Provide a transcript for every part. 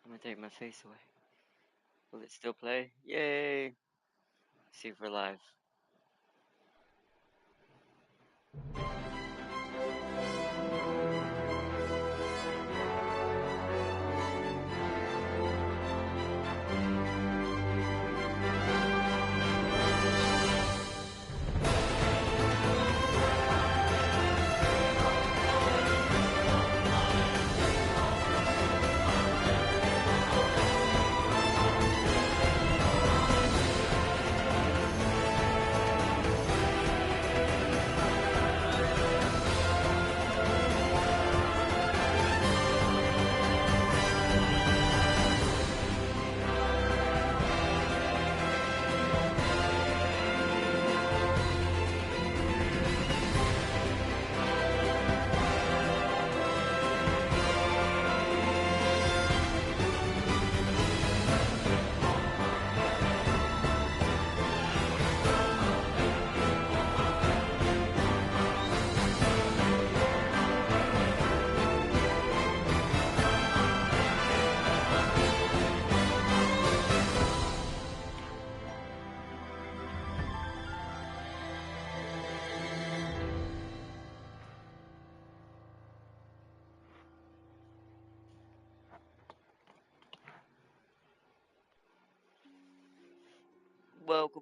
I'm gonna take my face away. Will it still play? Yay! See if we're live.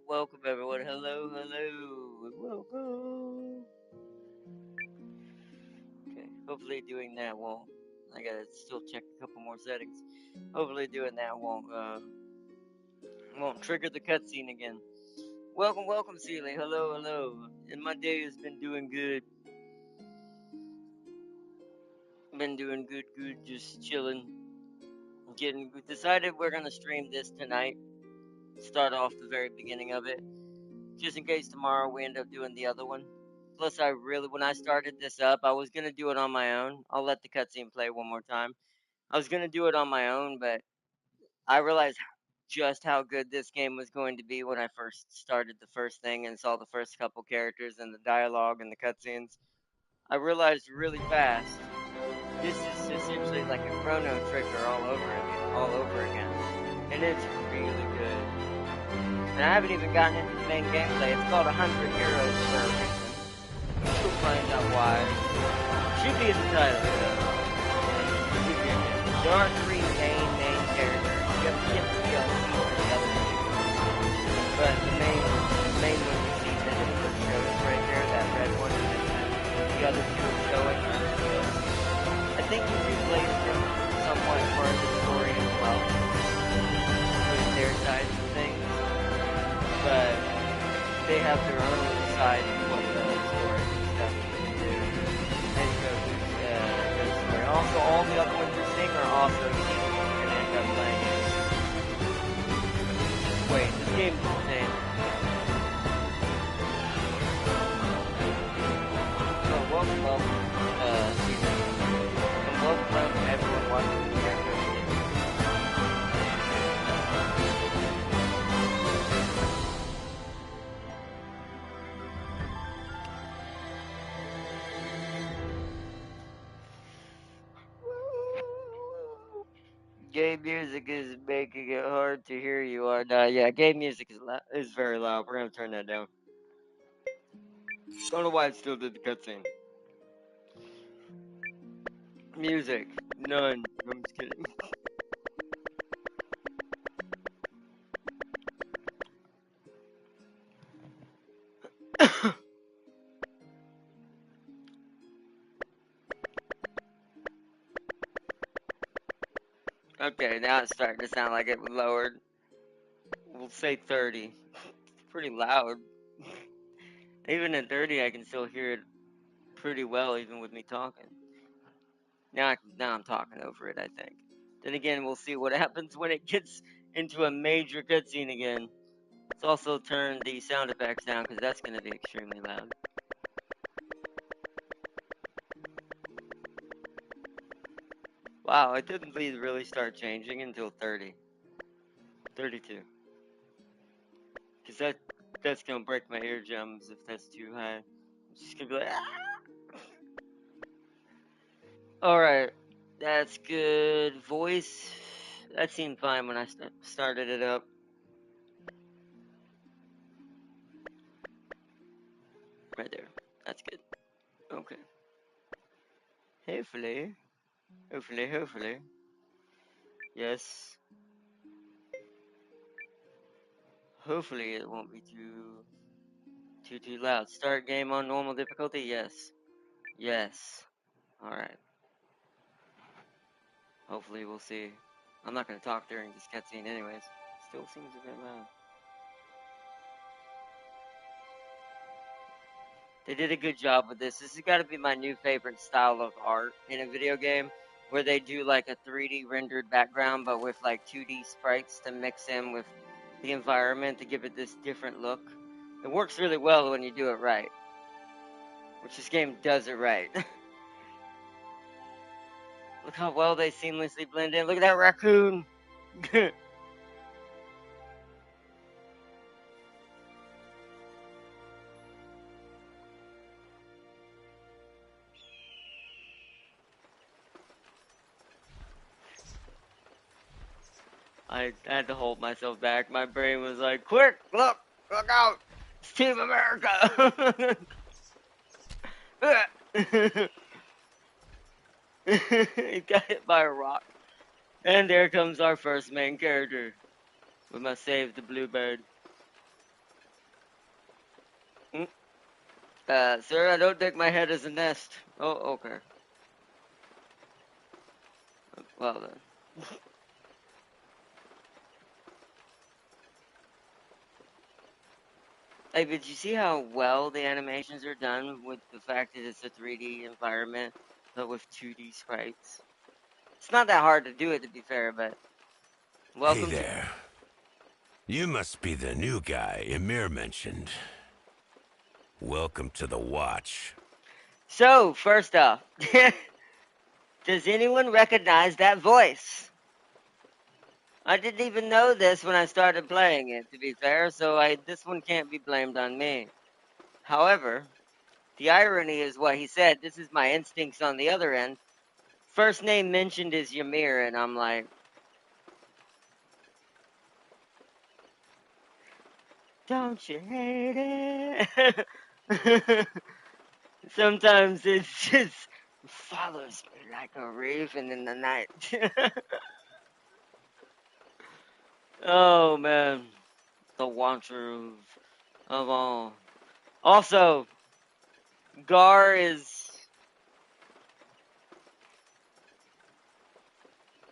Welcome everyone. Hello, welcome. Okay, hopefully doing that won't. I gotta still check a couple more settings. Hopefully doing that won't trigger the cutscene again. Welcome, Sealy. Hello. And my day has been doing good. Been doing good. Just chilling. Decided we're gonna stream this tonight. Start off the very beginning of it, just in case tomorrow we end up doing the other one. Plus, when I started this up, I was gonna do it on my own. I'll let the cutscene play one more time. I was gonna do it on my own, but I realized just how good this game was going to be when I first started the first thing and saw the first couple characters and the dialogue and the cutscenes. I realized really fast this is essentially like a Chrono Trigger all over again, and it's really good. And I haven't even gotten into the main gameplay. It's called 100 Heroes for a reason. You'll find out why. Should be in the title, There are three main characters. You have to get the DLC for the other two. But the main one you see that it shows right there, that red one, and then the other two are showing are the DLC. I think you replaced them somewhat for the story as well, with their sides of things. But they have their own side of what the story and stuff can do and go through story. Also, all the other ones you're seeing are also people who can end up playing it. Wait, this game's insane. So welcome, season. And welcome everyone watching the character. Game music is making it hard to hear you. Yeah, game music is very loud. We're gonna turn that down. Don't know why it still did the cutscene. Music, none. I'm just kidding. Okay, now it's starting to sound like it was lowered. We'll say 30. It's pretty loud. Even at 30, I can still hear it pretty well, even with me talking. Now I'm talking over it, I think. Then again, we'll see what happens when it gets into a major cutscene again. Let's also turn the sound effects down, because that's going to be extremely loud. Wow, it didn't really start changing until 30. 32. Because that's going to break my eardrums if that's too high. I'm just going to be like, ah! Alright, that's good. Voice. That seemed fine when I started it up. Right there. That's good. Okay. Hopefully. Hopefully. Yes. Hopefully it won't be too loud. Start game on normal difficulty? Yes. Yes. Alright. Hopefully we'll see. I'm not gonna talk during this cutscene anyways. Still seems a bit loud. They did a good job with this. This has got to be my new favorite style of art in a video game, where they do like a 3D rendered background, but with like 2D sprites to mix in with the environment to give it this different look. It works really well when you do it right, which this game does it right. Look how well they seamlessly blend in. Look at that raccoon. I had to hold myself back. My brain was like, quick, look out. It's Team America. He got hit by a rock. And there comes our first main character. We must save the bluebird. Sir, I don't take my head as a nest. Oh, okay. Well then. Hey, but you see how well the animations are done with the fact that it's a 3D environment, but with 2D sprites? It's not that hard to do it, to be fair, but welcome Hey there. You must be the new guy Emir mentioned. Welcome to the Watch. So, first off, does anyone recognize that voice? I didn't even know this when I started playing it, to be fair, so this one can't be blamed on me. However, the irony is what he said. This is my instincts on the other end. First name mentioned is Ymir, and I'm like, don't you hate it? Sometimes it just follows me like a raven in the night. Oh man, the watcher of all. Also, Gar is.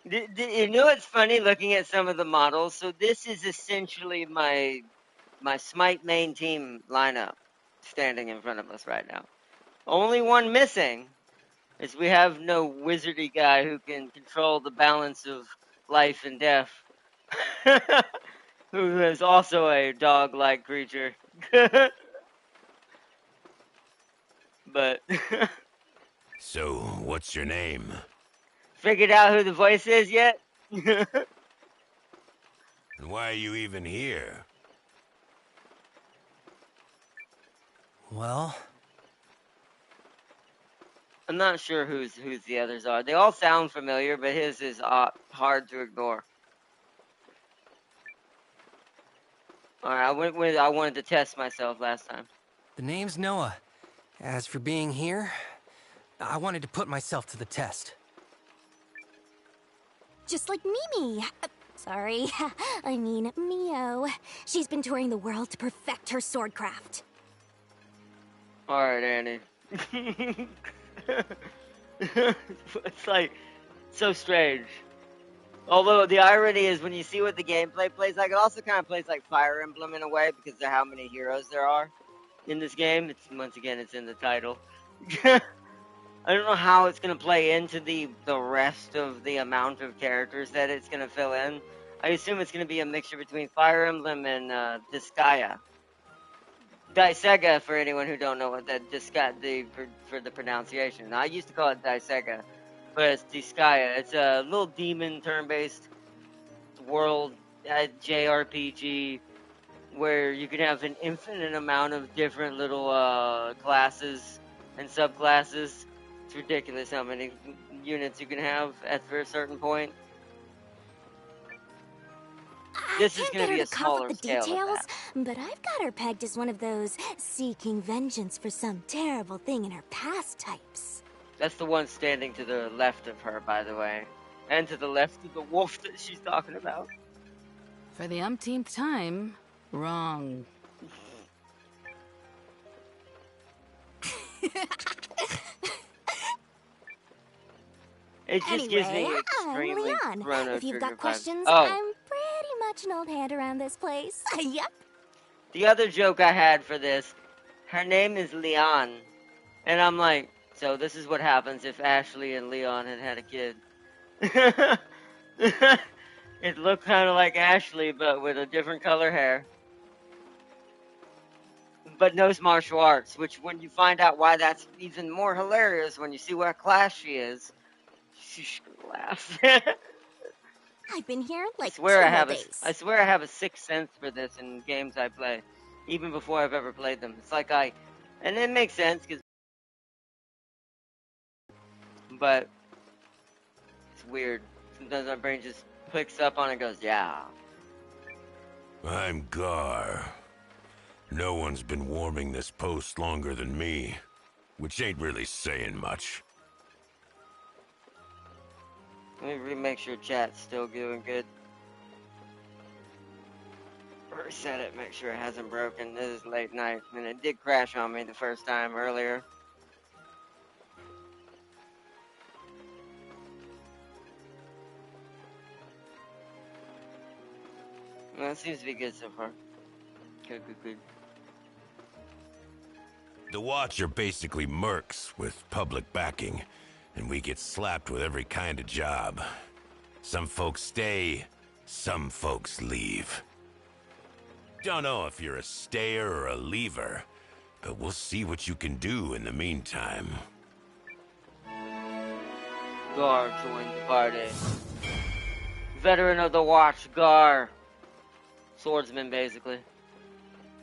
You know what's funny looking at some of the models? So this is essentially my Smite main team lineup standing in front of us right now. Only one missing is we have no wizardy guy who can control the balance of life and death. Who is also a dog-like creature. But So, what's your name? figured out who the voice is yet? And why are you even here? Well, I'm not sure who's the others are. They all sound familiar, but his is hard to ignore. All right, I went with I wanted to test myself last time. the name's Noah. As for being here, I wanted to put myself to the test. Just like Mimi. Sorry, I mean Mio. She's been touring the world to perfect her swordcraft. All right, Annie. It's like so strange. Although the irony is when you see what the gameplay plays like, it also kind of plays like Fire Emblem in a way because of how many heroes there are in this game. It's once again, it's in the title. I don't know how it's gonna play into the rest of the amount of characters that it's gonna fill in. I assume it's gonna be a mixture between Fire Emblem and Disgaea. Daisega, for anyone who don't know what that for the pronunciation. I used to call it Daisega, but it's Disgaea. It's a little demon turn-based world JRPG where you can have an infinite amount of different little classes and subclasses. It's ridiculous how many units you can have for a certain point. This is can't going get to her be to a cough up smaller the scale of details, that. but I've got her pegged as one of those seeking vengeance for some terrible thing in her past types. That's the one standing to the left of her, by the way. And to the left of the wolf that she's talking about. For the umpteenth time, wrong. It just gives me Anyway, I'm extremely Leon. Chrono If you've Trigger got vibes. questions, Oh, I'm pretty much an old hand around this place. Yep. the other joke I had for this, her name is Leon. And I'm like, so this is what happens if Ashley and Leon had a kid. It looked kind of like Ashley, but with a different color hair. But knows martial arts, which when you find out why, that's even more hilarious when you see what class she is. She's gonna laugh. I've been here I like swear 2 I whole have days. I swear I have a sixth sense for this in games I play, even before I've ever played them. It's like and it makes sense but it's weird. Sometimes my brain just picks up on it and goes, yeah. I'm Gar. No one's been warming this post longer than me, which ain't really saying much. Let me make sure chat's still doing good. Reset it, make sure it hasn't broken. This is late night, and it did crash on me the first time earlier. Well, it seems to be good so far. Good. The Watch are basically mercs with public backing, and we get slapped with every kind of job. Some folks stay, some folks leave. Don't know if you're a stayer or a leaver, but we'll see what you can do in the meantime. Gar joined the party. Veteran of the Watch, Gar. Swordsman, basically.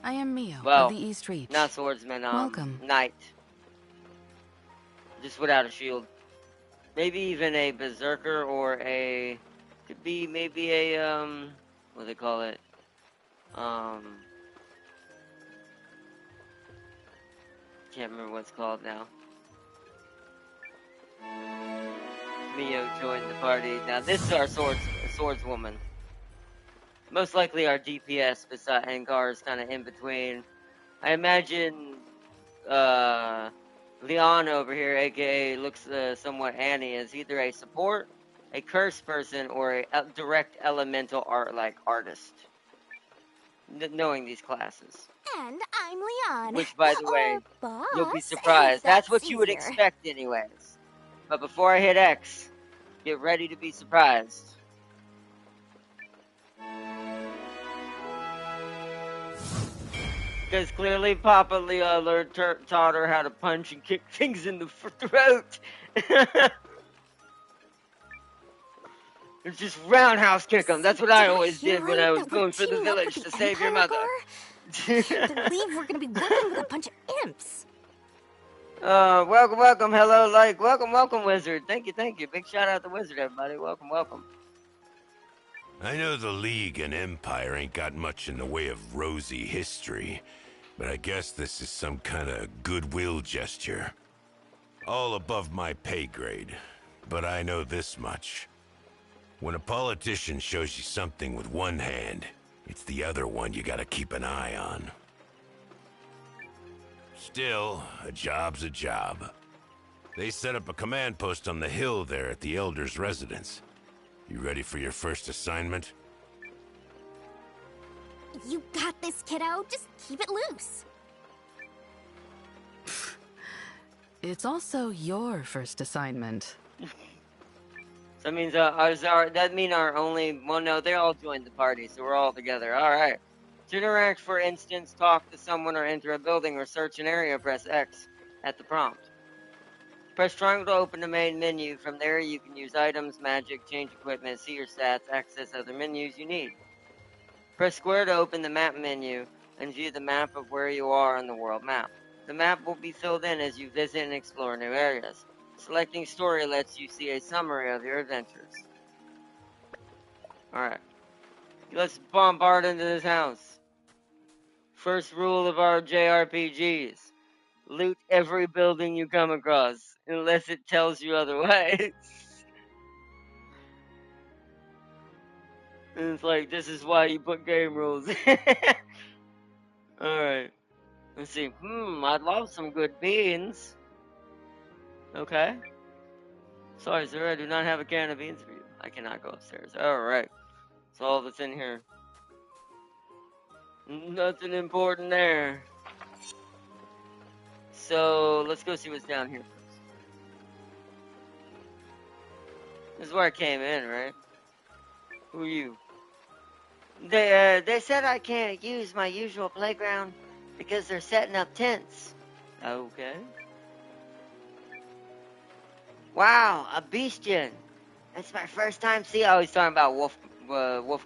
I am Mio Well, of the East Reach. not swordsman, Welcome. knight. Just without a shield. Maybe even a berserker or could be maybe a, what do they call it? Can't remember what it's called now. Mio joined the party. Now this is our swordswoman. Most likely our DPS beside, and Gar is kind of in between. I imagine Leon over here, aka looks somewhat Annie, is either a support, a curse person, or a direct elemental artist. Knowing these classes. And I'm Leon. Which, by the way, Or boss, you'll be if surprised. That's what you would easier. expect anyways. But before I hit X, get ready to be surprised. Because clearly Papa Leo taught her how to punch and kick things in the throat. It's just roundhouse kick them. That's what I always did when I was going for the village to save your mother. Believe we're gonna be working with a bunch of imps. Welcome, hello, welcome, Wizard. Thank you. Big shout out to Wizard, everybody. Welcome. I know the League and Empire ain't got much in the way of rosy history, but I guess this is some kind of goodwill gesture. All above my pay grade, but I know this much. When a politician shows you something with one hand, it's the other one you gotta keep an eye on. Still, a job's a job. They set up a command post on the hill there at the Elder's residence. You ready for your first assignment? You got this, kiddo. Just keep it loose. It's also your first assignment. So that means our only, well, no, they all joined the party, so we're all together. All right. To interact, for instance, talk to someone or enter a building or search an area, press X at the prompt. Press triangle to open the main menu. From there, you can use items, magic, change equipment, see your stats, access other menus you need. Press square to open the map menu and view the map of where you are on the world map. The map will be filled in as you visit and explore new areas. Selecting story lets you see a summary of your adventures. Alright. Let's bombard into this house. First rule of our JRPGs. Loot every building you come across, unless it tells you otherwise. And it's like, this is why you put game rules. Alright. Let's see. I'd love some good beans. Okay. Sorry, sir, I do not have a can of beans for you. I cannot go upstairs. Alright. That's all that's in here. Nothing important there. So, let's go see what's down here first. This is where I came in, right? Who are you? They said I can't use my usual playground because they're setting up tents. Okay. Wow, a beastian. That's my first time seeing. Oh, he's talking about wolf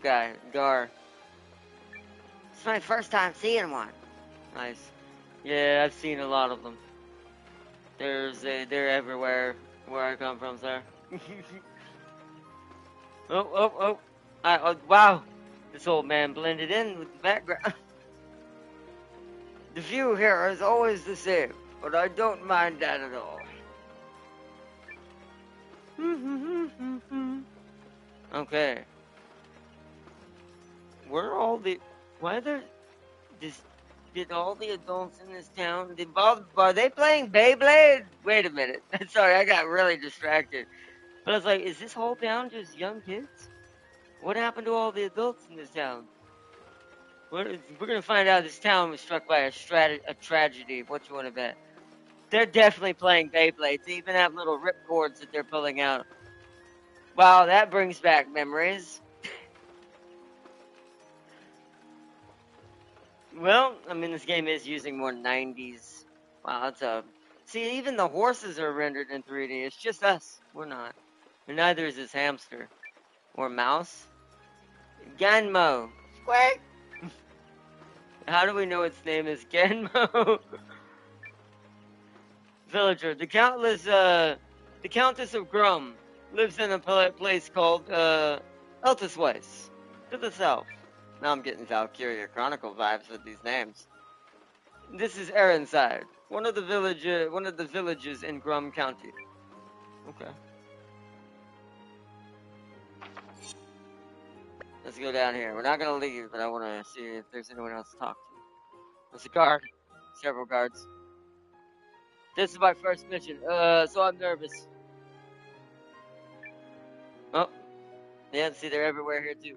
guy, Gar. It's my first time seeing one. Nice. Yeah, I've seen a lot of them. They're everywhere where I come from, sir. Oh. Wow. This old man blended in with the background. The view here is always the same, but I don't mind that at all. Okay. Where are all the... Why are there... Did all the adults in this town... Are they playing Beyblade? Wait a minute. Sorry, I got really distracted. But I was like, is this whole town just young kids? What happened to all the adults in this town? We're gonna find out this town was struck by a tragedy. What you wanna bet? They're definitely playing Beyblades. They even have little ripcords that they're pulling out. Wow, that brings back memories. Well, I mean, this game is using more 90s. Wow, that's a... See, even the horses are rendered in 3D. It's just us. We're not. And neither is this hamster. Or mouse. Genmo. Squeak! How do we know its name is Genmo? Villager. The Countess of Grum lives in a place called, Eltisweiss. To the south. Now I'm getting Valkyria Chronicle vibes with these names. This is Aronside, one of the villages in Grum County. Okay. Let's go down here. We're not gonna leave, but I want to see if there's anyone else to talk to. There's a guard. Several guards. This is my first mission. So I'm nervous. Oh. Yeah, see, they're everywhere here too.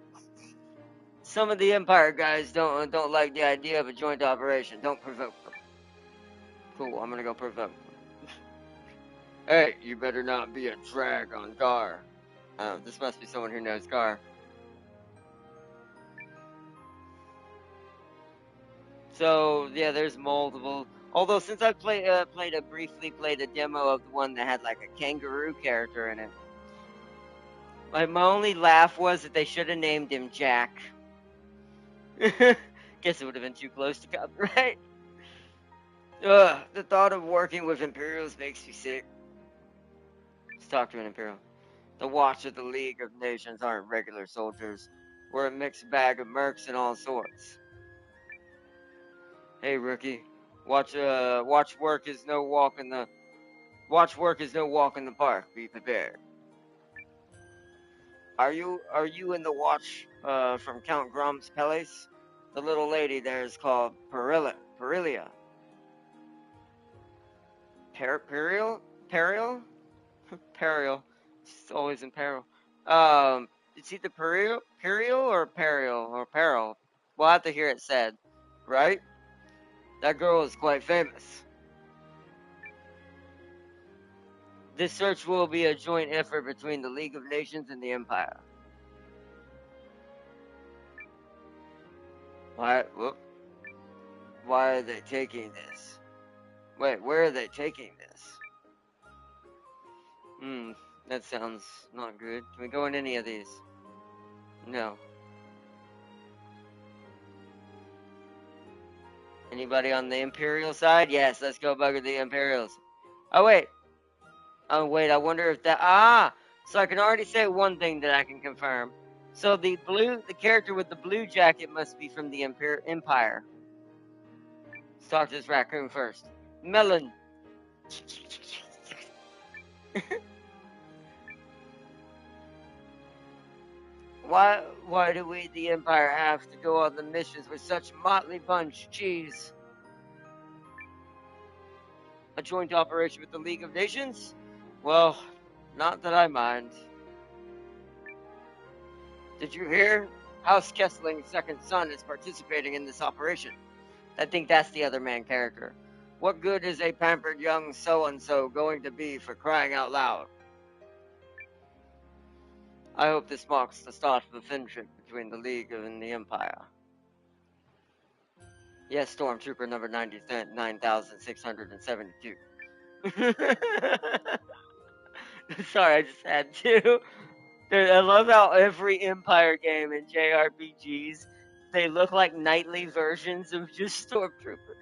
Some of the Empire guys don't like the idea of a joint operation. Don't provoke them. Cool, I'm gonna go provoke them. Hey, you better not be a drag on Gar. Oh, this must be someone who knows Gar. So, yeah, there's multiple. Although, since I briefly played a demo of the one that had like a kangaroo character in it, my only laugh was that they should have named him Jack. Guess it would have been too close to copyright. Ugh, the thought of working with Imperials makes me sick. Let's talk to an Imperial. The Watch of the League of Nations aren't regular soldiers. We're a mixed bag of mercs and all sorts. Hey, rookie. Watch work is no walk in the park. Be prepared. Are you in the watch from Count Grum's palace? The little lady there is called Perilia. Perial? Perial. She's always in peril. It's either Perial or Peril. We'll have to hear it said, right? That girl is quite famous. This search will be a joint effort between the League of Nations and the Empire. Why are they taking this? Wait, where are they taking this? That sounds not good. Can we go in any of these? No. Anybody on the Imperial side? Yes, let's go bugger the Imperials. Oh, wait, I wonder if that... so I can already say one thing that I can confirm. So the character with the blue jacket must be from the Empire. Let's talk to this raccoon first. Melon. Why do we, the Empire, have to go on the missions with such motley bunch? Jeez. A joint operation with the League of Nations? Well, not that I mind. Did you hear? House Kessling's second son is participating in this operation. I think that's the other main character. What good is a pampered young so-and-so going to be, for crying out loud? I hope this marks the start of a friendship between the League and the Empire. Yes, Stormtrooper number 99,672. Sorry, I just had to. I love how every Empire game in JRPGs, they look like nightly versions of just Stormtroopers.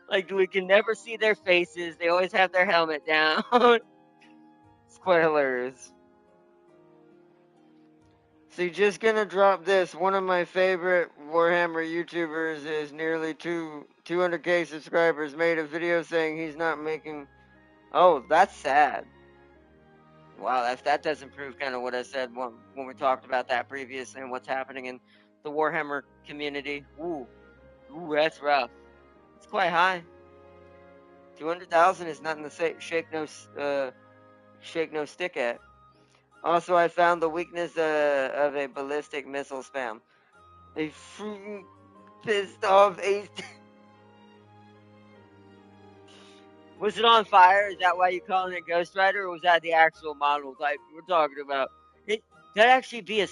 Like, we can never see their faces. They always have their helmet down. It's quite hilarious. So just gonna drop this. One of my favorite Warhammer YouTubers is nearly 200k subscribers. Made a video saying he's not making... Oh, that's sad. Wow, if that doesn't prove kind of what I said when we talked about that previously and what's happening in the Warhammer community. Ooh, that's rough. It's quite high. 200,000 is nothing to shake no stick at. Also, I found the weakness of a ballistic missile spam. A freaking pissed off ace. Was it on fire? Is that why you're calling it Ghost Rider, or was that the actual model type we're talking about? That actually be a...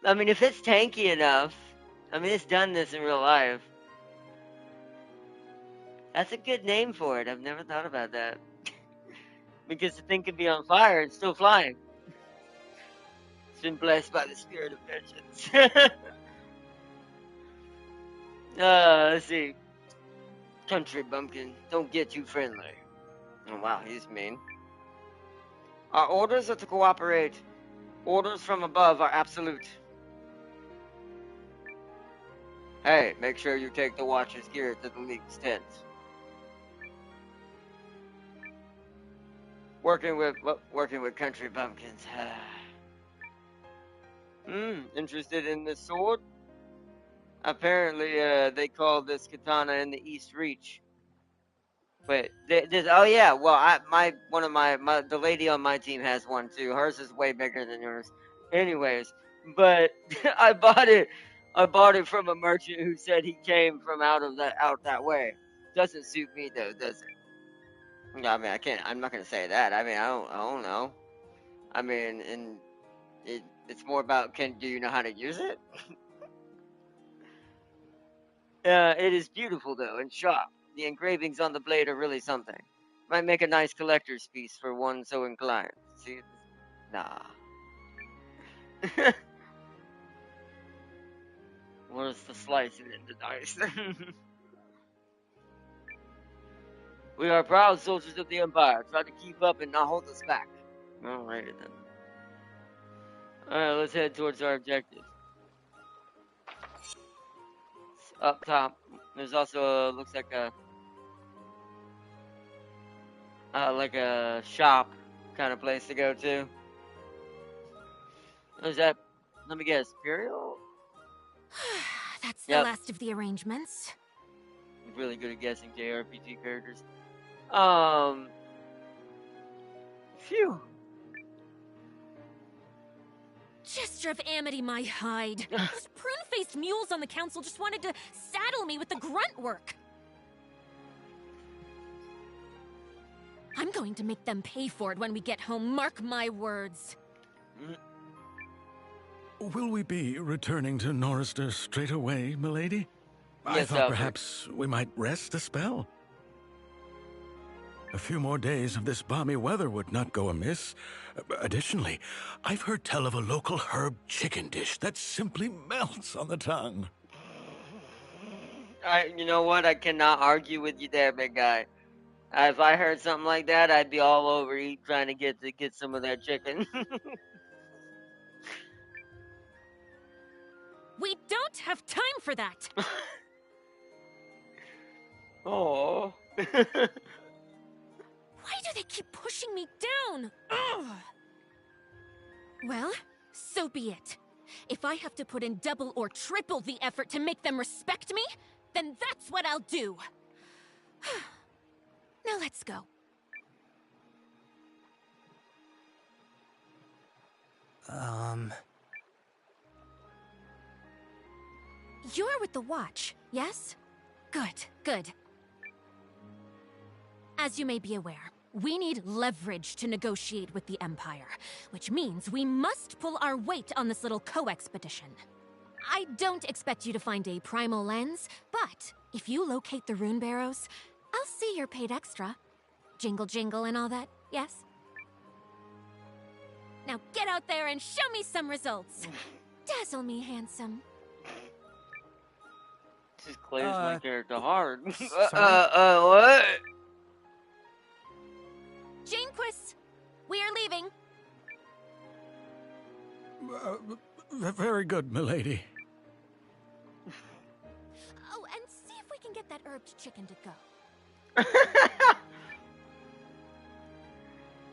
I mean, if it's tanky enough, I mean, it's done this in real life. That's a good name for it. I've never thought about that. Because the thing could be on fire and still flying. It's been blessed by the spirit of vengeance. Let's see. Country bumpkin, don't get too friendly. Oh wow, he's mean. Our orders are to cooperate. Orders from above are absolute. Hey, make sure you take the Watcher's gear to the League's tent. Working with country bumpkins. Interested in this sword? Apparently, they call this katana in the East Reach. Wait, oh yeah, well, the lady on my team has one too. Hers is way bigger than yours. Anyways, but I bought it from a merchant who said he came from out that way. Doesn't suit me though, does it? I mean, I'm not gonna say that. I mean, I don't know. I mean, and it's more about do you know how to use it? It is beautiful though and sharp. The engravings on the blade are really something. Might make a nice collector's piece for one so inclined. See? Nah. Where's the slicing into dice? We are proud soldiers of the Empire. Try to keep up and not hold us back. Alrighty then. Alright, let's head towards our objective. Up top, there's also looks like a shop kind of place to go to. Is that? Let me guess, Imperial? That's the last of the arrangements. I'm really good at guessing JRPG characters. Phew. Gesture of amity, my hide. Those prune-faced mules on the council just wanted to saddle me with the grunt work. I'm going to make them pay for it when we get home, mark my words. Will we be returning to Norrister straight away, milady? Yes, I thought Alfred. perhaps we might rest a spell. A few more days of this balmy weather would not go amiss. Additionally, I've heard tell of a local herb chicken dish that simply melts on the tongue. You know what? I cannot argue with you there, big guy. If I heard something like that, I'd be all over trying to get some of that chicken. for that. Oh. Why do they keep pushing me down? Ugh. Well, so be it. If I have to put in double or triple the effort to make them respect me, then that's what I'll do. Now let's go. You're with the watch, yes? Good, good. As you may be aware, we need leverage to negotiate with the Empire, which means we must pull our weight on this little co-expedition. I don't expect you to find a primal lens, but if you locate the rune barrows, I'll see you're paid extra. Jingle jingle and all that, yes? Now get out there and show me some results. Dazzle me, handsome. Just claims my character hard. Sorry? What? Janequist, we are leaving. Very good, milady. Oh, and see if we can get that herbed chicken to go.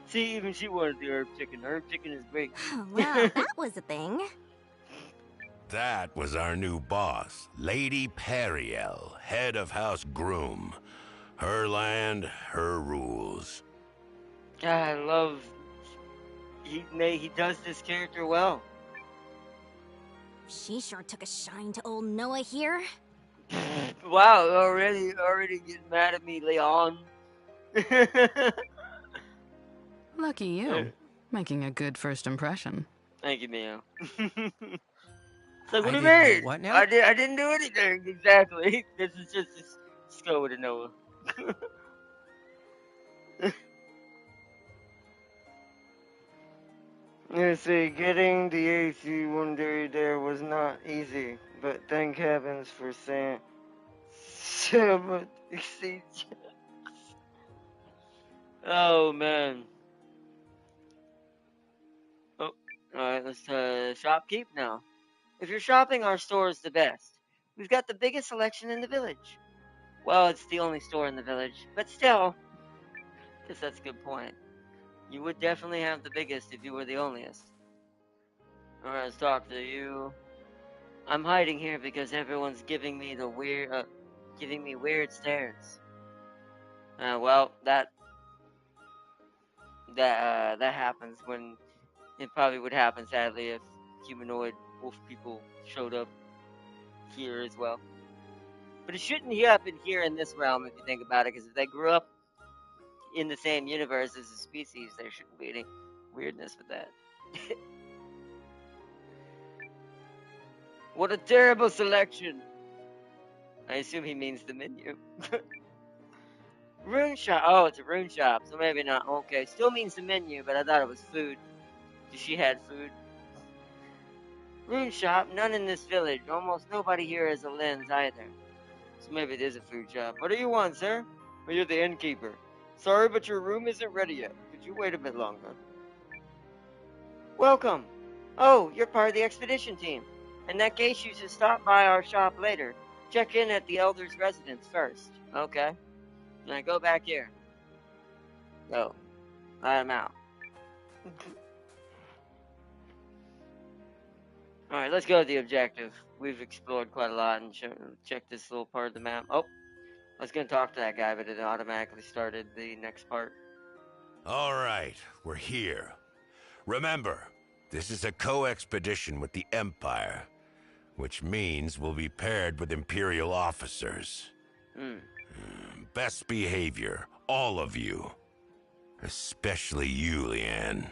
See, even she wanted the herb chicken. Herb chicken is great. Well, that was a thing. That was our new boss, Lady Periel, head of House Groom. Her land, her rules. God, I love. He does this character well. She sure took a shine to old Noah here. Wow, already getting mad at me, Leon. Lucky you. Making a good first impression. Thank you, Mio. It's like, what I do you didn't mean? what now? I didn't do anything. Exactly. This is just go with it, Noah. You see, getting the AC one day there was not easy, but thank heavens for saying Sam exceeds. Oh man. Oh, alright, let's shopkeep now. If you're shopping, our store is the best. We've got the biggest selection in the village. Well, it's the only store in the village, but still, guess that's a good point. You would definitely have the biggest if you were the onlyest. Alright, let's talk to you. I'm hiding here because everyone's giving me weird stares. Well, that happens when it probably would happen, sadly, if humanoid wolf people showed up here as well. But it shouldn't happen here in this realm if you think about it, because if they grew up in the same universe as a species, there shouldn't be any weirdness with that. What a terrible selection! I assume he means the menu. Rune shop. Oh, it's a rune shop, so maybe not. Okay, still means the menu, but I thought it was food. She had food. Rune shop, none in this village. Almost nobody here has a lens either. So maybe it is a food shop. What do you want, sir? Well, you're the innkeeper. Sorry, but your room isn't ready yet. Could you wait a bit longer? Welcome. Oh, you're part of the expedition team. In that case, you should stop by our shop later. Check in at the elder's residence first. Okay. Now go back here. Go. I'm out. Alright, let's go to the objective. We've explored quite a lot and checked this little part of the map. Oh, I was going to talk to that guy, but it automatically started the next part. All right, we're here. Remember, this is a co-expedition with the Empire, which means we'll be paired with Imperial officers. Best behavior, all of you. Especially you, Leanne.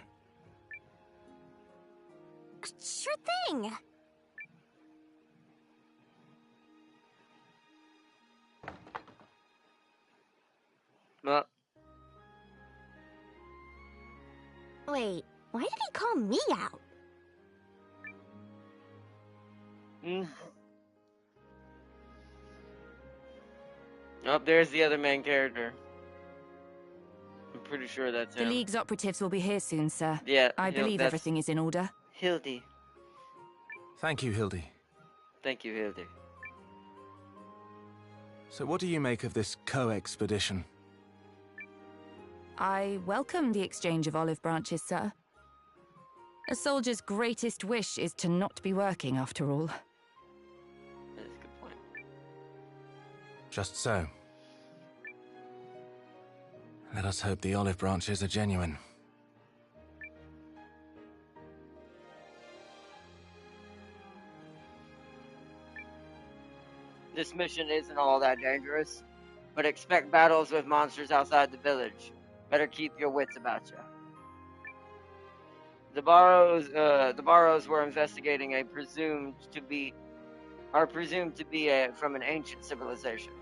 Sure thing. Well, Wait, why did he call me out? Oh, there's the other main character. I'm pretty sure that's The him. League's operatives will be here soon, sir. Yeah, I believe that's everything is in order. Hildy. Thank you, Hildy. Thank you, Hildy. So what do you make of this co-expedition? I welcome the exchange of olive branches, sir. A soldier's greatest wish is to not be working, after all. That's a good point. Just so. Let us hope the olive branches are genuine. This mission isn't all that dangerous, but expect battles with monsters outside the village. Better keep your wits about you. The Barrows were investigating presumed to be from an ancient civilization.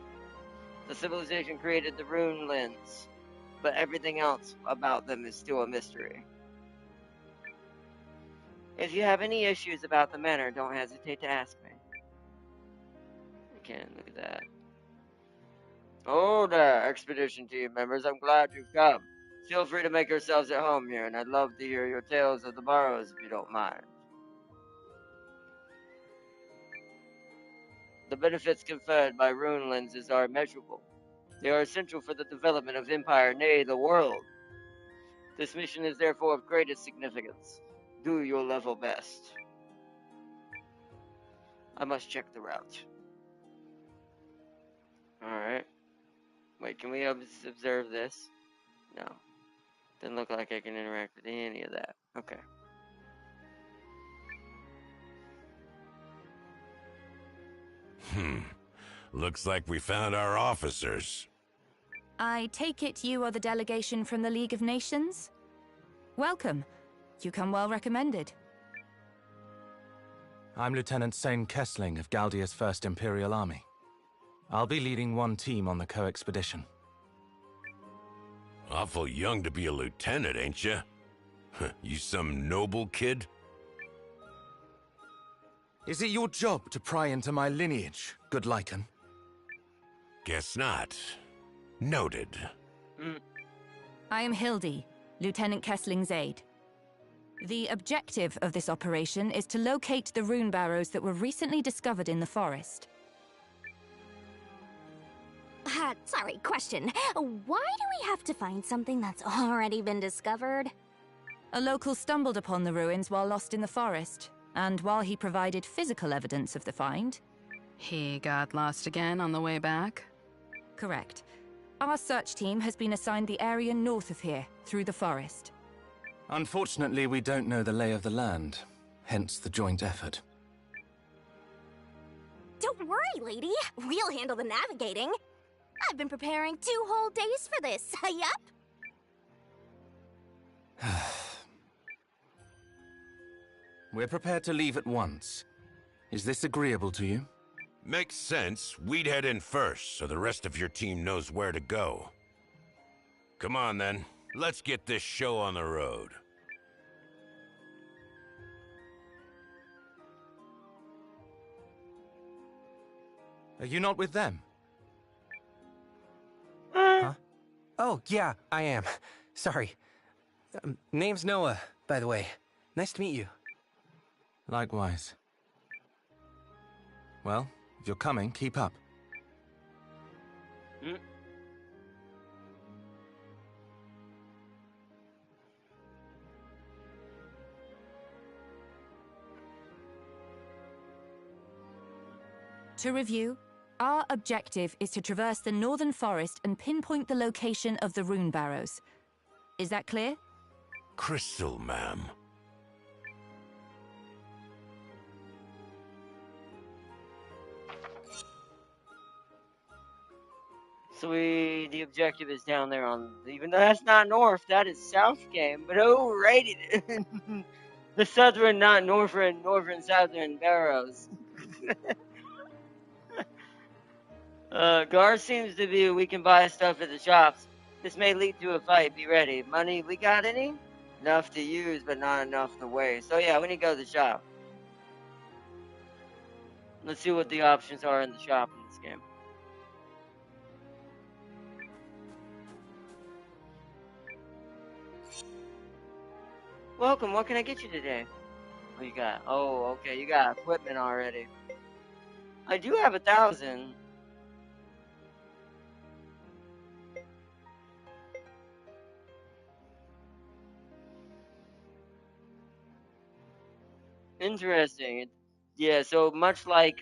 The civilization created the rune lens, but everything else about them is still a mystery. If you have any issues about the manor, don't hesitate to ask me. Okay, look at that. Oh there, expedition team members, I'm glad you've come. Feel free to make yourselves at home here, and I'd love to hear your tales of the Barrows if you don't mind. The benefits conferred by rune lenses are immeasurable. They are essential for the development of Empire, nay, the world. This mission is therefore of greatest significance. Do your level best. I must check the route. Alright. Wait, can we observe this? No. Doesn't look like I can interact with any of that. Okay. Looks like we found our officers. I take it you are the delegation from the League of Nations? Welcome. You come well recommended. I'm Lieutenant Sane Kessling of Galdia's 1st Imperial Army. I'll be leading one team on the co-expedition. Awful young to be a lieutenant, ain't ya? You some noble kid? Is it your job to pry into my lineage, good Lycan? Guess not. Noted. I am Hildy, Lieutenant Kessling's aide. The objective of this operation is to locate the rune barrows that were recently discovered in the forest. Sorry, question. Why do we have to find something that's already been discovered? A local stumbled upon the ruins while lost in the forest, and while he provided physical evidence of the find... He got lost again on the way back? Correct. Our search team has been assigned the area north of here, through the forest. Unfortunately, we don't know the lay of the land, hence the joint effort. Don't worry, lady. We'll handle the navigating. I've been preparing 2 whole days for this. Yup. We're prepared to leave at once. Is this agreeable to you? Makes sense. We'd head in first, so the rest of your team knows where to go. Come on, then. Let's get this show on the road. Are you not with them? Huh? Oh, yeah, I am. Sorry. Name's Noah, by the way. Nice to meet you. Likewise. Well, if you're coming, keep up. To review, our objective is to traverse the northern forest and pinpoint the location of the rune barrows. Is that clear? Crystal, ma'am. So the objective is down there on, even though that's not north, that is south game, but alrighty. The southern, not northern, southern barrows. Gar seems to be we can buy stuff at the shops. This may lead to a fight, be ready. Money, we got any? Enough to use, but not enough to waste. So yeah, we need to go to the shop. Let's see what the options are in the shop in this game. Welcome, what can I get you today? What you got? Oh, okay, you got equipment already. I do have 1,000. Interesting. Yeah, so much like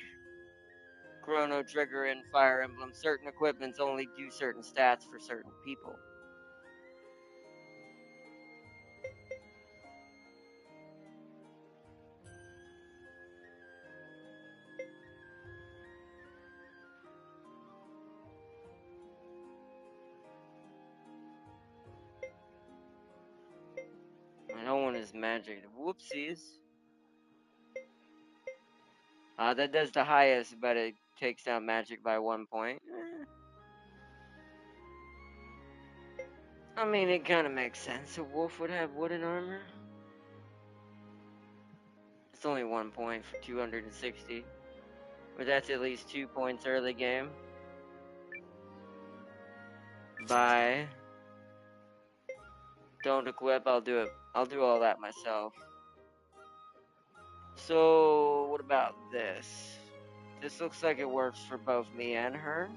Chrono Trigger and Fire Emblem, certain equipments only do certain stats for certain people. I don't want his magic. Whoopsies. That does the highest, but it takes down magic by 1 point. I mean, it kind of makes sense. A wolf would have wooden armor. It's only 1 point for 260. But that's at least 2 points early game. Bye. Don't equip, I'll do it. I'll do all that myself. So, what about this? This looks like it works for both me and her.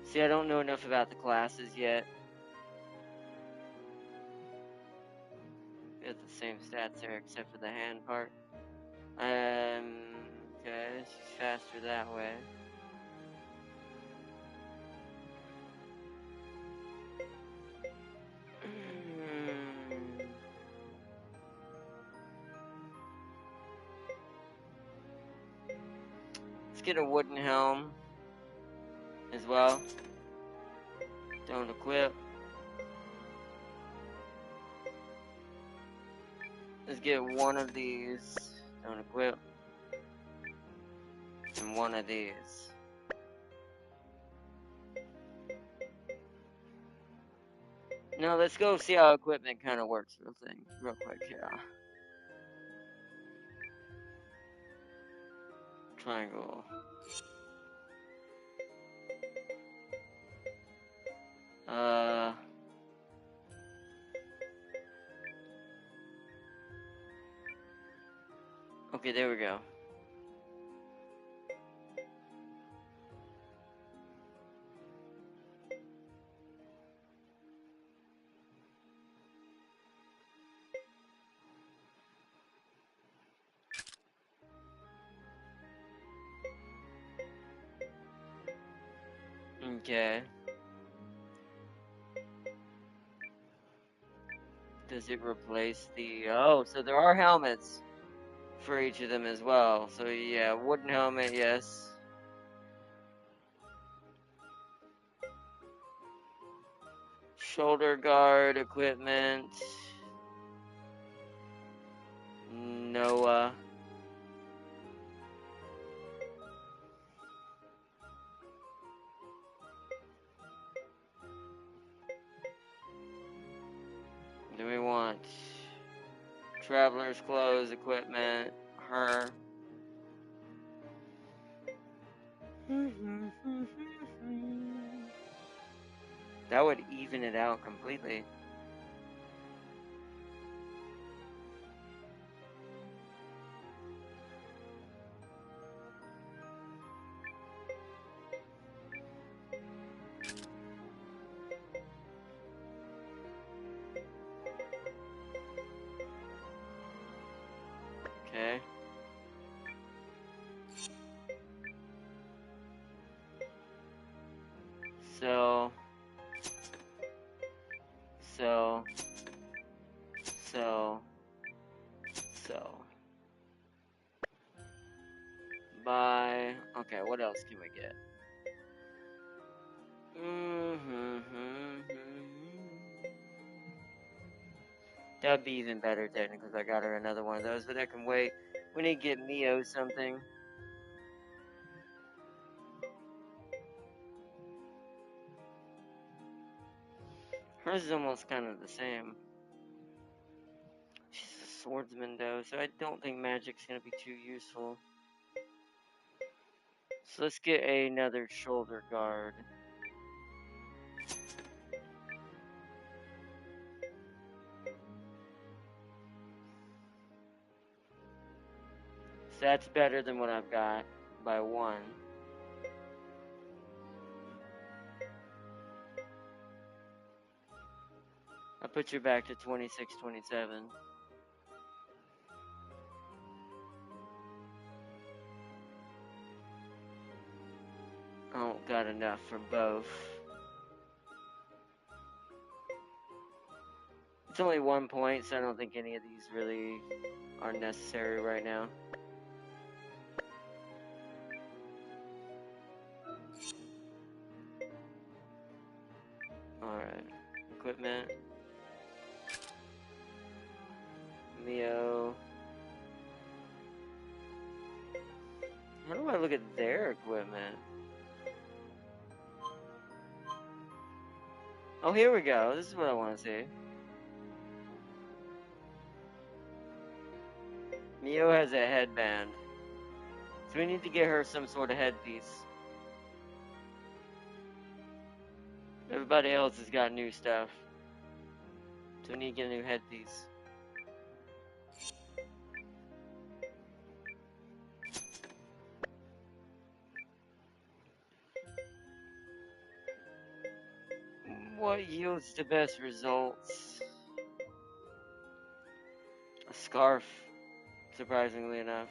See, I don't know enough about the classes yet. Got the same stats there, except for the hand part. Okay, she's faster that way. Let's get a wooden helm as well. Don't equip. Let's get one of these. Don't equip. And one of these. Now let's go see how equipment kind of works real quick here. Triangle. Okay, there we go. Okay. Does it replace the... Oh, so there are helmets for each of them as well. So yeah, wooden helmet, yes. Shoulder guard equipment. Noah. Do we want traveler's clothes, equipment, her? That would even it out completely. Okay. So, so, so, so. Buy. Okay, what else can we get? That'd be even better technically if I got her another one of those, but I can wait. We need to get Mio something. Hers is almost kind of the same. She's a swordsman though, so I don't think magic's gonna be too useful. So let's get another shoulder guard. So that's better than what I've got by 1. I put you back to 26, 27. Oh, got enough for both. It's only 1 point, so I don't think any of these really are necessary right now. Alright. Equipment. Mio. How do I look at their equipment? Oh, here we go. This is what I want to see. Mio has a headband. So we need to get her some sort of headpiece. Everybody else has got new stuff. So we need to get a new headpiece. What yields the best results? A scarf, surprisingly enough.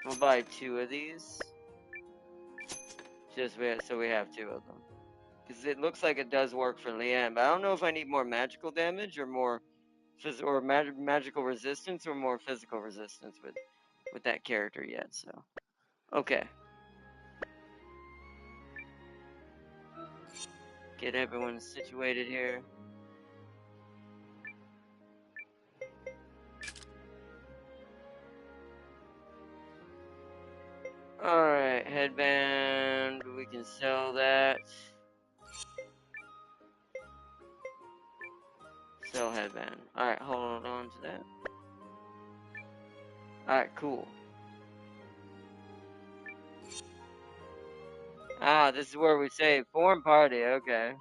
We'll buy 2 of these. So we have 2 of them. Because it looks like it does work for Leanne, but I don't know if I need more magical damage or more magical resistance or more physical resistance with that character yet, so. Okay. Get everyone situated here. Alright, headband. We can sell that. Sell headband. Alright, hold on to that. Alright, cool. Ah, this is where we save. Form party, okay.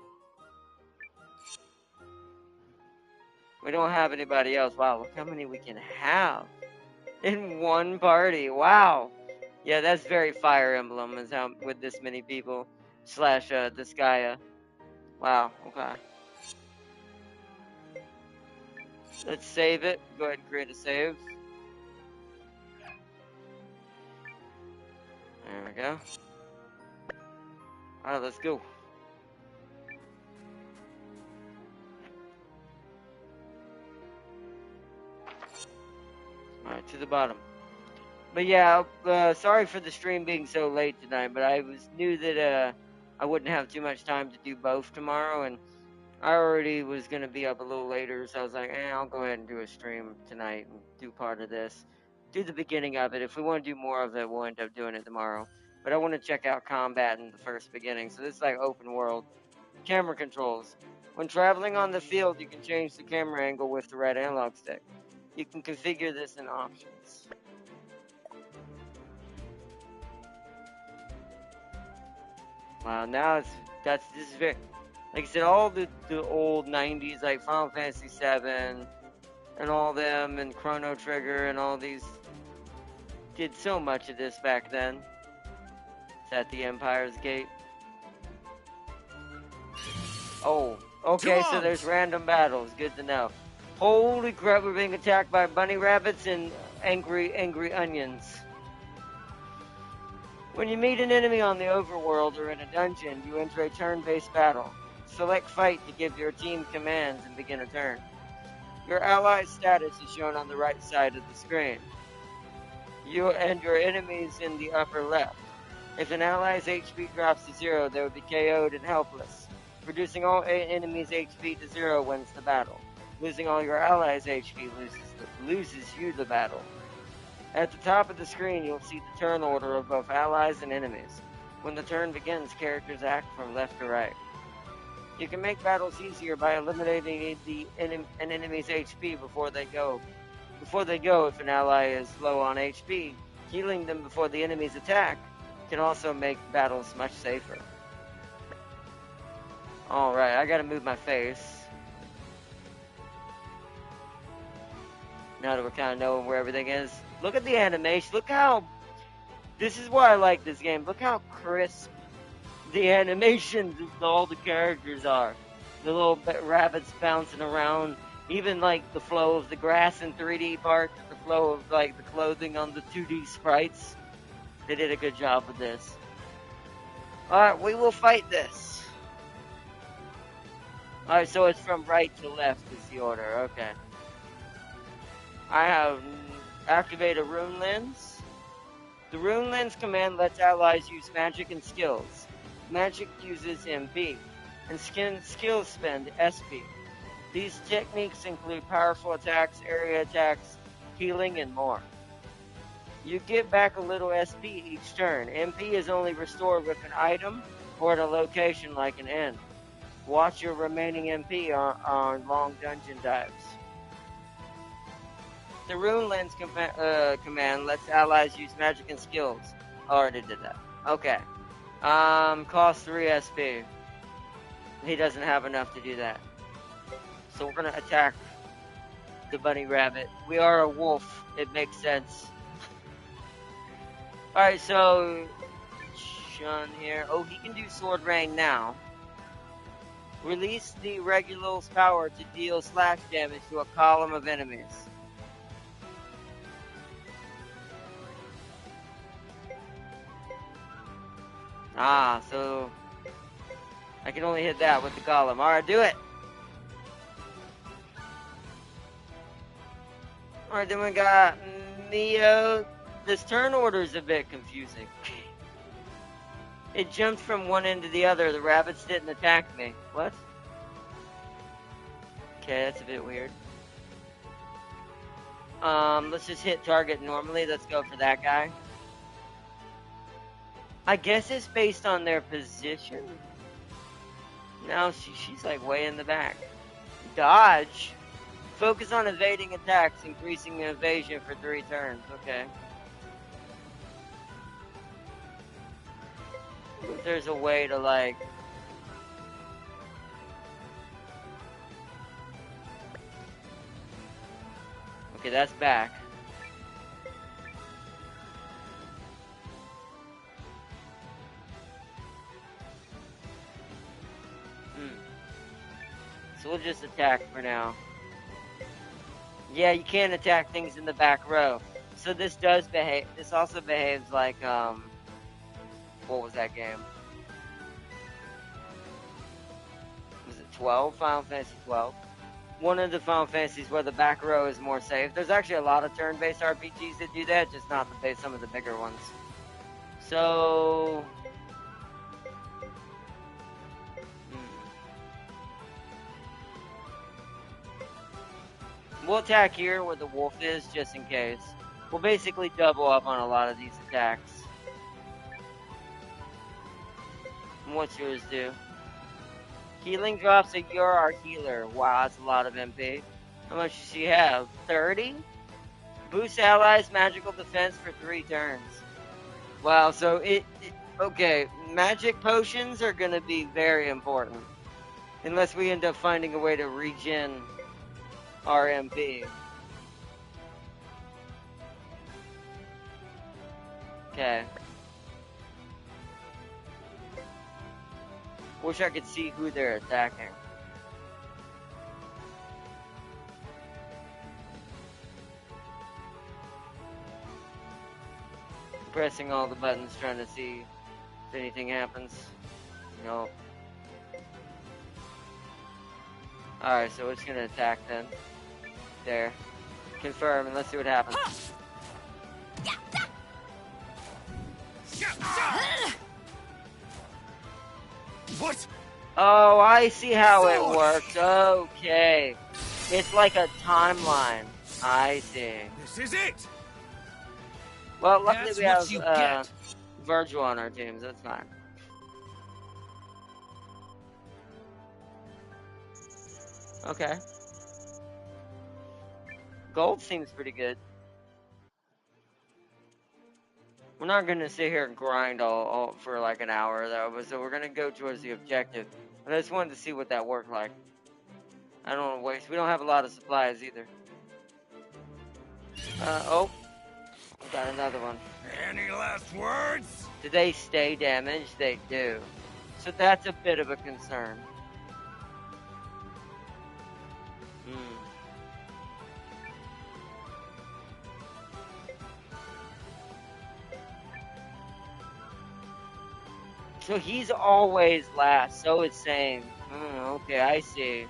We don't have anybody else. Wow, look how many we can have in one party. Wow. Yeah, that's very Fire Emblem is how with this many people slash Disgaea. Wow, okay. Let's save it. Go ahead and create a save. There we go. Alright, let's go. Alright, to the bottom. But yeah, sorry for the stream being so late tonight, but I knew that I wouldn't have too much time to do both tomorrow, and I already was going to be up a little later, so I was like, I'll go ahead and do a stream tonight and do part of this. Do the beginning of it. If we want to do more of it, we'll end up doing it tomorrow. But I want to check out combat in the first beginning, so this is like open world. Camera controls. When traveling on the field, you can change the camera angle with the right analog stick. You can configure this in options. Wow, now this is very, like I said, all the old 90s, like Final Fantasy VII, and all them, and Chrono Trigger, and all these, did so much of this back then. It's at the Empire's Gate. Oh, okay, so there's random battles, good to know. Holy crap, we're being attacked by bunny rabbits and angry onions. When you meet an enemy on the overworld or in a dungeon, you enter a turn-based battle. Select fight to give your team commands and begin a turn. Your ally's status is shown on the right side of the screen. You and your enemies in the upper left. If an ally's HP drops to 0, they will be KO'd and helpless. Reducing all enemies' HP to 0 wins the battle. Losing all your allies' HP loses you the battle. At the top of the screen, you'll see the turn order of both allies and enemies. When the turn begins, characters act from left to right. You can make battles easier by eliminating an enemy's HP before they go. If an ally is low on HP, healing them before the enemy's attack can also make battles much safer. Alright, I gotta move my face. Now that we're kind of knowing where everything is. Look at the animation. Look how This is why I like this game. Look how crisp the animations of all the characters are. The little rabbits bouncing around. Even like the flow of the grass in 3D parts, the flow of like the clothing on the 2D sprites. They did a good job with this. Alright, we will fight this. Alright, so it's from right to left is the order. Okay. I have activate a rune lens. The rune lens command lets allies use magic and skills. Magic uses MP, and skills spend SP. These techniques include powerful attacks, area attacks, healing, and more. You get back a little SP each turn. MP is only restored with an item or at a location like an inn. Watch your remaining MP on long dungeon dives. The Rune Lens command lets allies use magic and skills. Already did that. Okay. Cost 3 SP. He doesn't have enough to do that. So we're gonna attack the bunny rabbit. We are a wolf. It makes sense. Alright, so Shun here. Oh, he can do sword rain now. Release the Regular's power to deal slash damage to a column of enemies. Ah, so I can only hit that with the column. Alright, do it! Alright, then we got Neo. This turn order is a bit confusing. It jumped from one end to the other. The rabbits didn't attack me. What? Okay, that's a bit weird. Let's just hit target normally. Let's go for that guy. I guess it's based on their position. No, she's like way in the back. Dodge. Focus on evading attacks, increasing evasion for 3 turns. Okay. If there's a way to like... Okay, that's back. So we'll just attack for now. Yeah, you can't attack things in the back row. So this does behave. This also behaves like, what was that game? Was it 12? Final Fantasy 12? One of the Final Fantasies where the back row is more safe. There's actually a lot of turn-based RPGs that do that, just not some of the bigger ones. So... We'll attack here where the wolf is, just in case. We'll basically double up on a lot of these attacks. And what's yours do? Healing drops a you're our healer. Wow, that's a lot of MP. How much does she have? 30? Boost allies magical defense for 3 turns. Wow, so okay, magic potions are gonna be very important. Unless we end up finding a way to regen our MP. Okay. Wish I could see who they're attacking. Pressing all the buttons trying to see if anything happens. Nope. Alright, so we're just gonna attack then. There. Confirm and let's see what happens. What? Oh, I see how it works. Okay. It's like a timeline. I see. This is it! Well, luckily That's we what have you get. Virgil on our teams. That's fine. Okay. Gold seems pretty good. We're not gonna sit here and grind all for like an hour though, so we're gonna go towards the objective. But I just wanted to see what that worked like. I don't want to waste. We don't have a lot of supplies either. Oh, got another one. Any last words? Do they stay damaged? They do. So that's a bit of a concern. So he's always last, so it's saying. Okay, I see.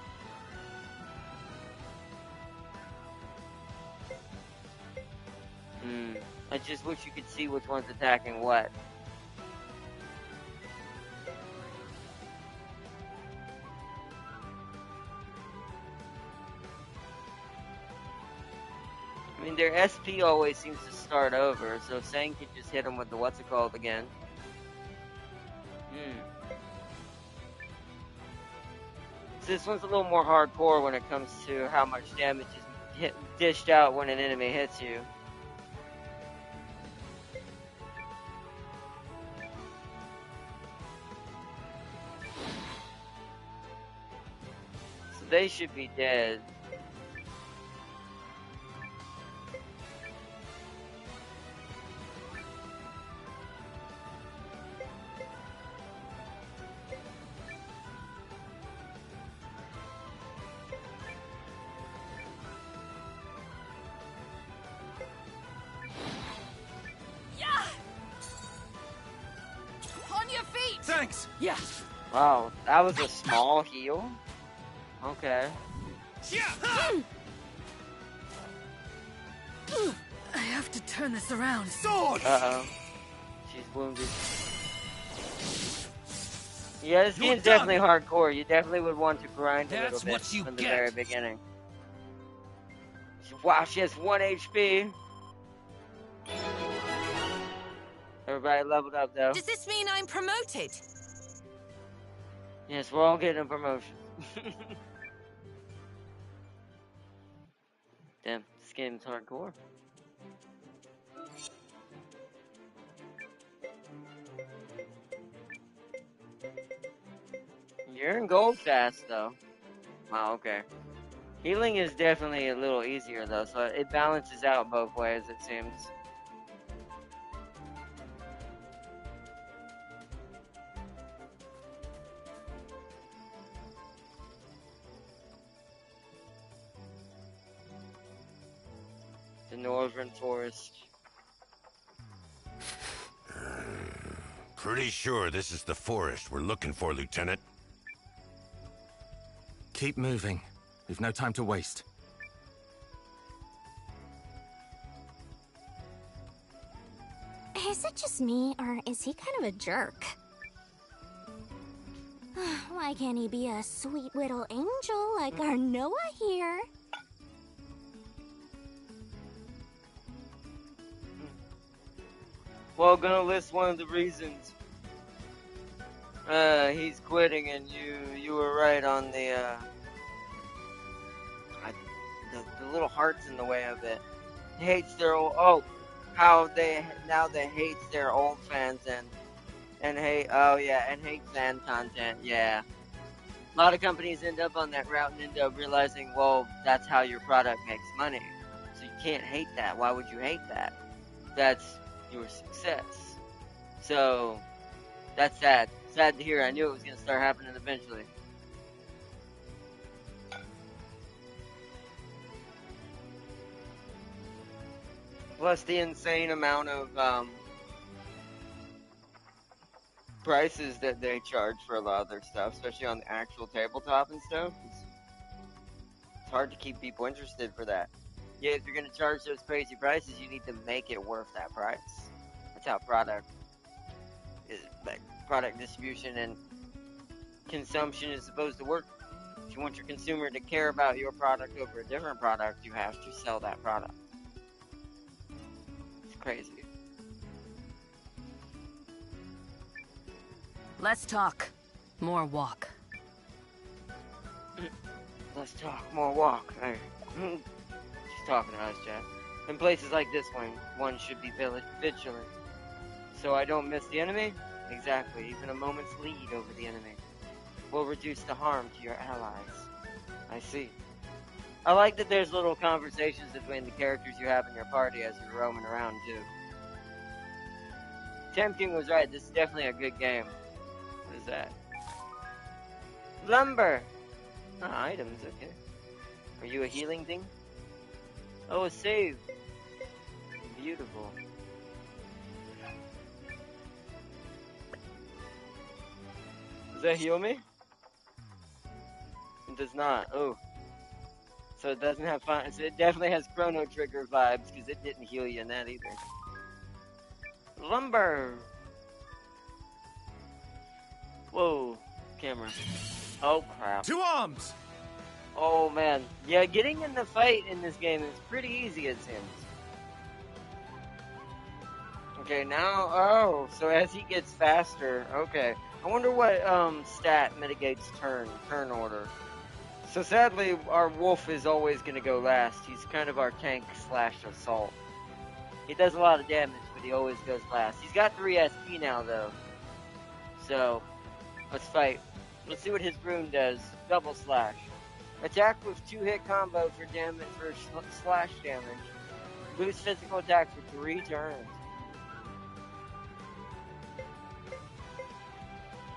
I just wish you could see which one's attacking what. I mean, their SP always seems to start over, so Sang could just hit him with the what's it called again. So this one's a little more hardcore when it comes to how much damage is dished out when an enemy hits you. So they should be dead. Thanks! Yeah! Wow, that was a small heal? Okay. I have to turn this around. Sword! Uh-oh. She's wounded. Yeah, this game's definitely hardcore. You definitely would want to grind a little bit from the very beginning. Wow, she has 1 HP. Everybody leveled up, though. Does this mean I'm promoted? Yes, we're all getting a promotion. Damn, this game's hardcore. You're in gold fast, though. Wow, okay. Healing is definitely a little easier, though, so it balances out both ways, it seems. The Northern Forest. Pretty sure this is the forest we're looking for, Lieutenant. Keep moving. We've no time to waste. Is it just me, or is he kind of a jerk? Why can't he be a sweet little angel like our Noah here? Well, gonna list one of the reasons he's quitting, and you were right on the little hearts in the way of it. He hates their old how they hates their old fans and hate hate fan content. Yeah, a lot of companies end up on that route and end up realizing, well, that's how your product makes money, so you can't hate that. Why would you hate that? That's your success. So that's sad. Sad to hear. I knew it was going to start happening eventually. Plus the insane amount of prices that they charge for a lot of their stuff, especially on the actual tabletop and stuff. It's hard to keep people interested for that. Yeah, if you're going to charge those crazy prices, you need to make it worth that price. That's how product distribution and consumption is supposed to work. If you want your consumer to care about your product over a different product, you have to sell that product. It's crazy. Less talk, more walk. Let's talk, more walk. Hey. She's talking to us, Jack. In places like this one should be vigilant. So I don't miss the enemy? Exactly. Even a moment's lead over the enemy will reduce the harm to your allies. I see. I like that there's little conversations between the characters you have in your party as you're roaming around, too. Tempting was right. This is definitely a good game. What is that? Lumber. Ah, items. Okay. Are you a healing thing? Oh, a save. Beautiful. Does that heal me? It does not. Oh. So it doesn't have fun. So it definitely has Chrono Trigger vibes because it didn't heal you in that either. Lumber. Whoa. Camera. Oh crap. 2 arms! Oh man. Yeah, getting in the fight in this game is pretty easy, it seems. Okay, now, oh, so as he gets faster, okay. I wonder what stat mitigates turn order. So sadly, our wolf is always going to go last. He's kind of our tank / assault. He does a lot of damage, but he always goes last. He's got 3 SP now, though. So, let's fight. Let's see what his rune does. Double slash. Attack with 2-hit combo for damage for slash damage. Boost physical attack for 3 turns.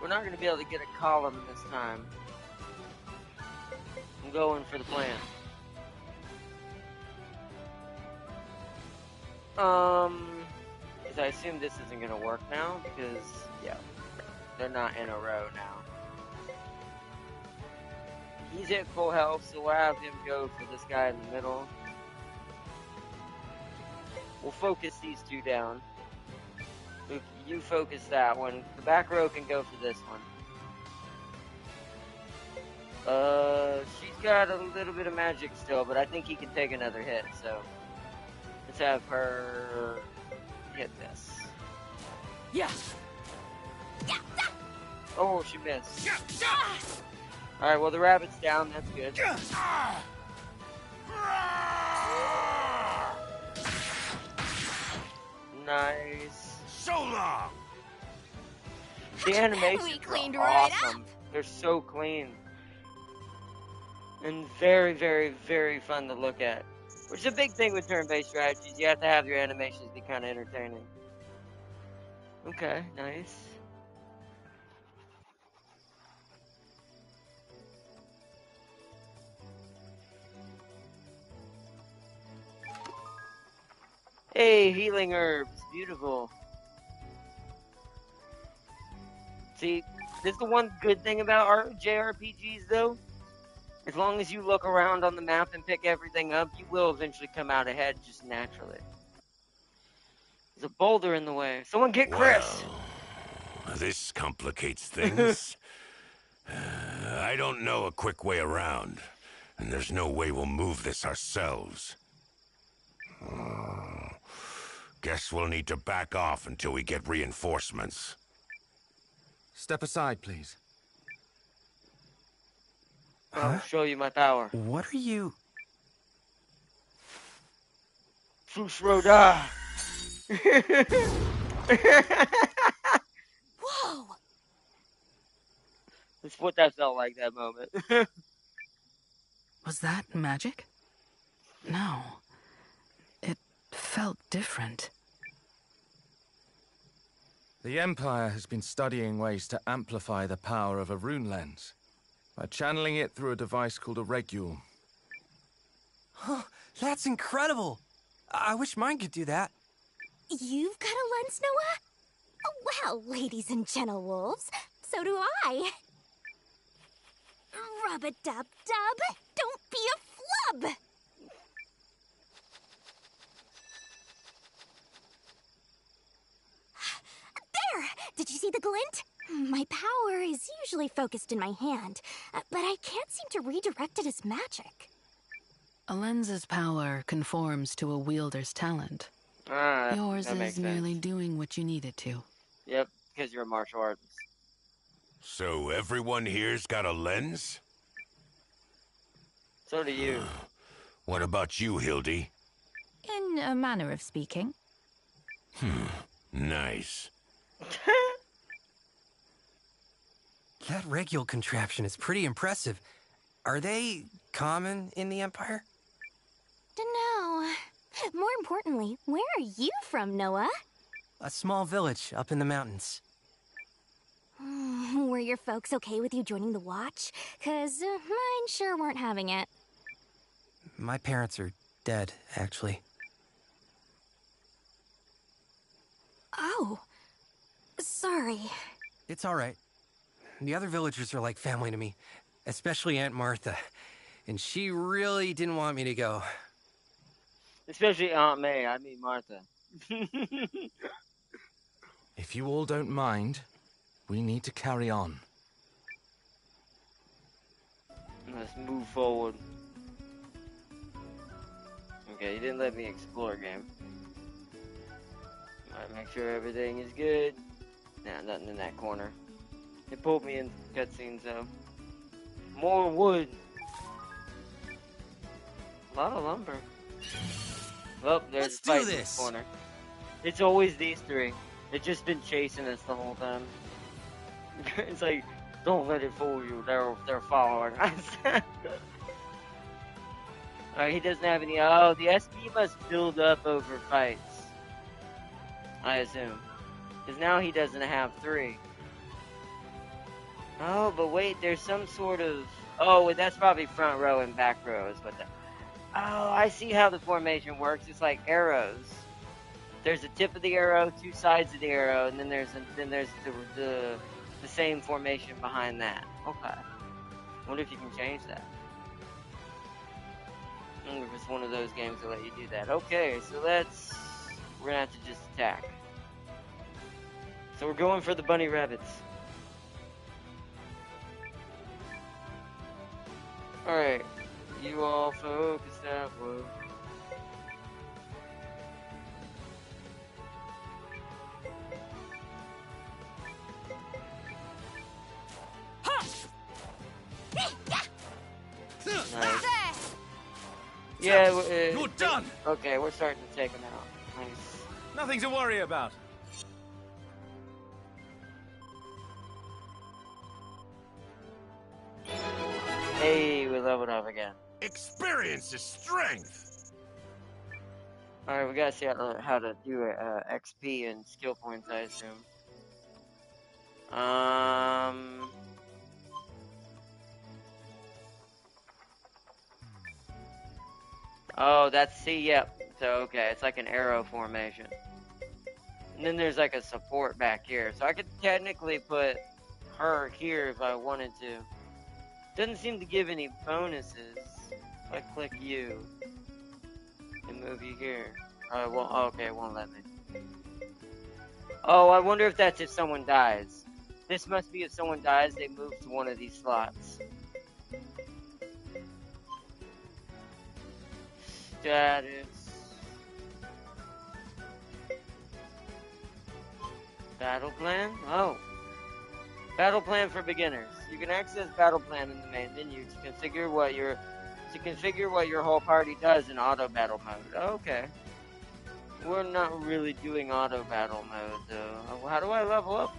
We're not going to be able to get a column this time. I'm going for the plan. Because I assume this isn't going to work now, because, yeah, they're not in a row now. He's at full health, so we'll have him go for this guy in the middle. We'll focus these 2 down. Luke, you focus that one. The back row can go for this one. She's got a little bit of magic still, but I think he can take another hit, so let's have her hit this. Yeah. Oh, she missed. Alright, well the rabbit's down, that's good. Nice. So long! The animations We are cleaned right awesome. They're so clean. And very, very, very fun to look at. Which is a big thing with turn-based strategies. You have to have your animations be kind of entertaining. Okay, nice. Hey, healing herbs. Beautiful. See, this is the one good thing about our JRPGs, though. As long as you look around on the map and pick everything up, you will eventually come out ahead just naturally. There's a boulder in the way. Someone get Chris! Well, this complicates things. I don't know a quick way around, and there's no way we'll move this ourselves. Guess we'll need to back off until we get reinforcements. Step aside, please. I'll show you my power. What are you... Fusroda! Whoa! That's what that felt like, that moment. Was that magic? No. It felt different. The Empire has been studying ways to amplify the power of a rune lens by channeling it through a device called a regule. Huh, that's incredible! I wish mine could do that. You've got a lens, Noah? Well, ladies and gentle wolves, so do I. Rub-a-dub-dub, don't be a flub! There! Did you see the glint? My power is usually focused in my hand, but I can't seem to redirect it as magic. A lens's power conforms to a wielder's talent. Yours that makes is merely sense. doing what you need it to. Yep, because you're a martial artist. So everyone here's got a lens? So do you. What about you, Hildy? In a manner of speaking. Nice. That regule contraption is pretty impressive. Are they common in the Empire? Dunno. More importantly, where are you from, Noah? A small village up in the mountains. Were your folks okay with you joining the Watch? 'Cause mine sure weren't having it. My parents are dead, actually. Oh. Sorry. It's all right. The other villagers are like family to me, especially Aunt Martha. And she really didn't want me to go. Especially Aunt May, I mean Martha. If you all don't mind, we need to carry on. Let's move forward. Okay, you didn't let me explore, game. Alright, make sure everything is good. Nah, nothing in that corner. It pulled me into the cutscene, so. More wood. A lot of lumber. Well, there's a fight in the corner. It's always these three. They've just been chasing us the whole time. It's like, don't let it fool you. They're following us. Alright, he doesn't have any. Oh, the SP must build up over fights. I assume. Because now he doesn't have 3. Oh, but wait, there's some sort of. Oh, that's probably front row and back row is what that. Oh, I see how the formation works. It's like arrows. There's a tip of the arrow, 2 sides of the arrow, and then there's the same formation behind that. Okay. I wonder if you can change that. I wonder if it's one of those games that let you do that. Okay, so we're gonna have to just attack. So we're going for the bunny rabbits. Alright, you all focus that way. Nice. Yeah, you're done! Okay, we're starting to take them out. Nice. Nothing to worry about. Hey, we leveled up again. Experience is strength. Alright, we gotta see how to do XP and skill points, I assume. Oh, that's C, yep. So, okay, it's like an arrow formation. And then there's like a support back here. So I could technically put her here if I wanted to. Doesn't seem to give any bonuses. If I click you and move you here. Well, okay, it won't let me. Oh, I wonder if that's if someone dies. This must be if someone dies, they move to one of these slots. Status. Battle plan? Oh. Battle plan for beginners. You can access battle plan in the main menu to configure what your whole party does in auto battle mode. Okay. We're not really doing auto battle mode though. How do I level up?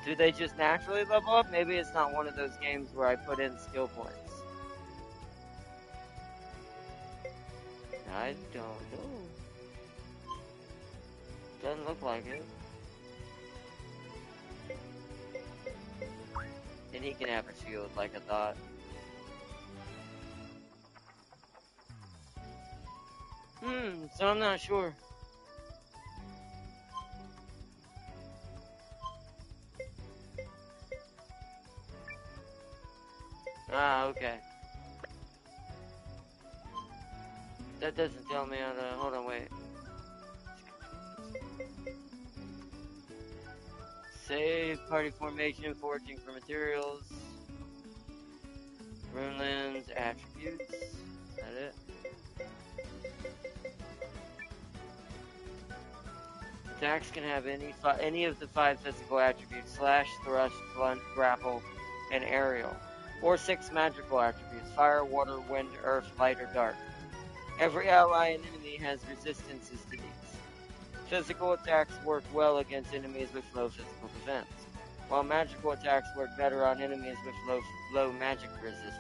Do they just naturally level up? Maybe it's not one of those games where I put in skill points. I don't know. Doesn't look like it. And he can have a shield like I thought. So I'm not sure. Ah, okay. That doesn't tell me how to. Hold on, wait. Save party formation, foraging for materials, runelands, attributes. Is that it? Attacks can have any of the 5 physical attributes: slash, thrust, blunt, grapple, and aerial, or 6 magical attributes: fire, water, wind, earth, light, or dark. Every ally and enemy has resistances to these. Physical attacks work well against enemies with low physical defense, while magical attacks work better on enemies with low magic resistance.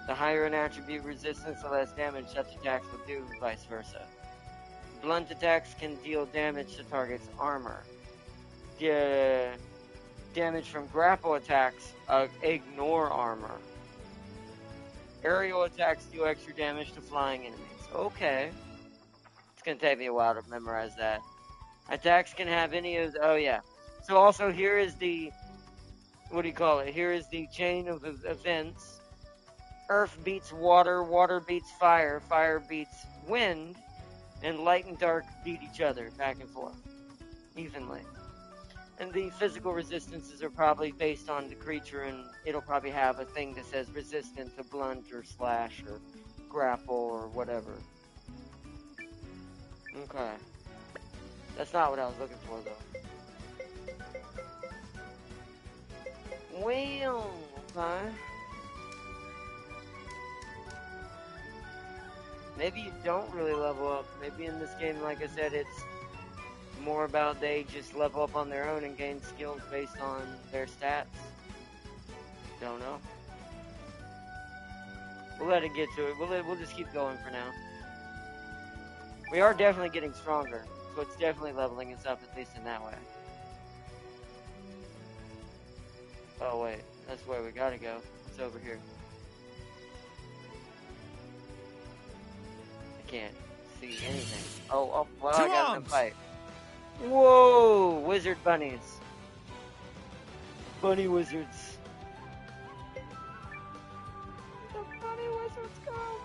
The higher an attribute resistance, the less damage such attacks will do, vice versa. Blunt attacks can deal damage to target's armor. Damage from grapple attacks ignore armor. Aerial attacks do extra damage to flying enemies. Okay. It's going to take me a while to memorize that. Attacks can have any of the... Oh, yeah. So also here is the... What do you call it? Here is the chain of events. Earth beats water, water beats fire, fire beats wind, and light and dark beat each other back and forth evenly. And the physical resistances are probably based on the creature, and it'll probably have a thing that says resistant to blunt or slash or grapple or whatever. Okay. That's not what I was looking for, though. Well, okay. Maybe you don't really level up. Maybe in this game, like I said, it's more about they just level up on their own and gain skills based on their stats. Don't know. We'll let it get to it. We'll just keep going for now. We are definitely getting stronger, so it's definitely leveling us up, at least in that way. Oh wait, that's where we gotta go. It's over here. I can't see anything. Oh, well, I got in a fight. Whoa! Wizard bunnies. Bunny wizards. The bunny wizards come!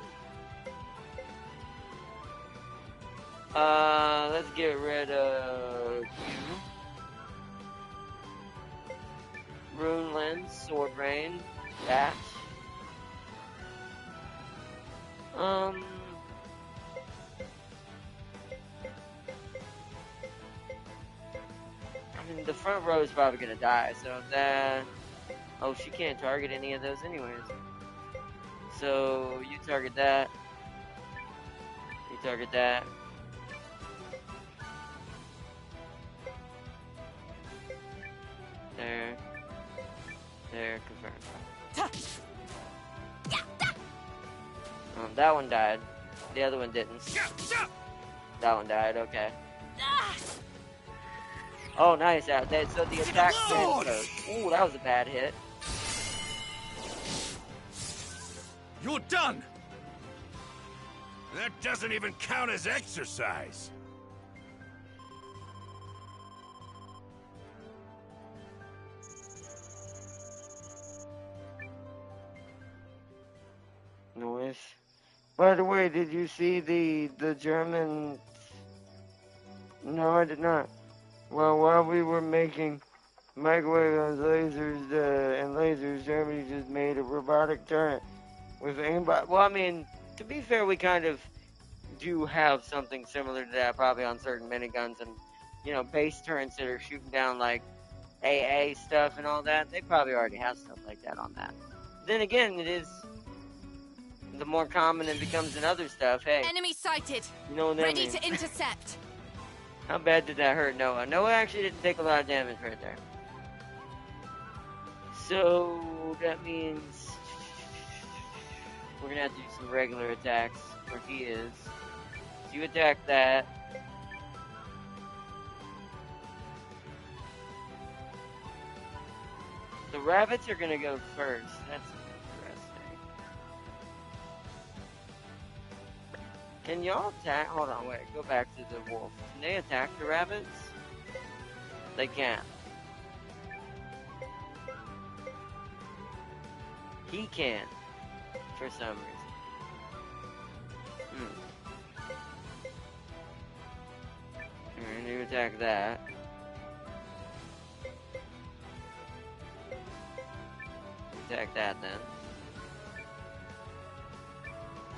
Let's get rid of you. Rune Lens, Sword Rain, that. I mean, the front row is probably gonna die, so that... Oh, she can't target any of those anyways. So, you target that. You target that. There. There, confirmed. That one died. The other one didn't. That one died, okay. Oh, nice. So the attack transfers. Ooh, that was a bad hit. You're done! That doesn't even count as exercise. Noise. By the way, did you see the German... No, I did not. Well, while we were making microwave and lasers, Germany just made a robotic turret with aimbot. Well, I mean, to be fair, we kind of do have something similar to that, probably on certain miniguns and, you know, base turrets that are shooting down, like, AA stuff and all that. They probably already have stuff like that on that. Then again, it is... The more common it becomes in other stuff, hey. Enemy sighted. You know what that Ready means. to intercept. How bad did that hurt Noah? Noah actually didn't take a lot of damage right there. So, that means... We're gonna have to do some regular attacks, where he is. So you attack that. The rabbits are gonna go first. That's interesting. Can y'all attack? Hold on, wait. Go back to the wolf. Can they attack the rabbits? They can't. He can, for some reason. Alright, you attack that. Attack that then.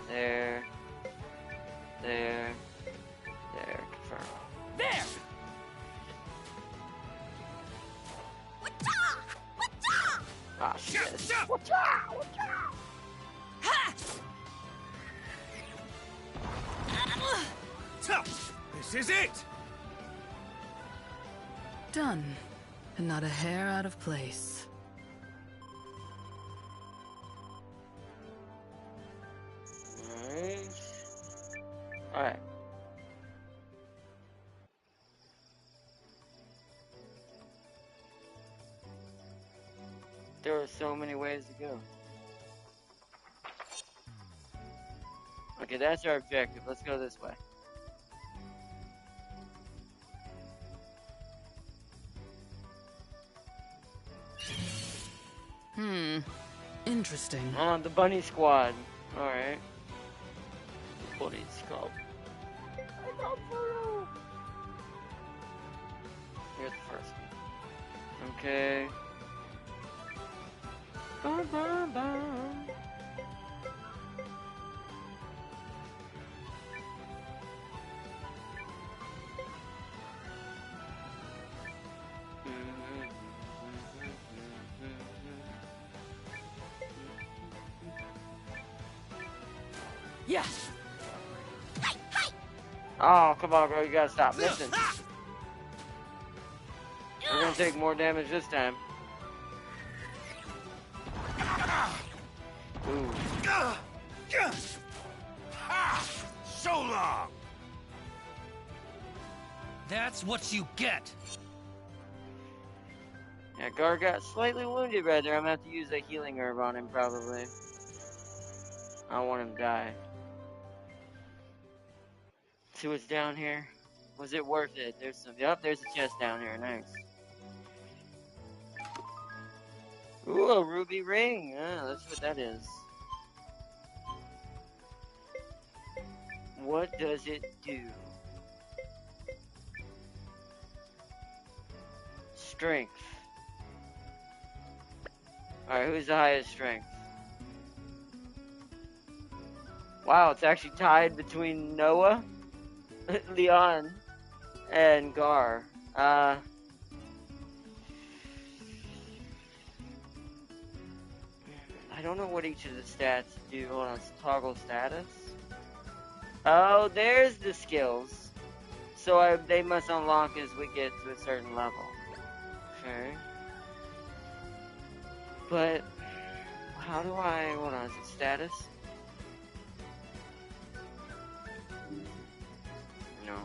There. There. There. Confirm. There! Ah, shit. This is it! Done. And not a hair out of place. Alright. There are so many ways to go. Okay, that's our objective. Let's go this way. Interesting. The bunny squad. Alright. Bunny squad. I got through. Here's the first one. Okay. Bum, bum, bum. Yes. Oh, come on, bro. You gotta stop missing. We're gonna take more damage this time. Ooh. So long! That's what you get. Yeah, Gar got slightly wounded right there. I'm gonna have to use a healing herb on him, probably. I don't want him to die. See what's down here? Was it worth it? There's some. Yep, there's a chest down here. Nice. Ooh, a ruby ring. Ah, let's see what that is. What does it do? Strength. Alright, who's the highest strength? Wow, it's actually tied between Noah, Leon, and Gar. I don't know what each of the stats do. Hold on, toggle status. Oh, there's the skills. So they must unlock as we get to a certain level. Okay. But, how do I, hold on, is it status? No.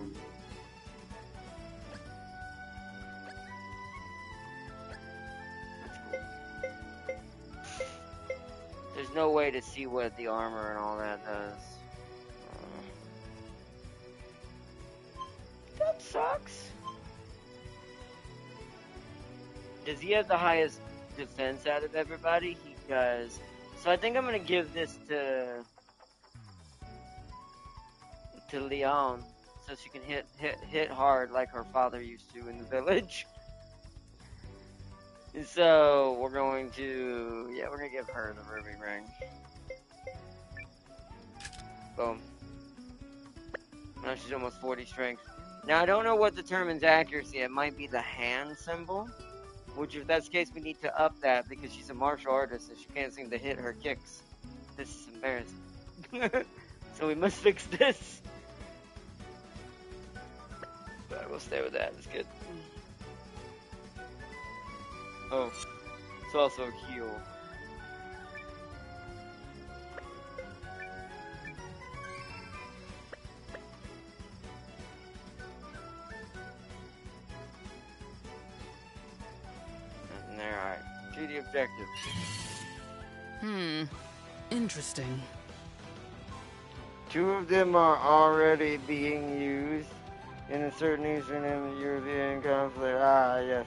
That's cool. There's no way to see what the armor and all that does. That sucks. Does he have the highest defense out of everybody? He does. So I think I'm gonna give this to Leon, so she can hit hard like her father used to in the village. And so we're gonna give her the ruby ring. Boom. Now she's almost 40 strength. Now I don't know what determines accuracy. It might be the hand symbol. Which, if that's the case, we need to up that because she's a martial artist and she can't seem to hit her kicks. This is embarrassing. So we must fix this. But we'll stay with that. It's good. Oh, it's also a heal. Alright, to the objective. Interesting. 2 of them are already being used in a certain Eastern and European conflict. Ah, yes.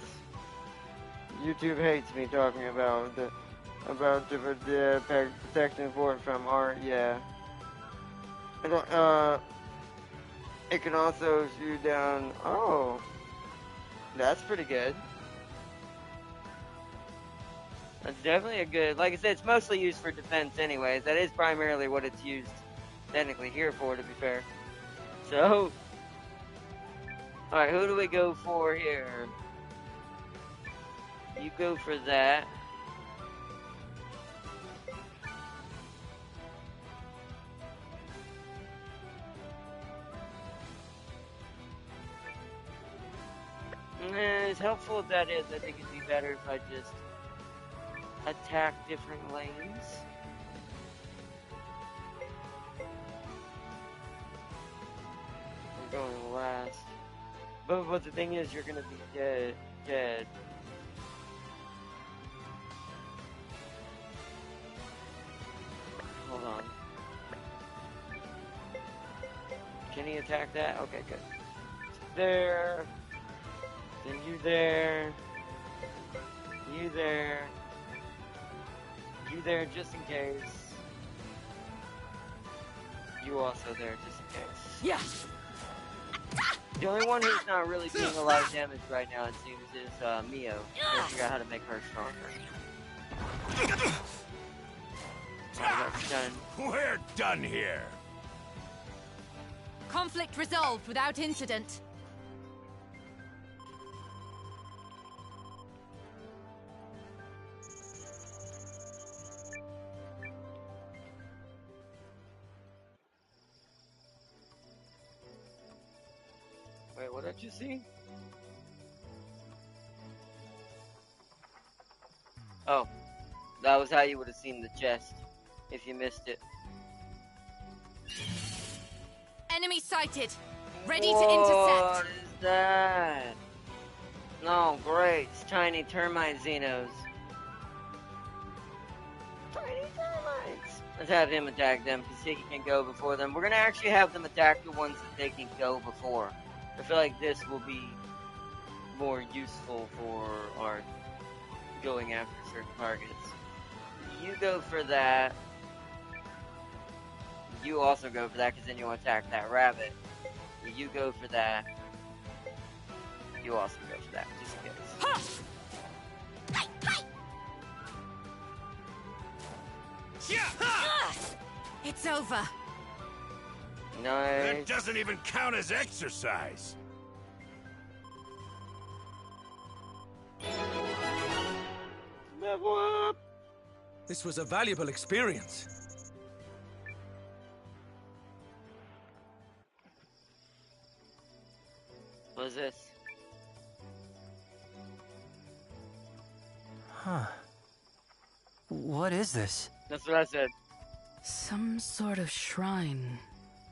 YouTube hates me talking about the protection fort from art. Yeah. It can also shoot down. Oh, that's pretty good. That's definitely a good. Like I said, it's mostly used for defense, anyways. That is primarily what it's used, technically, here for. To be fair. So, all right, who do we go for here? You go for that. As helpful as that is, I think it'd be better if I just attack different lanes. I'm going last. But the thing is, you're gonna be dead. attack that? Okay, good. There. Then you there. You there. You there just in case. You also there just in case. Yeah. The only one who's not really doing a lot of damage right now, it seems, is Mio. Gotta figure out how to make her stronger. That's done. We're done here. Conflict resolved without incident. Wait, what did you see? Oh, that was how you would have seen the chest if you missed it. Enemy sighted. Ready to What intercept. is that? No, great. It's tiny termite Xenos. Tiny termites. Let's have him attack them because he can go before them. We're going to actually have them attack the ones that they can go before. I feel like this will be more useful for our going after certain targets. You go for that. You also go for that because then you'll attack that rabbit. You go for that. You also go for that, just in case. It's over. Nice. That doesn't even count as exercise. Level up. This was a valuable experience. What is this? Huh. What is this? That's what I said. Some sort of shrine,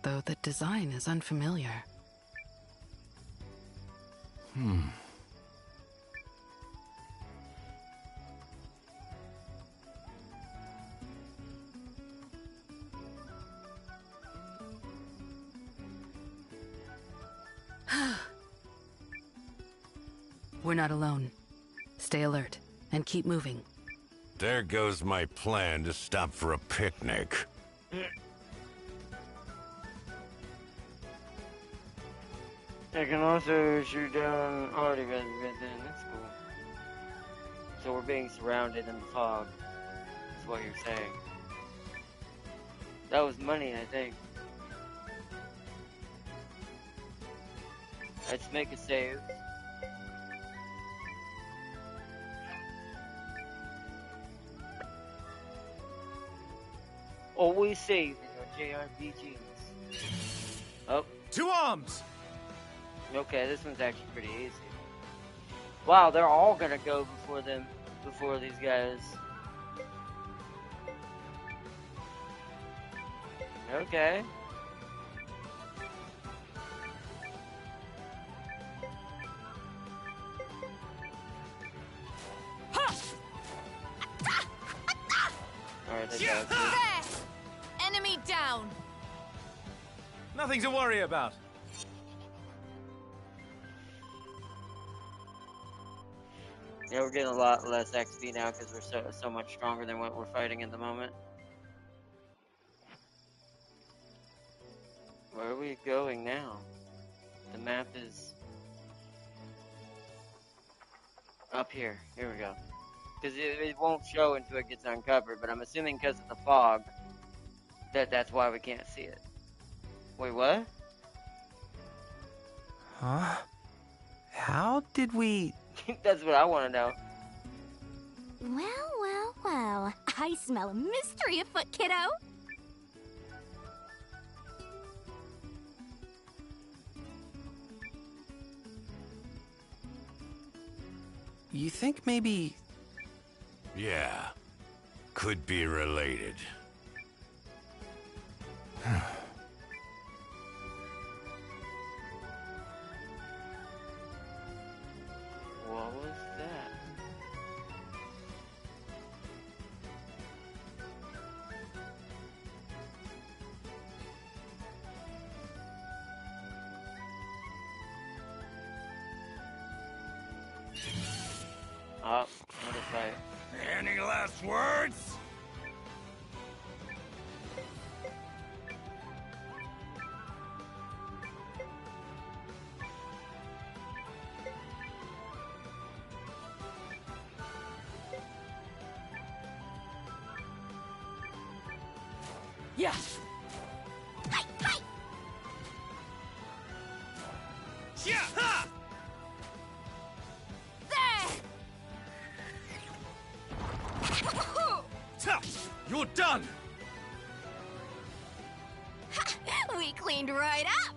though the design is unfamiliar. We're not alone. Stay alert and keep moving. There goes my plan to stop for a picnic. I can also shoot down already then. That's cool. So we're being surrounded in the fog. That's what you're saying. That was money, I think. Let's make a save. Always save in your JRPGs. Oh. To arms! Okay, this one's actually pretty easy. Wow, they're all gonna go before these guys. Okay. Alright, I got you. There! Enemy down. Nothing to worry about. Yeah, we're getting a lot less XP now because we're so much stronger than what we're fighting at the moment. Where are we going now? The map is up here. Here we go. Because it won't show until it gets uncovered, but I'm assuming because of the fog that's why we can't see it. Wait, what? Huh? How did we... That's what I want to know. Well. I smell a mystery afoot, kiddo. You think maybe... Yeah, could be related. What was that? Oh, another fight. Any last words? Yeah. You're done! We cleaned right up!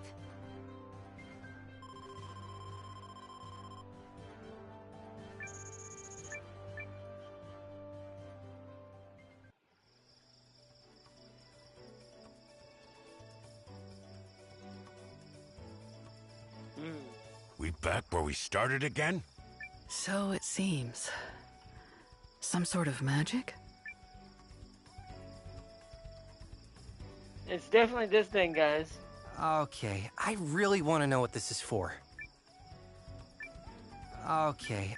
We back where we started again? So it seems. Some sort of magic? It's definitely this thing, guys. Okay, I really want to know what this is for. Okay.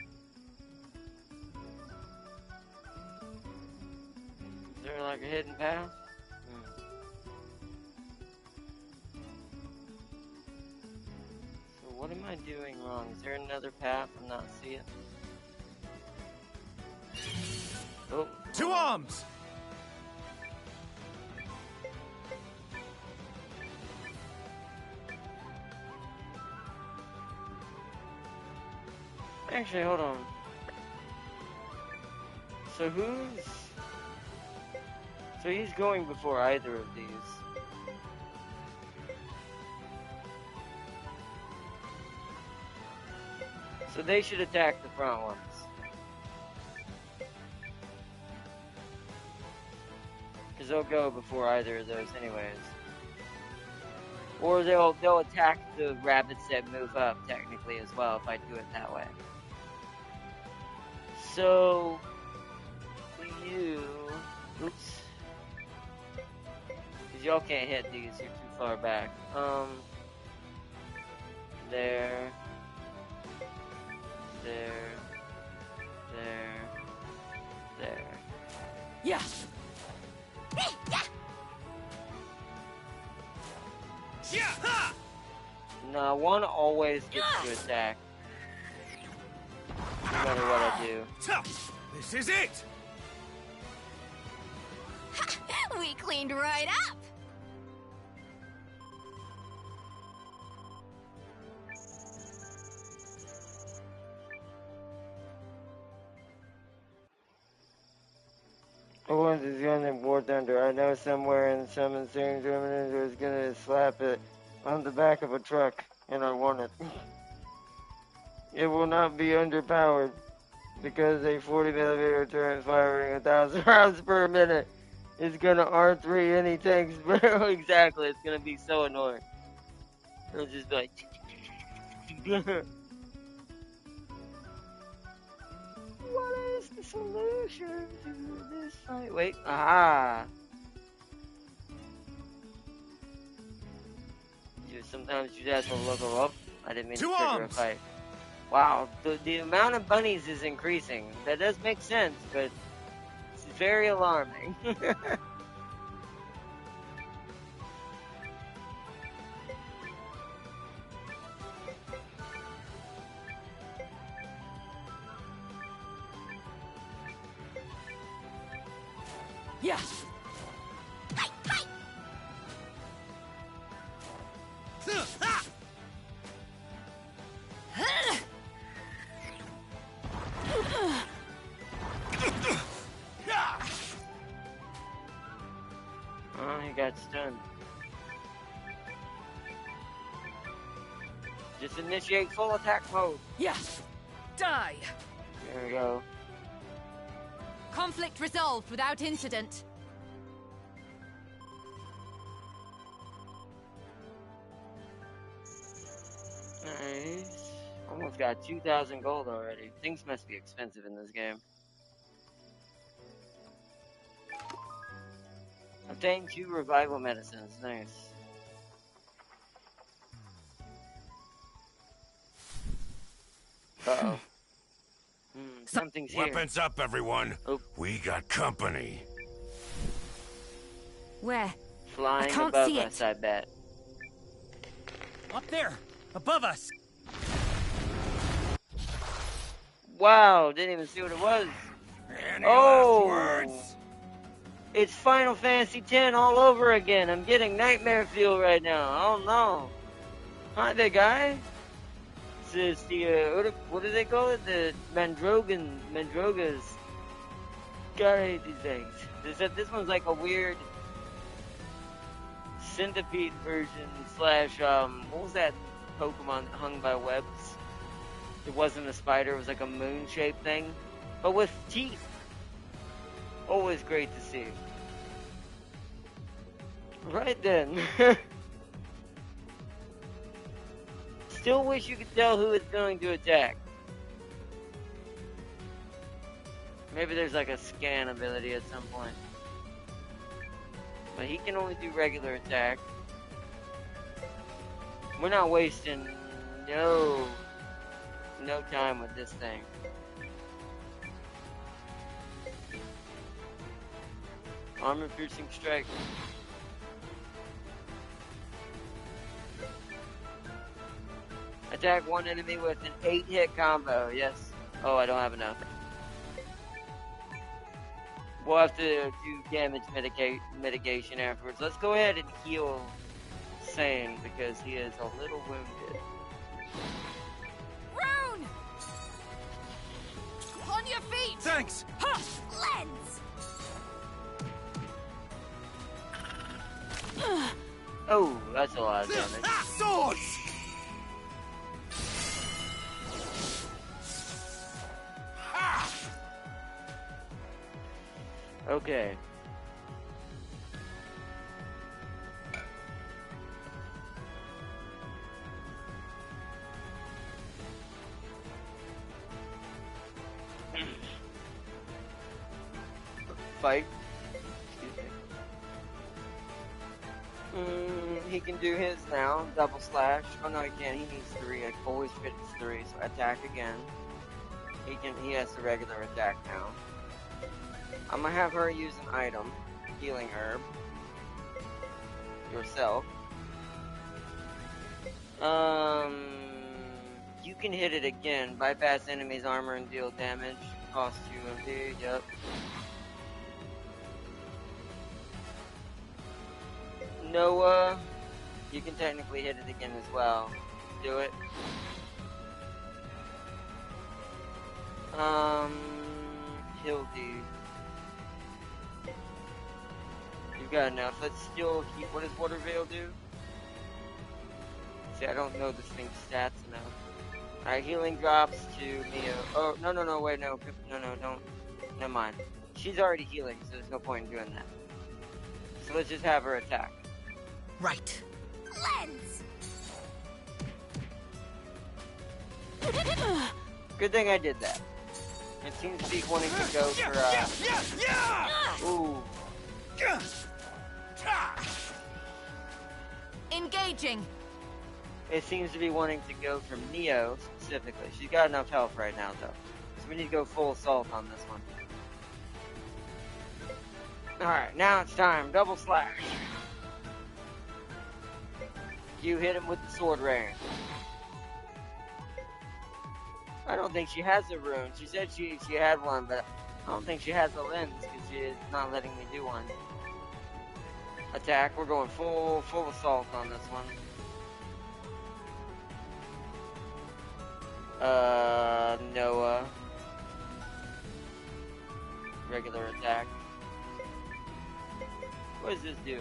Is there like a hidden path? So what am I doing wrong? Is there another path I'm not seeing? Oh. To arms! Actually, hold on. So who's... So he's going before either of these. So they should attack the front ones. Because they'll go before either of those anyways. Or they'll attack the rabbits that move up, technically, as well, if I do it that way. So... you... Oops. Because y'all can't hit these, you're too far back. There... There. Yeah. No, one always gets to attack. No matter what I do. This is it! We cleaned right up! I want this gun in War Thunder. I know somewhere in some insane German is gonna slap it on the back of a truck, and I want it. It will not be underpowered because a 40mm turret firing 1,000 rounds per minute is gonna R3 any tanks. Exactly, it's gonna be so annoying. It'll just be like. What is the solution to this fight? Wait, aha! Sometimes you just have to look them up. I didn't mean to trigger a fight. Wow, the amount of bunnies is increasing. That does make sense, but it's very alarming. Yeah. Oh, he got stunned. Just initiate full attack mode. Yeah. Die. There we go. Conflict resolved without incident. Nice. Almost got 2,000 gold already. Things must be expensive in this game. Obtain 2 revival medicines. Nice. Uh-oh. something's here. Weapons up, everyone. Oh. We got company. Where? Flying I can't above see us, it. I bet. Up there, above us. Wow, didn't even see what it was. Any Oh! last words? It's Final Fantasy X all over again. I'm getting nightmare feel right now. Oh no. Hi there, guy. This is the, what do they call it? The Mandrogas. God, I hate these things. This one's like a weird centipede version / what was that Pokemon hung by webs? It wasn't a spider, it was like a moon-shaped thing, but with teeth. Always great to see. Right then. Still wish you could tell who is going to attack. Maybe there's like a scan ability at some point. But he can only do regular attack. We're not wasting no time with this thing. Armor piercing strike. Attack one enemy with an 8-hit combo. Yes. Oh, I don't have enough. We'll have to do damage mitigation afterwards. Let's go ahead and heal Sane because he is a little wounded. Rune! On your feet! Thanks. Ha! Lens! Oh, that's a lot of damage. Swords! Okay. Fight. Excuse me. He can do his now. Double slash. Oh no, he can't. He needs 3. I always fit his 3. So attack again. He has the regular attack now. I'm gonna have her use an item. Healing herb. Yourself. You can hit it again. Bypass enemy's armor and deal damage. Cost 2 MP. Yep. Noah, you can technically hit it again as well. Do it. Hildy. You've got enough. Let's still keep. What does Water Veil do? See, I don't know this thing's stats enough. Alright, healing drops to Mio. Oh, no, wait, no, don't. Never mind. She's already healing, so there's no point in doing that. So let's just have her attack. Right. Lens! Good thing I did that. It seems to be wanting to go for, ooh. Engaging! It seems to be wanting to go for Neo, specifically. She's got enough health right now, though. So we need to go full assault on this one. Alright, now it's time. Double slash. You hit him with the sword ring. I don't think she has a rune. She said she had one, but I don't think she has a lens because she is not letting me do one. Attack. We're going full assault on this one. Noah. Regular attack. What does this do?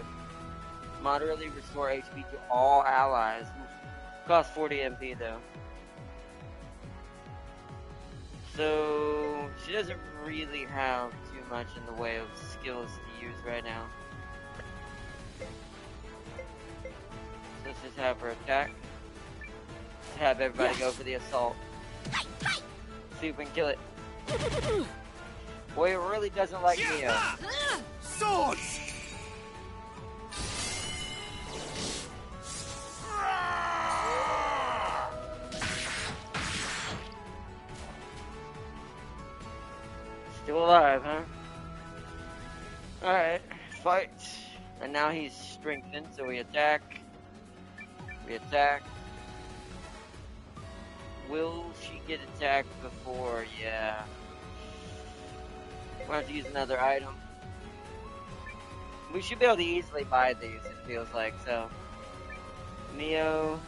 Moderately restore HP to all allies. Costs 40 MP though. So she doesn't really have too much in the way of skills to use right now. So let's just have her attack. Let's have everybody go for the assault. See if we can kill it. Boy, it really doesn't like Neo. Swords! Still alive, huh? Alright, fight. And now he's strengthened, so we attack. We attack. Will she get attacked before? Yeah. We'll have to use another item. We should be able to easily buy these, it feels like, so. Neo.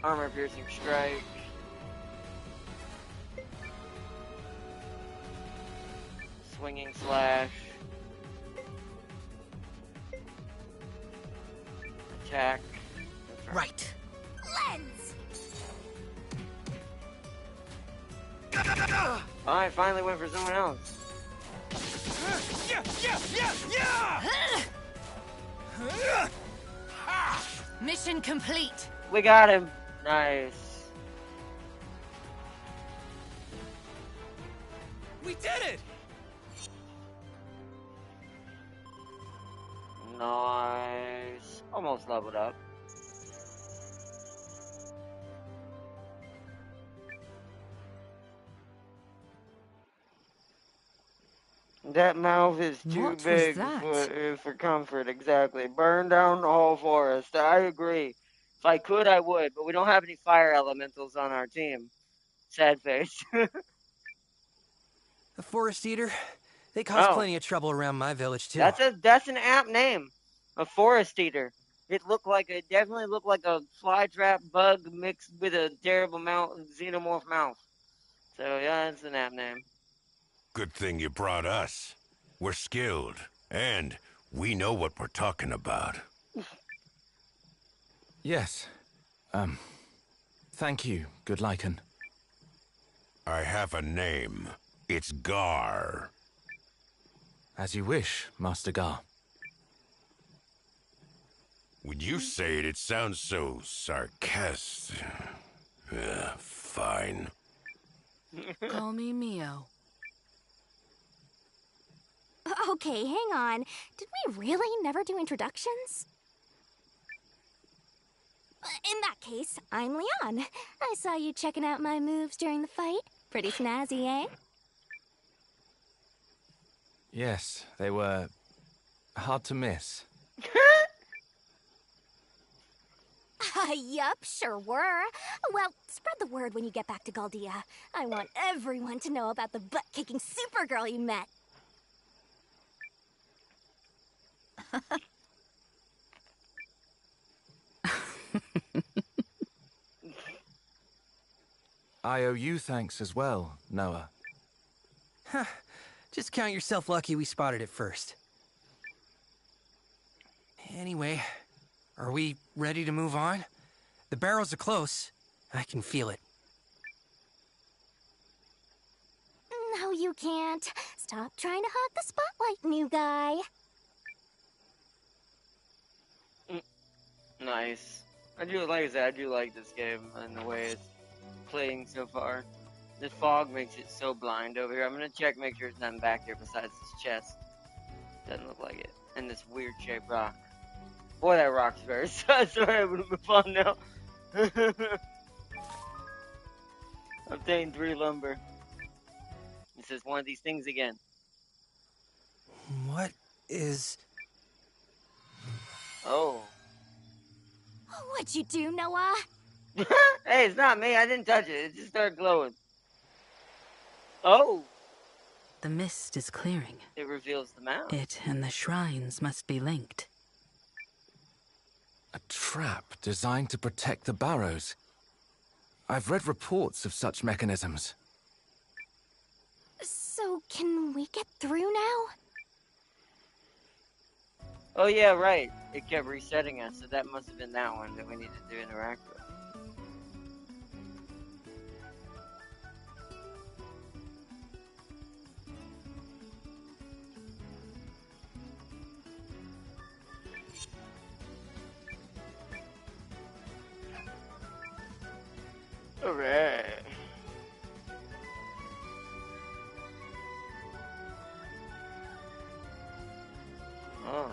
Armor piercing strike. Swinging slash. Attack. Right. Lens! I finally went for someone else. Mission complete. We got him. Nice. We did it! Nice. Almost leveled up. That mouth is too What was big that? for comfort, exactly. Burn down the whole forest. I agree. If I could, I would, but we don't have any fire elementals on our team. Sad face. A forest eater? They cause Oh. plenty of trouble around my village, too. That's an apt name. A forest eater. It definitely looked like a flytrap bug mixed with a terrible xenomorph mouth. So yeah, that's an apt name. Good thing you brought us. We're skilled, and we know what we're talking about. Yes. Thank you, good Lycan. I have a name. It's Gar. As you wish, Master Gar. When you say it, it sounds so sarcastic. Fine. Call me Mio. Okay, hang on. Did we really never do introductions? In that case, I'm Leon. I saw you checking out my moves during the fight. Pretty snazzy, eh? Yes, they were hard to miss. Yup, sure were. Well, spread the word when you get back to Galdia. I want everyone to know about the butt-kicking Supergirl you met. I owe you thanks as well, Noah. Just count yourself lucky we spotted it first. Anyway, are we ready to move on? The barrels are close. I can feel it. No, you can't. Stop trying to hog the spotlight, new guy. Nice. Like I said, I do like this game and the way it's playing so far. The fog makes it so blind over here. I'm gonna check, make sure there's nothing back here besides this chest. Doesn't look like it. And this weird shaped rock. Boy, that rock's very sorry, I'm gonna move on now. Obtain 3 lumber. It says one of these things again. What is... Oh. What'd you do, Noah? Hey, it's not me. I didn't touch it. It just started glowing. Oh. The mist is clearing. It reveals the mouth. It and the shrines must be linked. A trap designed to protect the barrows. I've read reports of such mechanisms. So, can we get through now? Oh yeah, right. It kept resetting us, so that must have been that one that we needed to interact with. Alright. Oh.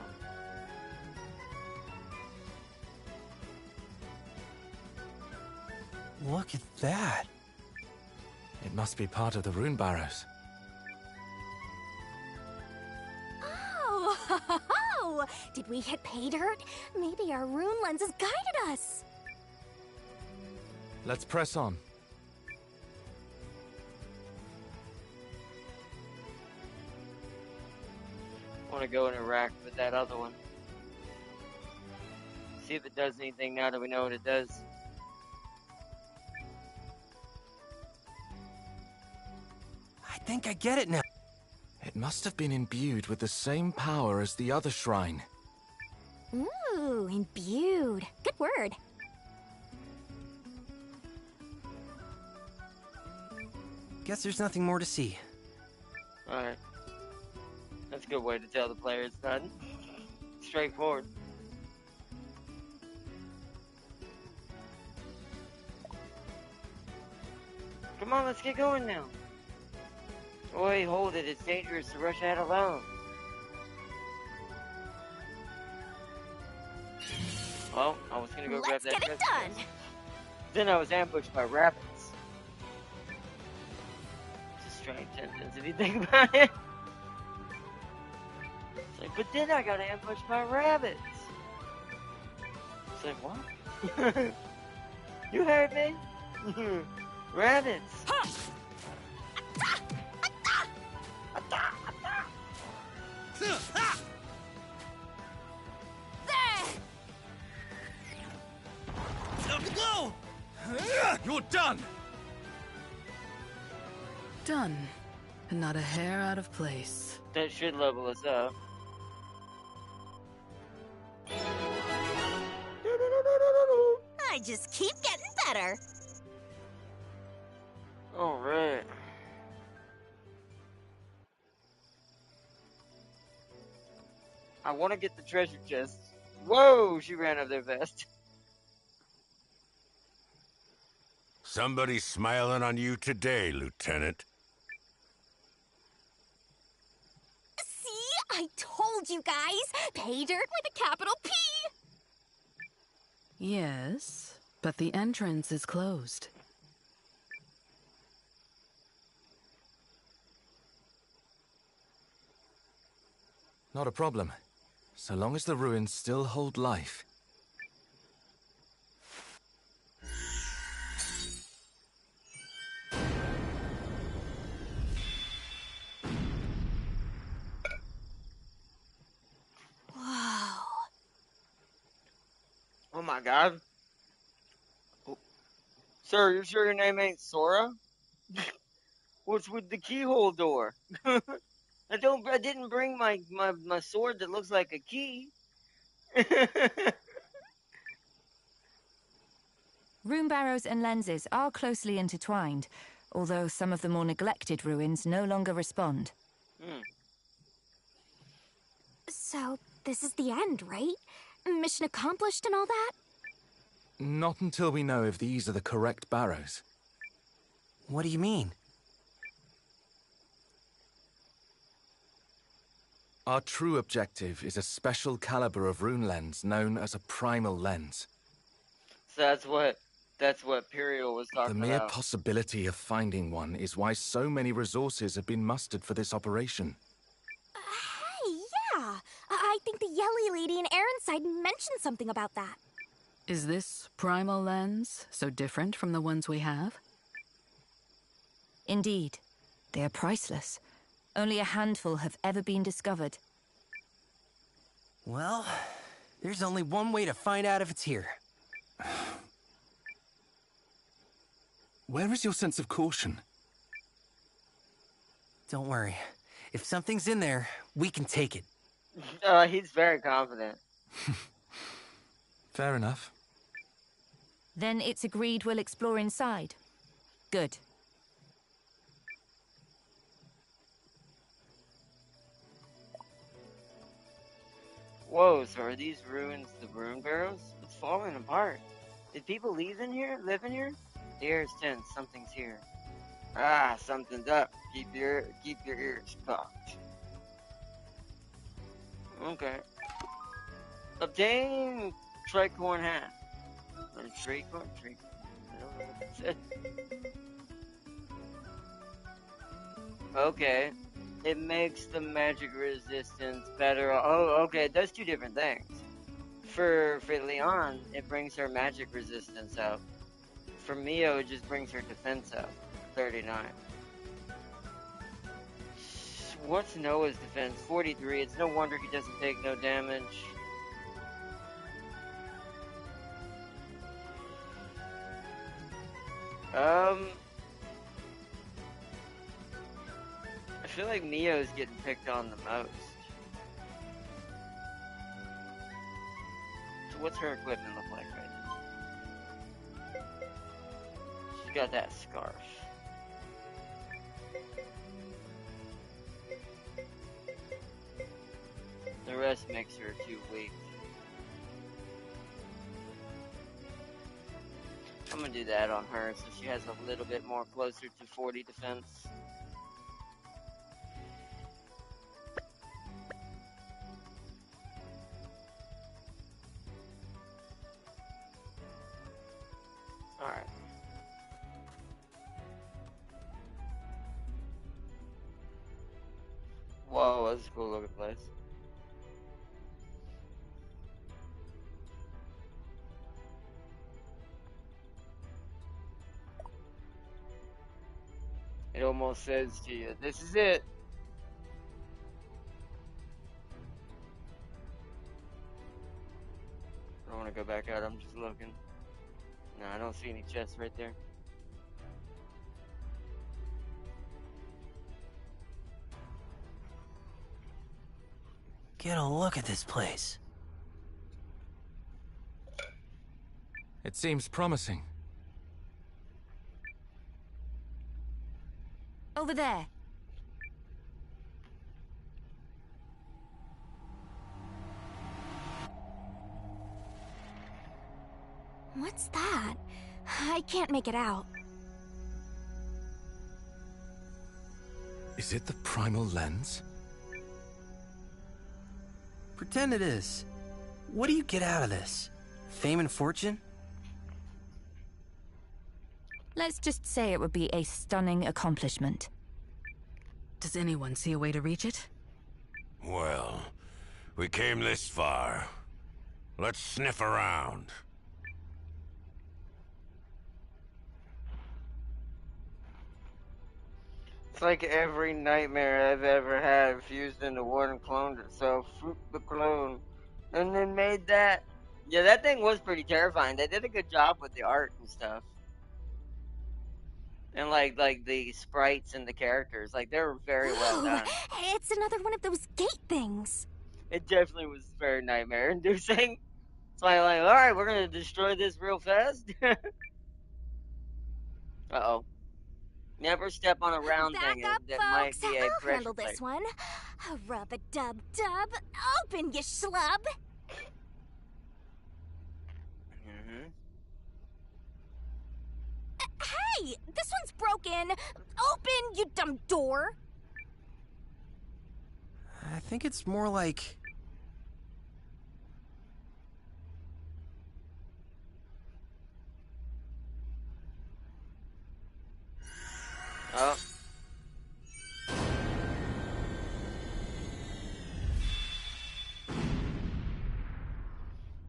Look at that. It must be part of the rune barrows. Oh, did we hit pay dirt? Maybe our rune lenses guided us. Let's press on. I want to go interact with that other one. See if it does anything now that we know what it does. I think I get it now. It must have been imbued with the same power as the other shrine. Ooh, imbued. Good word. Guess there's nothing more to see. Alright. That's a good way to tell the player it's done. Straightforward. Come on, let's get going now. Oi, hold it. It's dangerous to rush out alone. Well, I was gonna go grab that. Let's get it done. Then I was ambushed by rabbits. It's a strange sentence if you think about it. It's like, but then I got ambushed by rabbits. It's like, what? You heard me? Rabbits. You're done! Done. And not a hair out of place. That should level us up. I just keep getting better. Alright. I want to get the treasure chest. Whoa, she ran up there fast. Somebody's smiling on you today, Lieutenant. See? I told you guys. Pay dirt with a capital P. Yes, but the entrance is closed. Not a problem. So long as the ruins still hold life. Whoa. Oh my god. Oh. Sir, you sure your name ain't Sora? What's with the keyhole door? I didn't bring my sword that looks like a key. Rune barrows and lenses are closely intertwined, although some of the more neglected ruins no longer respond. So, this is the end, right? Mission accomplished and all that? Not until we know if these are the correct barrows. What do you mean? Our true objective is a special caliber of rune lens known as a primal lens. So that's what Periel was talking The mere about. possibility of finding one is why so many resources have been mustered for this operation. Hey, yeah. I think the Yelly lady in Aaronside mentioned something about that. Is this primal lens so different from the ones we have? Indeed, they are priceless. Only a handful have ever been discovered. Well, there's only one way to find out if it's here. Where is your sense of caution? Don't worry. If something's in there, we can take it. He's very confident. Fair enough. Then it's agreed we'll explore inside. Good. Whoa, so are these ruins the rune barrows? It's falling apart. Did people live in here? The air is tense. Something's here. Ah, something's up. Keep your ears cocked. Okay. Obtain tricorn hat. Tricorn. I don't know Okay. It makes the magic resistance better. Oh, okay. It does two different things. For Leon, it brings her magic resistance up. For Mio, it just brings her defense up. 39. What's Noah's defense? 43. It's no wonder he doesn't take no damage. I feel like Mio's getting picked on the most. So what's her equipment look like right now? She's got that scarf. The rest makes her too weak. I'm gonna do that on her so she has a little bit more closer to 40 defense. Alright. Whoa, that's a cool looking place. It almost says to you, this is it. I don't want to go back out, I'm just looking. No, I don't see any chests right there. Get a look at this place. It seems promising. Over there. What's that? I can't make it out. Is it the primal lens? Pretend it is. What do you get out of this? Fame and fortune? Let's just say it would be a stunning accomplishment. Does anyone see a way to reach it? Well, we came this far. Let's sniff around. It's like every nightmare I've ever had fused into one and cloned itself. Fruit the clone. And then made that. Yeah, that thing was pretty terrifying. They did a good job with the art and stuff. And like the sprites and the characters. Like, they were very well done. It's another one of those gate things. It definitely was very nightmare inducing. It's like, alright, we're gonna destroy this real fast. Uh-oh. Never step on a round Back thing up, that folks. might be a I'll pressure handle plate. this one. Rub-a-dub-dub. Open, you schlub. Mm-hmm. Hey, this one's broken. Open, you dumb door. I think it's more like... Oh.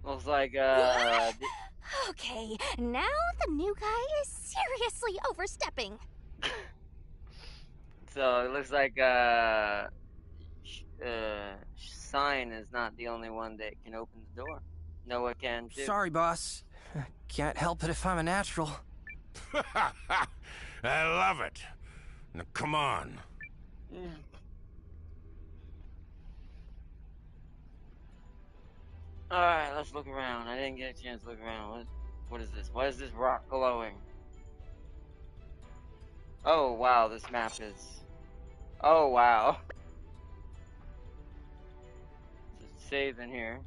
Looks like, Okay, now the new guy is seriously overstepping. So, it looks like, Sign is not the only one that can open the door. Noah can, too. Sorry, boss. Can't help it if I'm a natural. I love it. Now, come on. Alright, let's look around. I didn't get a chance to look around. What is this? Why is this rock glowing? Oh, wow, this map is... Oh, wow. Just save in here.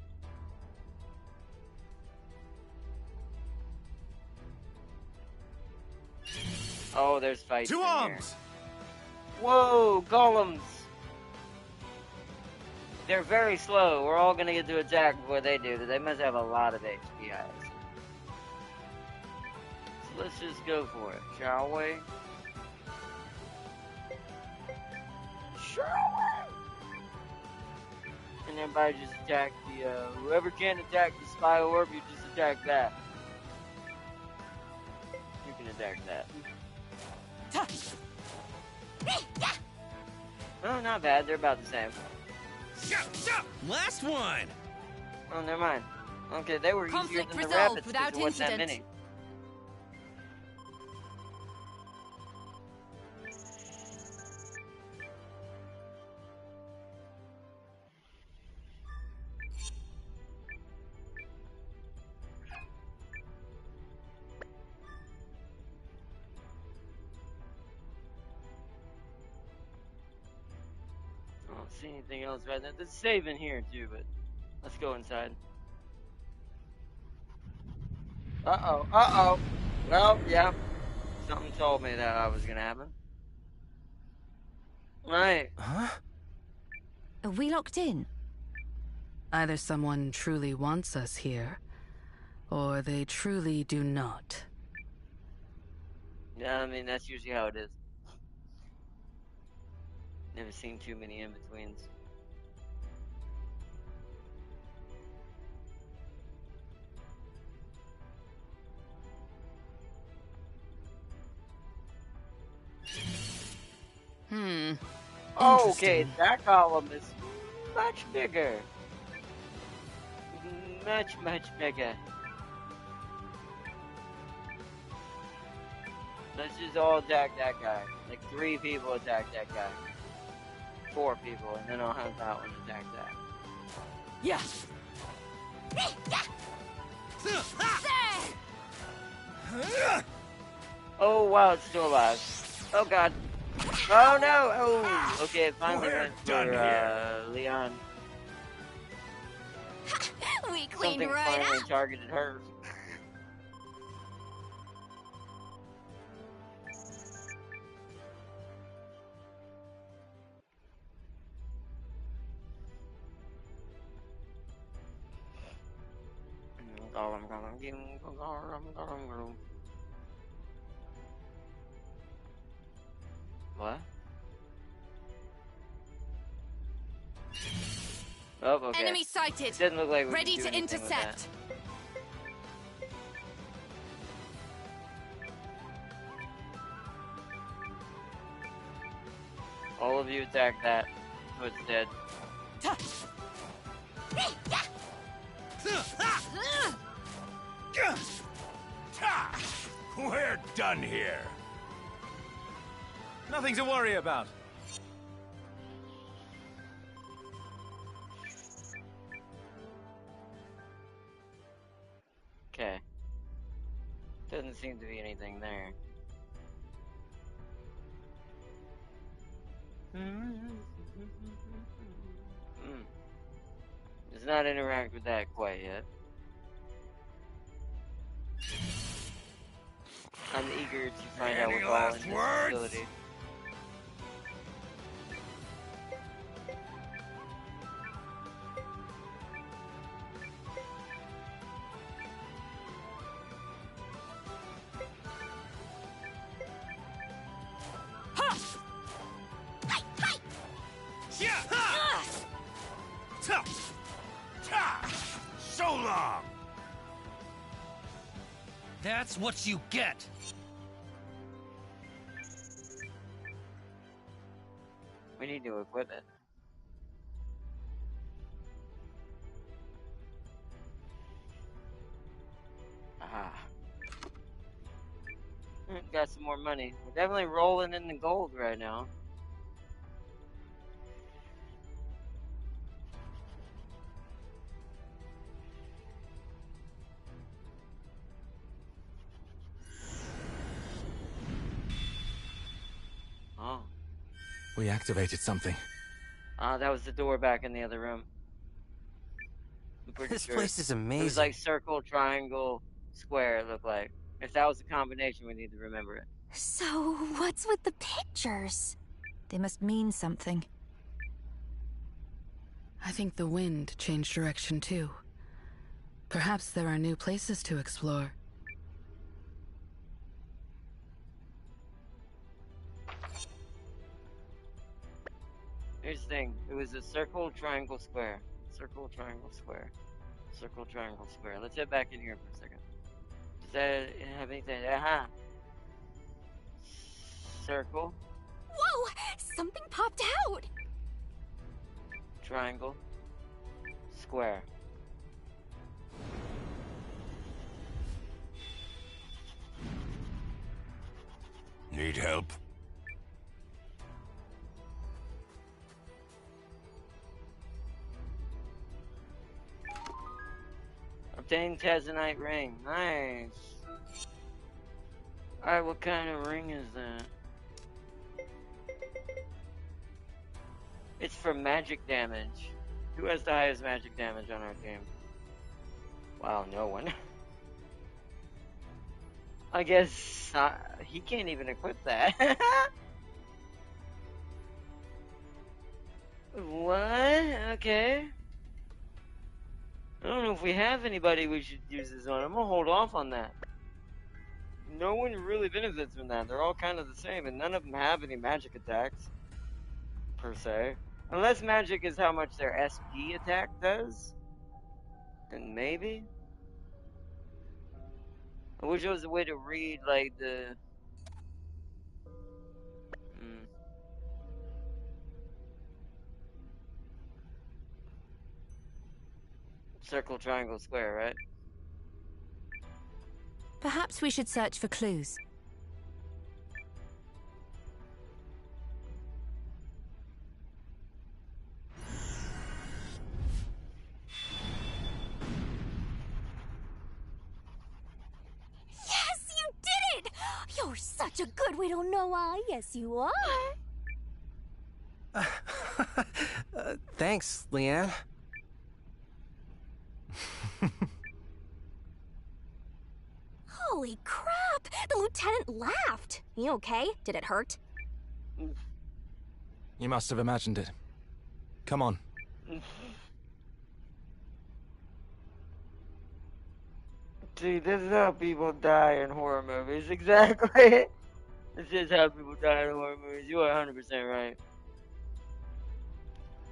Oh, there's fights Two in arms! here. Whoa, golems! They're very slow. We're all gonna get to attack before they do, but they must have a lot of HP, guys. let's just go for it, shall we? Shall we? And everybody just attack the, whoever can't attack the spy orb, you just attack that. You can attack that. Oh, not bad. They're about the same. Last one! Oh, never mind. Okay, they were easier than the rabbits because there wasn't that many. I don't see anything else right now. There's a save in here too, but let's go inside. Uh-oh, uh-oh. Well, yeah. Something told me that was gonna happen. Right. Huh? Are we locked in? Either someone truly wants us here, or they truly do not. Yeah, I mean, that's usually how it is. Never seen too many in-betweens. Okay, that column is much bigger. Much, much bigger. Let's just all attack that guy. Like 3 people attack that guy. 4 people, and then I'll have that one attack that. Yeah! Oh wow, it's still alive. Oh god. Oh no! Oh! Okay, it finally went for Leon. We cleaned Something right finally up. targeted her. What? Oh, okay. Enemy sighted. Didn't look like we Ready could do to anything with that. intercept. All of you attack that, so it's dead. We're done here. Nothing to worry about. Okay. Doesn't seem to be anything there. Does not interact with that quite yet. I'm eager to find out what's all in this facility. So long! That's what you get! We need to equip it. Ah. Got some more money. We're definitely rolling in the gold right now. Oh. We activated something. That was the door back in the other room. I'm pretty This sure. place is It was amazing. like circle, triangle, square, it looked like. If that was the combination, we need to remember it. So, what's with the pictures? They must mean something. I think the wind changed direction too. Perhaps there are new places to explore. Here's the thing. It was a circle, triangle, square. Circle, triangle, square. Circle, triangle, square. Let's head back in here for a second. Does that have anything? Aha! Circle. Whoa! Something popped out! Triangle. Square. Need help? Obtain Tazanite ring. Nice. Alright, what kind of ring is that? It's for magic damage. Who has the highest magic damage on our team? Wow, no one. I guess he can't even equip that. What? Okay. I don't know if we have anybody we should use this on. I'm gonna hold off on that. No one really benefits from that. They're all kind of the same, and none of them have any magic attacks, per se. Unless magic is how much their SP attack does. Then maybe. I wish there was a way to read, like, the... Circle, triangle, square, right? Perhaps we should search for clues. Yes, you did it! You're such a good Widow-Noah. Yes, you are. Thanks, Leanne. Holy crap! The lieutenant laughed. You okay? Did it hurt? You must have imagined it. Come on. See, this is how people die in horror movies. Exactly. This is how people die in horror movies. You are 100% right.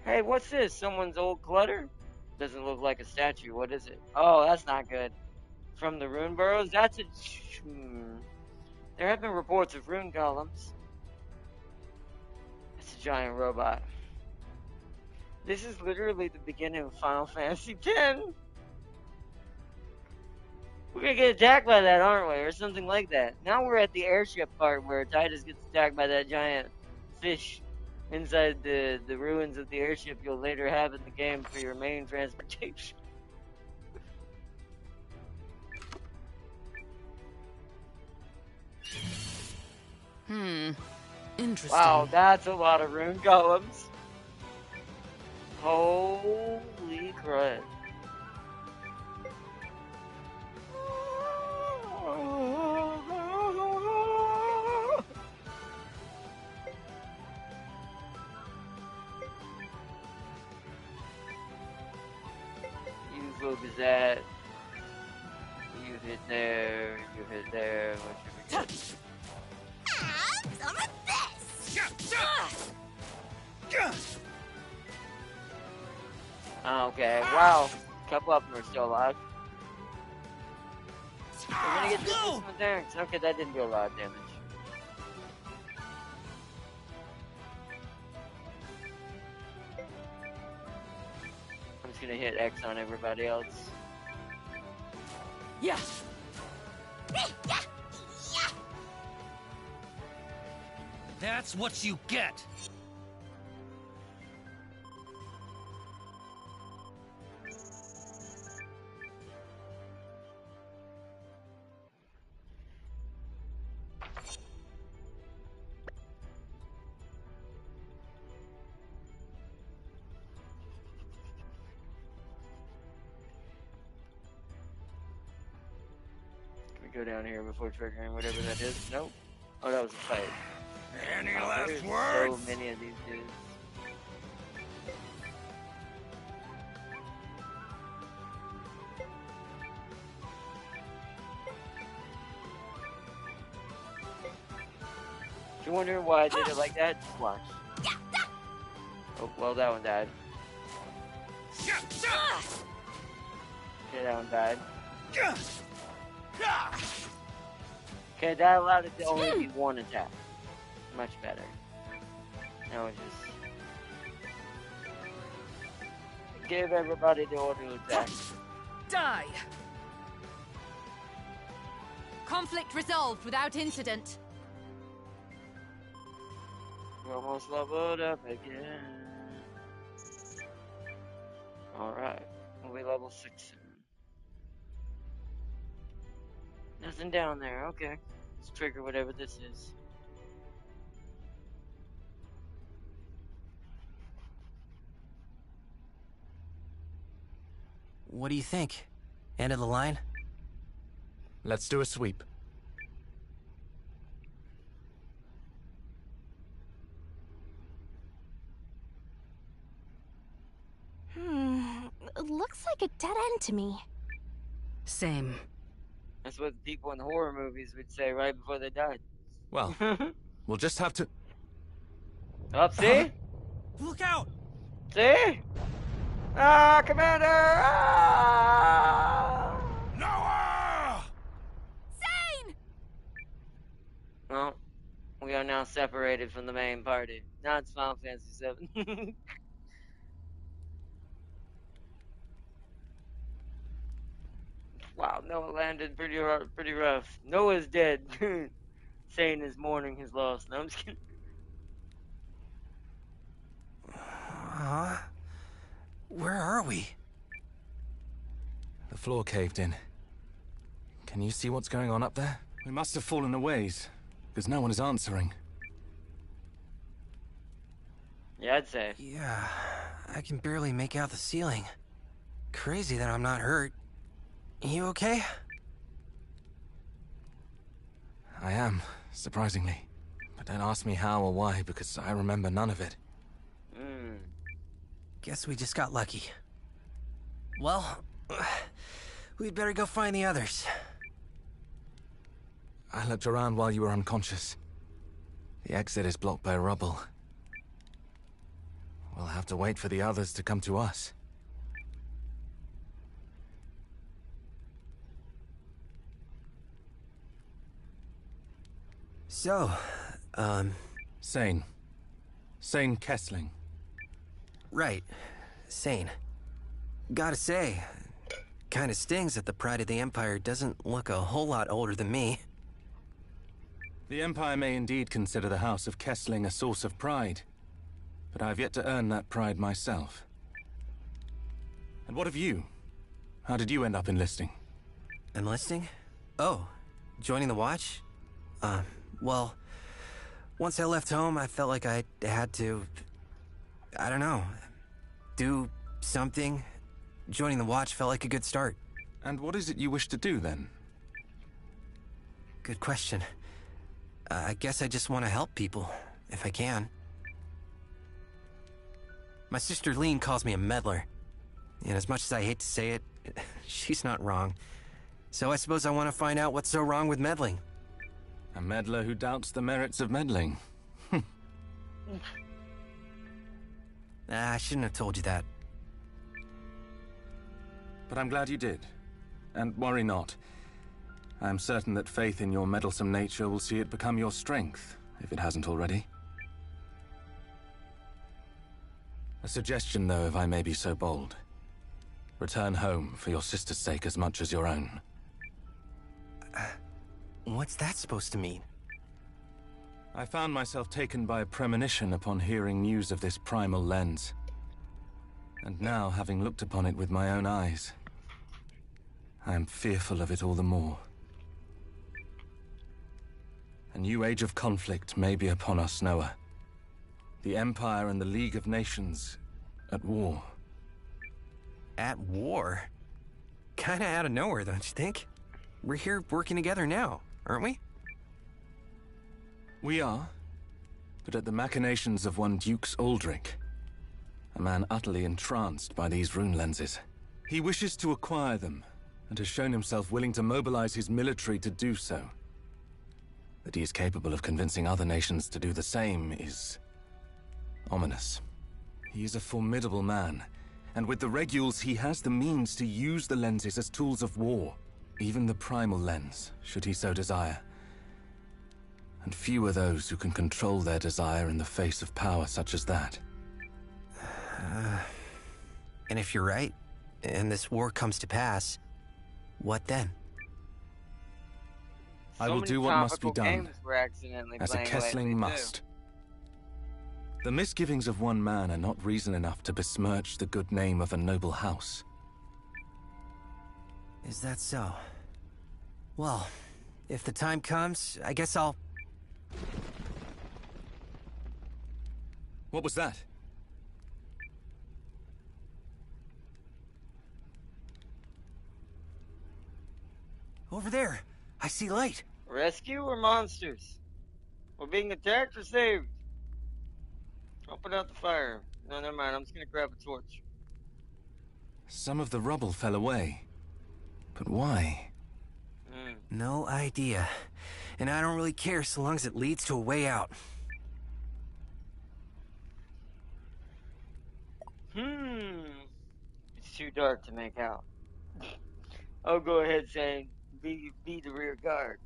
Hey, what's this? Someone's old clutter? Doesn't look like a statue. What is it? Oh, that's not good. From the rune burrows? That's a... There have been reports of rune golems. It's a giant robot. This is literally the beginning of Final Fantasy X. We're gonna get attacked by that, aren't we? Or something like that. Now we're at the airship part where Titus gets attacked by that giant fish inside the ruins of the airship you'll later have in the game for your main transportation. Interesting. Wow, that's a lot of rune golems. Holy crap. You focus that. You hit there. You hit there. What should we get? Some of this! Okay, wow. A couple of them are still alive. We're gonna get this one there. Okay, that didn't do a lot of damage. I'm just gonna hit X on everybody else. Yeah. That's what you get. Can we go down here before triggering whatever that is? Nope. Oh, that was a fight. Any There's last words? so many of these dudes. If you're wondering why I did it like that, just watch. Oh, well, that one died. Okay, that one died. Okay, that allowed it to only be one attack. Much better. Now it just give everybody the order to attack. Die! Conflict resolved without incident. We're almost leveled up again. Alright, we'll be level 6 soon. Nothing down there, okay. Let's trigger whatever this is. What do you think? End of the line? Let's do a sweep. It looks like a dead end to me. Same. That's what the people in horror movies would say right before they died. Well, we'll just have to... Up, see? Look out! See? Ah, Commander! Ah! Noah! Zane! Well, we are now separated from the main party. Now it's Final Fantasy VII. Wow, Noah landed pretty rough. Noah's dead. Saying is mourning his loss. No, I'm just kidding. Where are we? The floor caved in. Can you see what's going on up there? We must have fallen a ways, because no one is answering. Yeah, I'd say. Yeah, I can barely make out the ceiling. Crazy that I'm not hurt. You okay? I am, surprisingly. But don't ask me how or why, because I remember none of it. Guess we just got lucky. Well, we'd better go find the others. I looked around while you were unconscious. The exit is blocked by rubble. We'll have to wait for the others to come to us. So, Sane. Sane Kessling. Right. Sane. Gotta say, kinda stings that the Pride of the Empire doesn't look a whole lot older than me. The Empire may indeed consider the House of Kessling a source of pride, but I've yet to earn that pride myself. And what of you? How did you end up enlisting? Enlisting? Oh, joining the Watch? Well, once I left home, I felt like I had to... I don't know. Do something. Joining the Watch felt like a good start. And what is it you wish to do, then? Good question. I guess I just want to help people, if I can. My sister Lean calls me a meddler. And as much as I hate to say it, she's not wrong. So I suppose I want to find out what's so wrong with meddling. A meddler who doubts the merits of meddling. I shouldn't have told you that. But I'm glad you did. And worry not. I'm certain that faith in your meddlesome nature will see it become your strength, if it hasn't already. A suggestion, though, if I may be so bold. Return home for your sister's sake as much as your own. What's that supposed to mean? I found myself taken by a premonition upon hearing news of this primal lens. And now, having looked upon it with my own eyes, I am fearful of it all the more. A new age of conflict may be upon us, Noah. The Empire and the League of Nations at war. At war? Kinda out of nowhere, don't you think? We're here working together now, aren't we? We are, but at the machinations of one Dukes Aldrich, a man utterly entranced by these rune lenses. He wishes to acquire them, and has shown himself willing to mobilize his military to do so. That he is capable of convincing other nations to do the same is ominous. He is a formidable man, and with the Reguls he has the means to use the lenses as tools of war. Even the primal lens, should he so desire. And few are those who can control their desire in the face of power such as that. And if you're right, and this war comes to pass, what then? I will do what must be done, as a Kessling must. The misgivings of one man are not reason enough to besmirch the good name of a noble house. Is that so? Well, if the time comes, I guess I'll... What was that? Over there! I see light! Rescue or monsters? We're being attacked or saved? I'll put out the fire. No, never mind. I'm just gonna grab a torch. Some of the rubble fell away. But why? No idea. And I don't really care so long as it leads to a way out. It's too dark to make out. I'll go ahead saying be the rear guard.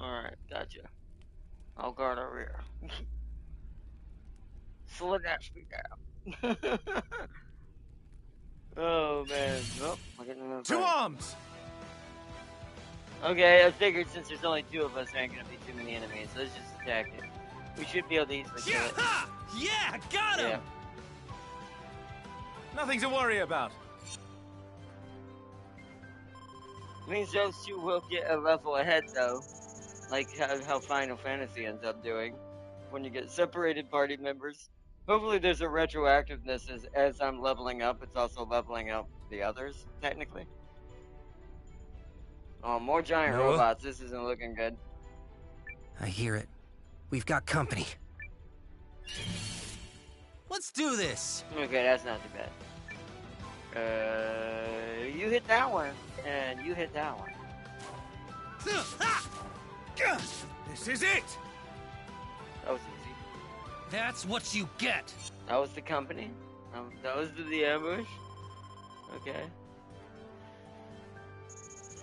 Alright, gotcha. I'll guard our rear. Slow that speed down. Oh man. Oh, we're getting another Two fight. arms! Okay, I figured since there's only two of us, there ain't gonna be too many enemies, so let's just attack it. We should be able to easily kill it. Yeah, got him! Yeah. Nothing to worry about. Means those two will get a level ahead, though. Like how Final Fantasy ends up doing when you get separated party members. Hopefully there's a retroactiveness as I'm leveling up. It's also leveling up the others, technically. Oh, more giant Noah? robots. This isn't looking good. I hear it. We've got company. Let's do this! Okay, that's not too bad. You hit that one, and you hit that one. This is it! That was easy. That's what you get! That was the company. That was the ambush. Okay.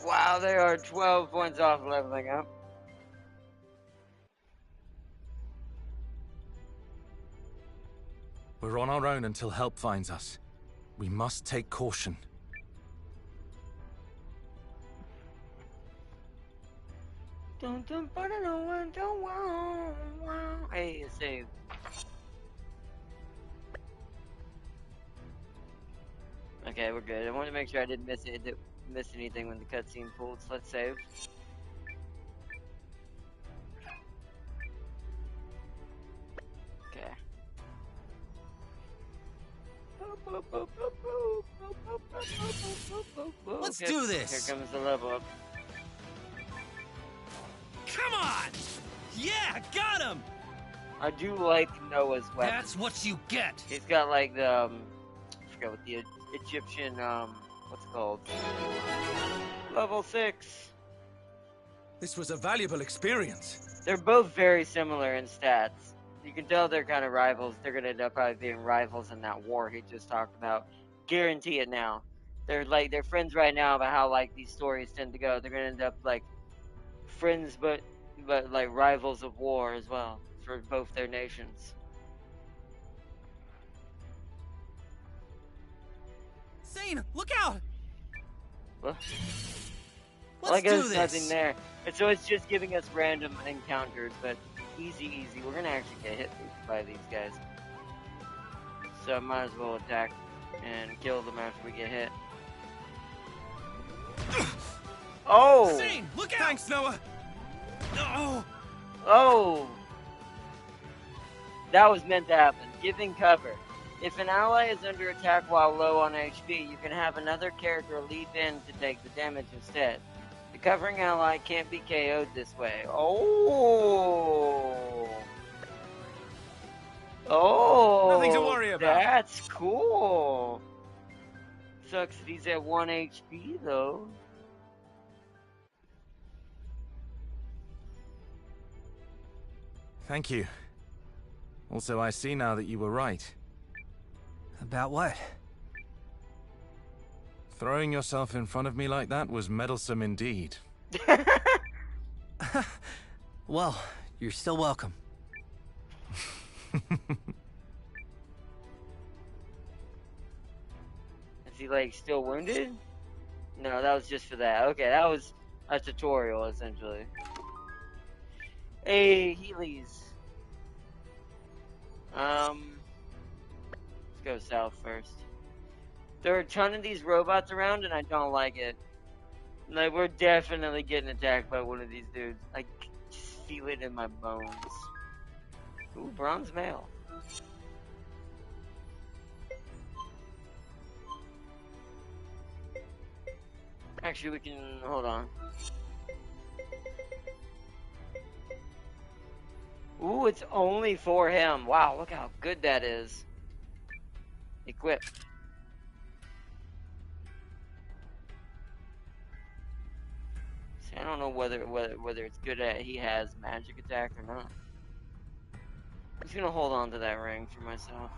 Wow, they are 12 points off leveling up. We're on our own until help finds us. We must take caution. Hey, save. Okay, we're good. I wanted to make sure I didn't miss anything when the cutscene pulled, so let's save. Okay. Let's do this! Here comes the level up. Come on! Yeah, got him! I do like Noah's weapon. That's what you get! He's got like the, I forgot what the Egyptian, what's it called? Level 6. This was a valuable experience. They're both very similar in stats. You can tell they're kind of rivals. They're gonna end up probably being rivals in that war he just talked about. Guarantee it now. They're friends right now about how like these stories tend to go. They're gonna end up like friends, but like rivals of war as well for both their nations. Zane, look out! Well, Let's do there's this! nothing there. And so it's just giving us random encounters, but easy. We're gonna actually get hit by these guys. So I might as well attack and kill them after we get hit. Oh! Zane, look out! Thanks, Noah! No! Oh! That was meant to happen. Giving cover. If an ally is under attack while low on HP, you can have another character leap in to take the damage instead. The covering ally can't be KO'd this way. Oh! Oh! Nothing to worry about. That's cool. Sucks that he's at 1 HP though. Thank you. Also, I see now that you were right. About what? Throwing yourself in front of me like that was meddlesome indeed. Well, you're still welcome. Is he like still wounded? No, that was just for that. Okay, that was a tutorial essentially. Hey, Heelys. Let's go south first. There are a ton of these robots around, and I don't like it. Like, we're definitely getting attacked by one of these dudes. I just feel it in my bones. Ooh, bronze mail. Actually, we can... hold on. Ooh, it's only for him. Wow, look how good that is. Equip. See, I don't know whether it's good at he has magic attack or not. I'm just gonna hold on to that ring for myself.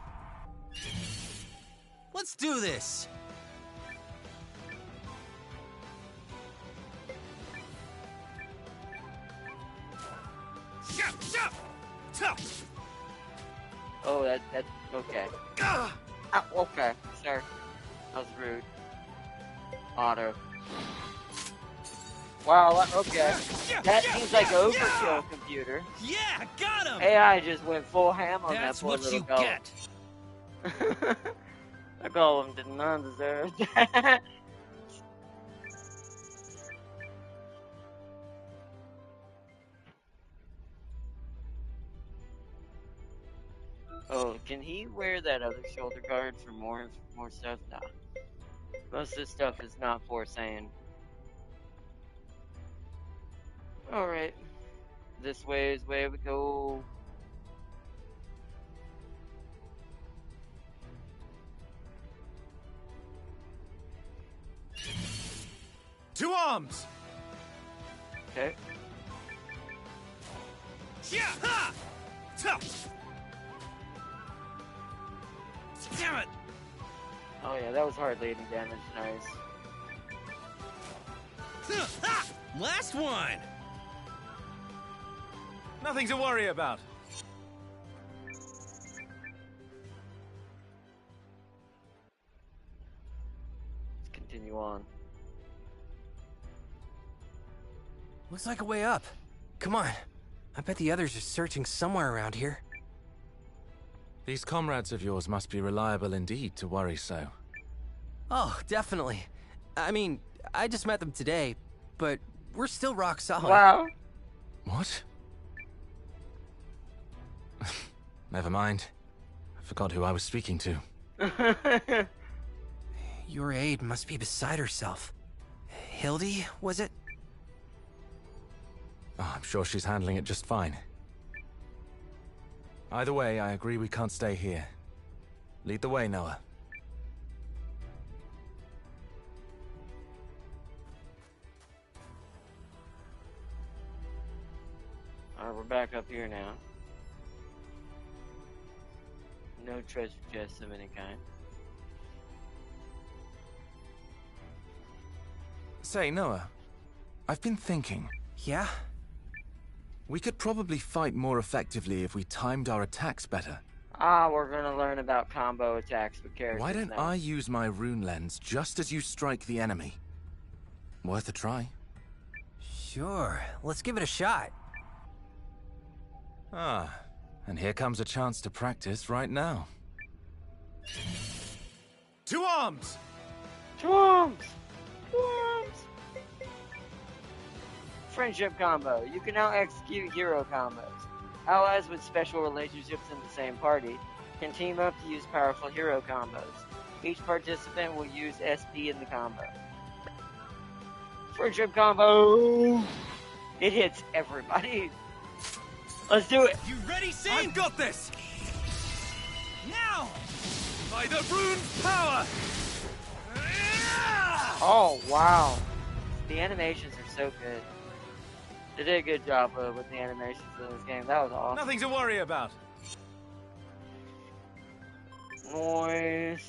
Let's do this! Oh, that okay. Oh, okay, sir. That was rude. Auto. Wow, okay. That seems like overkill, computer. Yeah, got him! AI just went full ham on That's that poor what little you golem. get. That golem did not deserve that. Oh, can he wear that other shoulder guard for more stuff? Nah. Most of this stuff is not for saying. Alright. This way is where we go. To arms! Okay. Damn it! Oh yeah, that was hardly any damage. Nice. Last one! Nothing to worry about. Let's continue on. Looks like a way up. Come on. I bet the others are searching somewhere around here. These comrades of yours must be reliable indeed to worry so. Oh, definitely. I mean, I just met them today, but we're still rock solid. Wow. What? Never mind. I forgot who I was speaking to. Your aide must be beside herself. Hildy, was it? Oh, I'm sure she's handling it just fine. Either way, I agree we can't stay here. Lead the way, Noah. Alright, we're back up here now. No treasure chests of any kind. Say, Noah, I've been thinking. Yeah? We could probably fight more effectively if we timed our attacks better. Ah, we're gonna learn about combo attacks with characters. Why don't now. I use my rune lens just as you strike the enemy? Worth a try. Sure. Let's give it a shot. Ah, and here comes a chance to practice right now. To arms! To arms! To arms! Friendship combo. You can now execute hero combos. Allies with special relationships in the same party can team up to use powerful hero combos. Each participant will use SP in the combo. Friendship combo! It hits everybody. Let's do it! You ready, Sin? I've got this! Now! By the rune's power! Oh, wow. The animations are so good. They did a good job with the animations in this game. That was awesome. Nothing to worry about. Noise.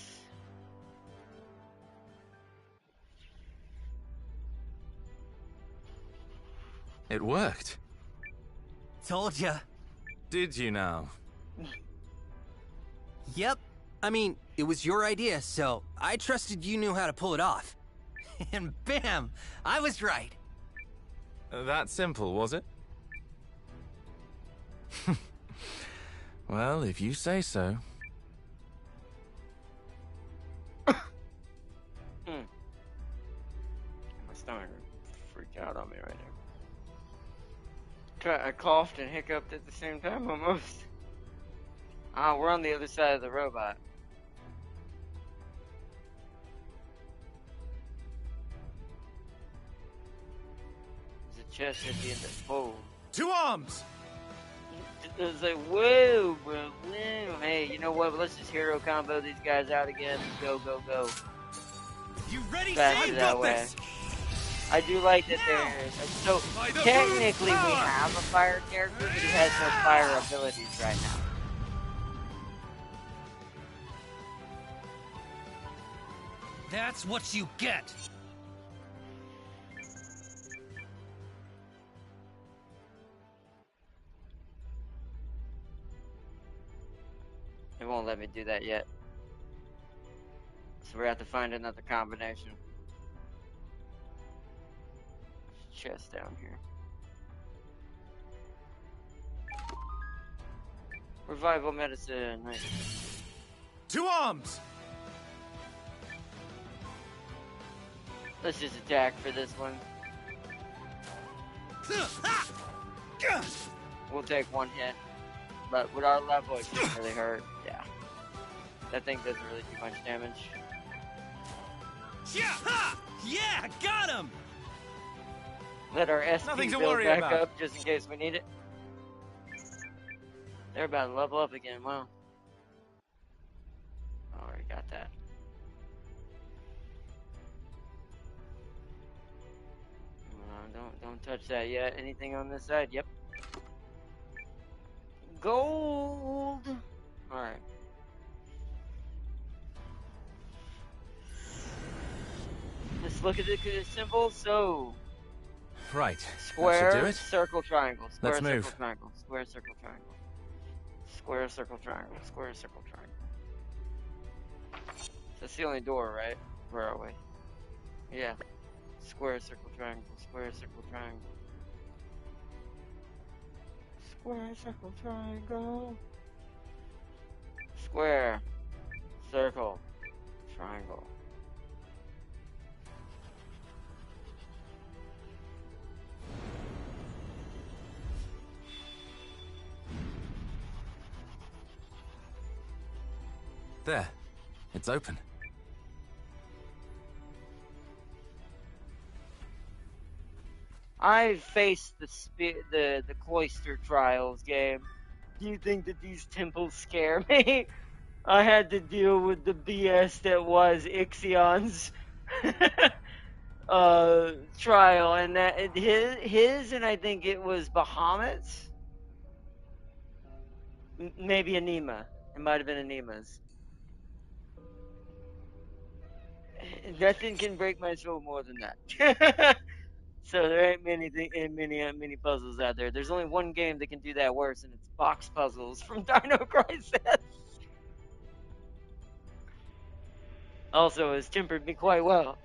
It worked. Told ya. Did you now? Yep. I mean, it was your idea, so I trusted you knew how to pull it off. And bam! I was right. That simple, was it? Well, if you say so. My stomach freaked out on me right now. I coughed and hiccuped at the same time almost. We're on the other side of the robot. There's a chest at the end of the bowl. 2 arms! It was like, whoa, bro, whoa. Hey, you know what? Let's just hero combo these guys out again. Go, go, go. You ready, Faster that way. I do like that there's... So, technically we have a fire character, but he has no fire abilities right now. That's what you get. It won't let me do that yet. So we have to find another combination. Chest down here. Revival medicine. Nice. 2 arms! Let's just attack for this one. We'll take 1 hit. But with our level, it shouldn't really hurt. Yeah. That thing doesn't really do much damage. Yeah, got him! Let our SP Nothing to build worry back about. up just in case we need it. They're about to level up again. Wow. Already got that. Don't touch that yet. Anything on this side? Yep. Gold. All right. Let's look at the symbols. So Right. square, That should do it. circle, triangle. Square, Let's circle, move. triangle. Square, circle, triangle. Square, circle, triangle. Square, circle, triangle. That's the only door, right? Where are we? Yeah. Square, circle, triangle. Square, circle, triangle. Square, circle, triangle. Square, circle, triangle. There. It's open. I faced the cloister trials game. Do you think that these temples scare me? I had to deal with the BS that was Ixion's trial, and that his and I think it was Bahamut's, maybe Anima. It might have been Anima's. Nothing can break my soul more than that. So there ain't many puzzles out there. There's only one game that can do that worse, and it's box puzzles from Dino Crisis. Also, has tempered me quite well.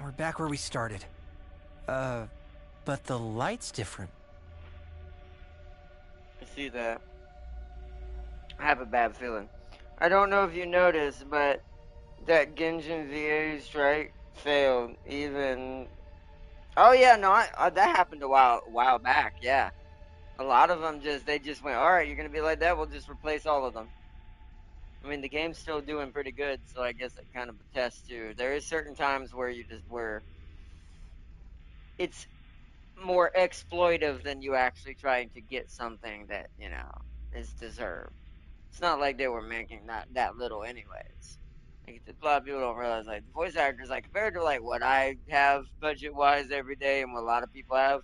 We're back where we started. But the light's different. I see that. I have a bad feeling. I don't know if you noticed, but that Genjin VA strike failed. Even. Oh yeah, no, that happened a while back. Yeah, a lot of them they just went. All right, you're gonna be like that. We'll just replace all of them. I mean, the game's still doing pretty good, so I guess it kind of attests to. There is certain times where it's more exploitive than you actually trying to get something that is deserved. It's not like they were making that little anyways. Like, a lot of people don't realize, like, the voice actors, like, compared to, like, what I have budget-wise every day and what a lot of people have,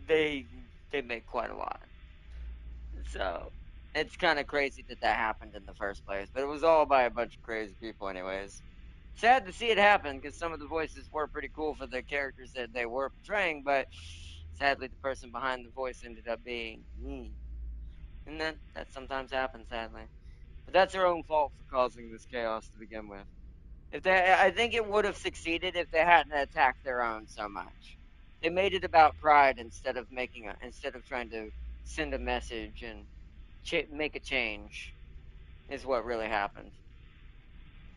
they make quite a lot. So, it's kind of crazy that that happened in the first place, but it was all by a bunch of crazy people anyways. Sad to see it happen, because some of the voices were pretty cool for the characters that they were portraying, but sadly the person behind the voice ended up being me. And that sometimes happens, sadly. But that's their own fault for causing this chaos to begin with. I think it would have succeeded if they hadn't attacked their own so much. They made it about pride instead of trying to send a message and make a change. Is what really happened.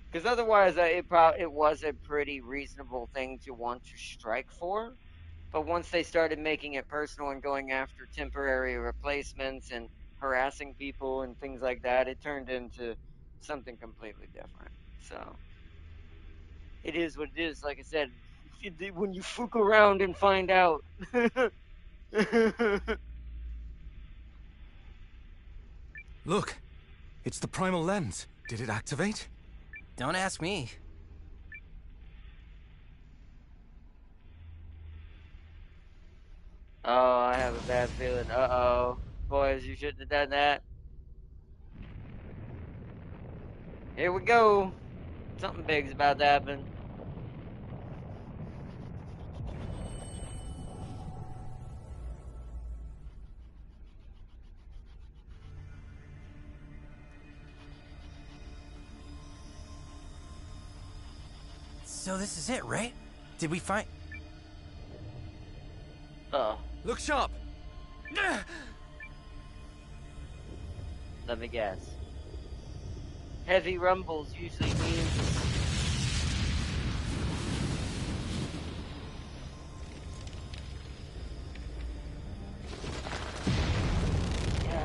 Because otherwise, it was a pretty reasonable thing to want to strike for. But once they started making it personal and going after temporary replacements and harassing people and things like that, it turned into something completely different. So it is what it is. Like I said, when you fook around and find out. Look, it's the primal lens. Did it activate? Don't ask me. Oh, I have a bad feeling. Uh-oh. Boys, you shouldn't have done that. Here we go. Something big's about to happen. So this is it, right? Did we find... Oh, Look sharp! let me guess. Heavy rumbles usually means...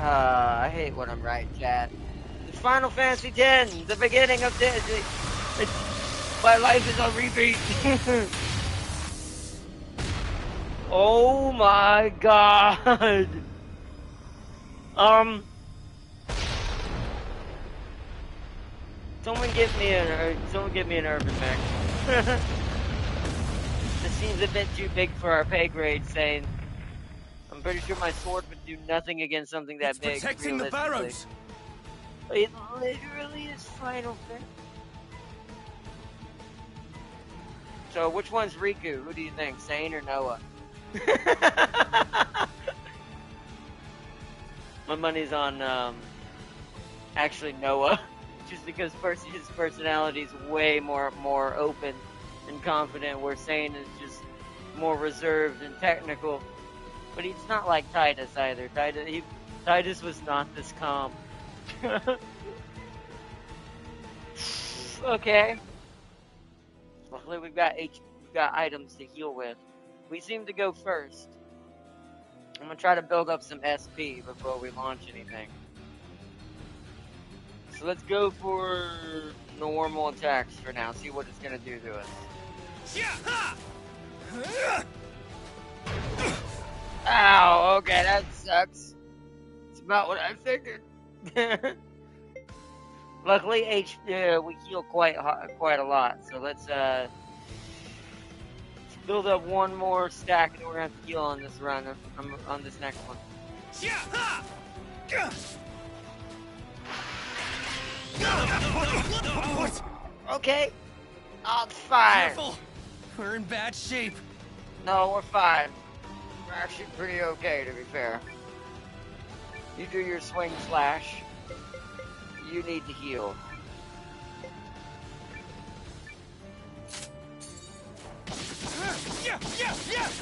I hate when I'm right, chat. It's Final Fantasy X, the beginning of this. My life is on repeat. Oh my god. Someone give me an urban mech. This seems a bit too big for our pay grade, Sane. I'm pretty sure my sword would do nothing against something that It's big. protecting the barrows! It literally is Final Fantasy. So, which one's Riku? Who do you think, Sane or Noah? My money's on, actually Noah. Just because his personality is way more open and confident, where Sane is just more reserved and technical. But he's not like Titus either. Titus was not this calm. Okay. Luckily we've got items to heal with. We seem to go first. I'm gonna try to build up some SP before we launch anything. So let's go for normal attacks for now. See what it's gonna do to us. Ow! Okay, that sucks. It's about what I figured. Luckily, we heal quite a lot. So let's build up one more stack, and we're gonna have to heal on this run. On this next one. Okay. Oh, it's fine. Careful! We're in bad shape. No, we're fine. We're actually pretty okay, to be fair. You do your swing slash. You need to heal.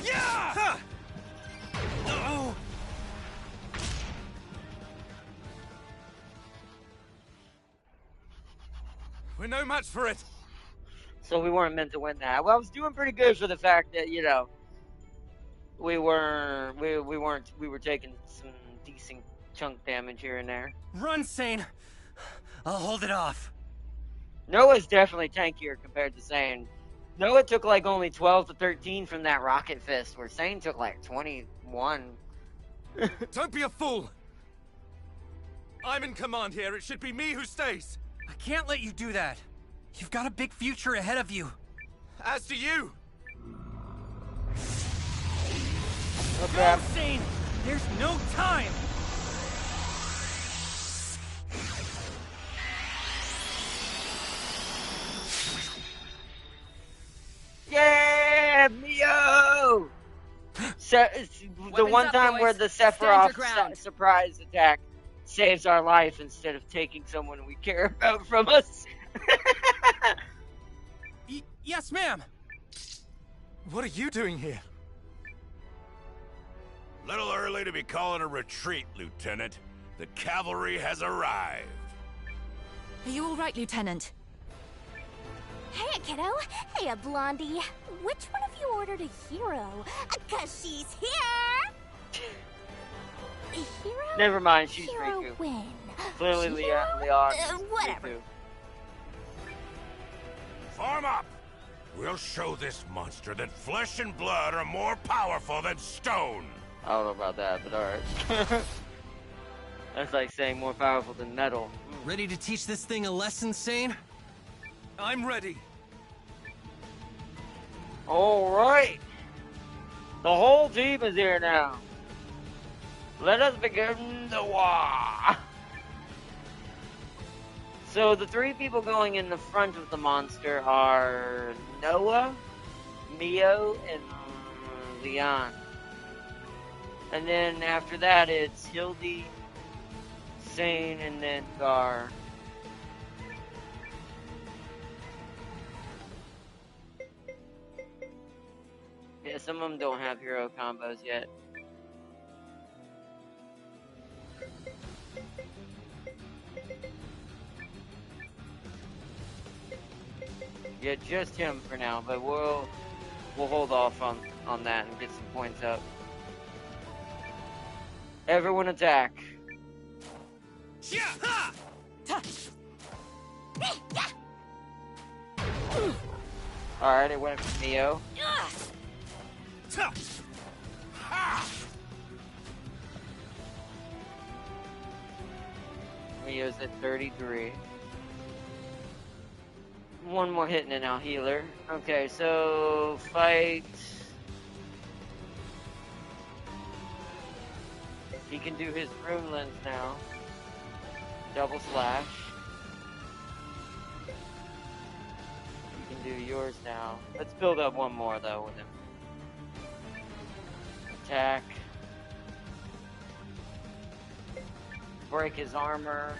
Yeah! Oh! We're no match for it. So we weren't meant to win that. Well, I was doing pretty good for the fact that, you know, we were taking some decent chunk damage here and there. Run, Sane! I'll hold it off. Noah's definitely tankier compared to Sane. Noah took like only 12 to 13 from that rocket fist, where Sane took like 21. Don't be a fool. I'm in command here. It should be me who stays. I can't let you do that. You've got a big future ahead of you. As do you! Okay. Shane! There's no time! Yeah, Mio! It's the Weapons one up, time boys. where the Stand your Sephiroth ground. surprise attack saves our life instead of taking someone we care about from us. Yes, ma'am! What are you doing here? Little early to be calling a retreat, Lieutenant. The cavalry has arrived. Are you all right, Lieutenant? Hey, kiddo. Hey, Blondie. Which one of you ordered a hero? 'Cause she's here! A hero? Never mind, she's Hero Riku. when? Clearly, Hero? Leon. Whatever. Riku. Form up! We'll show this monster that flesh and blood are more powerful than stone! I don't know about that, but alright. That's like saying more powerful than metal. Ready to teach this thing a lesson, Sane? I'm ready. Alright! The whole team is here now. Let us begin the war! So the three people going in the front of the monster are Noah, Mio, and Leon. And then after that it's Hildy, Sane, and then Gar. Yeah, some of them don't have hero combos yet. Yeah, just him for now, but we'll hold off on that and get some points up. Everyone attack. Alright, it went for Neo. Neo's at 33. One more hit and I'll heal her. Okay, so fight. He can do his rune lens now. Double slash. You can do yours now. Let's build up one more though with him. Attack. Break his armor.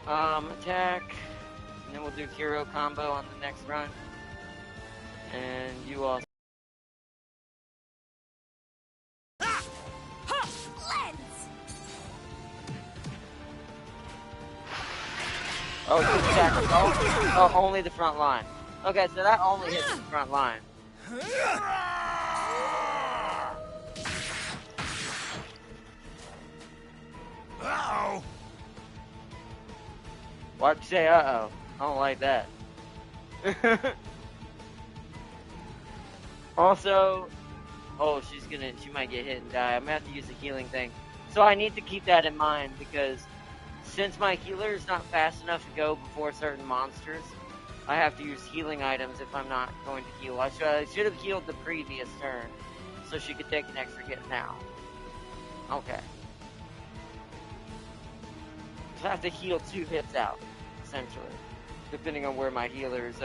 Attack. And then we'll do hero combo on the next run. And you also. Oh, good attack. Oh, only the front line. Okay, so that only hits the front line. Uh-oh! Why'd you say uh-oh? I don't like that. Also, oh, she might get hit and die. I'm gonna have to use a healing thing. So I need to keep that in mind because since my healer is not fast enough to go before certain monsters, I have to use healing items if I'm not going to heal. I should have healed the previous turn so she could take an extra hit now. Okay. So I have to heal 2 hits out, essentially, depending on where my healer's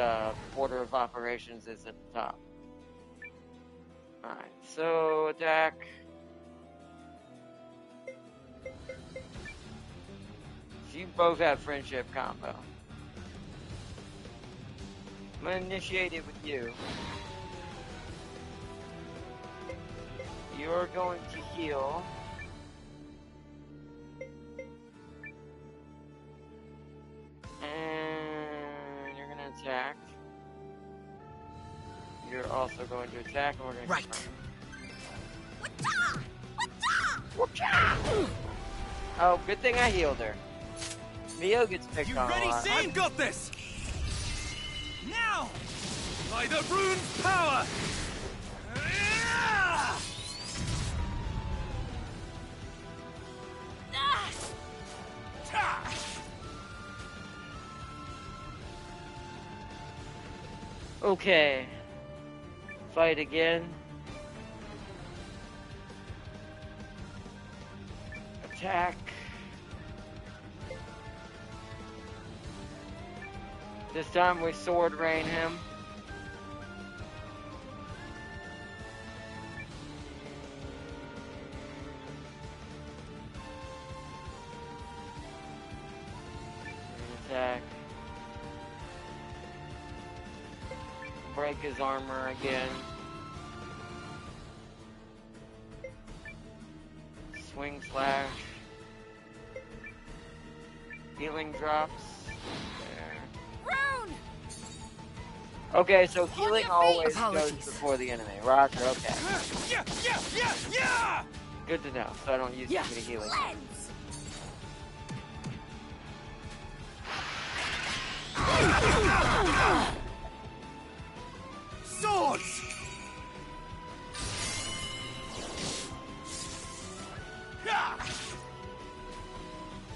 order of operations is at the top. Alright, so attack. You both have friendship combo. I'm gonna initiate it with you. You're going to heal. And you're gonna attack. You're also going to attack, and we're gonna Right. Oh, good thing I healed her. Mio gets picked on a lot. I've got this! Now! By the rune's power! Okay. Fight again. Attack. This time we sword rain him. Attack. Break his armor again. Swing slash. Healing drops. There. Rune! Okay, so healing always Apologies. goes before the enemy. Roger, okay. Yeah! Good to know, so I don't use too many healing. Lens! Swords!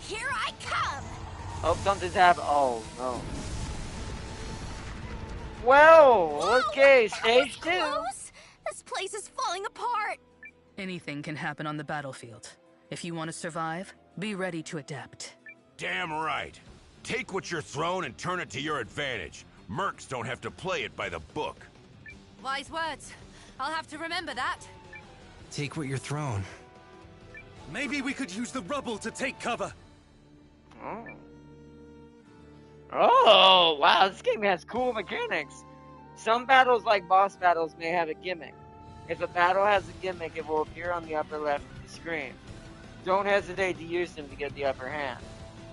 Here I come! Oh, something's happened. Oh, no. Well, okay, That stage was 2. close. This place is falling apart. Anything can happen on the battlefield. If you want to survive, be ready to adapt. Damn right. Take what you're thrown and turn it to your advantage. Mercs don't have to play it by the book. Wise words. I'll have to remember that. Take what you're thrown. Maybe we could use the rubble to take cover. Oh. Oh, wow, this game has cool mechanics. Some battles, like boss battles, may have a gimmick. If a battle has a gimmick, it will appear on the upper left of the screen. Don't hesitate to use them to get the upper hand.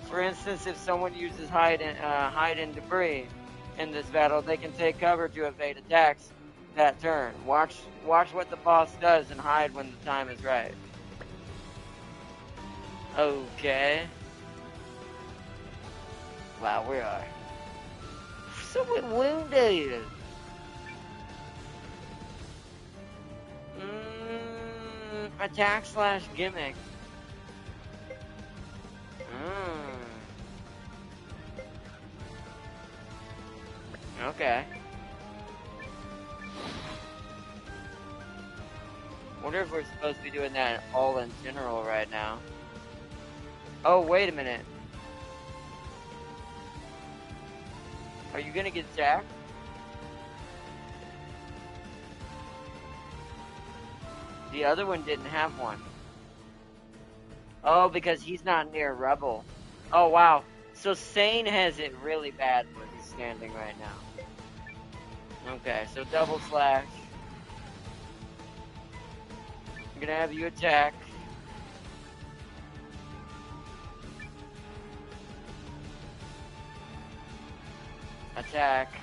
For instance, if someone uses hide and debris in this battle, they can take cover to evade attacks that turn. Watch what the boss does and hide when the time is right. Okay. Wow, we are someone wounded. Attack slash gimmick. Okay. Wonder if we're supposed to be doing that all in general right now. Oh, wait a minute. Are you gonna get attacked? The other one didn't have one. Oh, because he's not near rubble. Oh, wow. So Sane has it really bad where he's standing right now. Okay, so double slash. I'm gonna have you attack. Attack.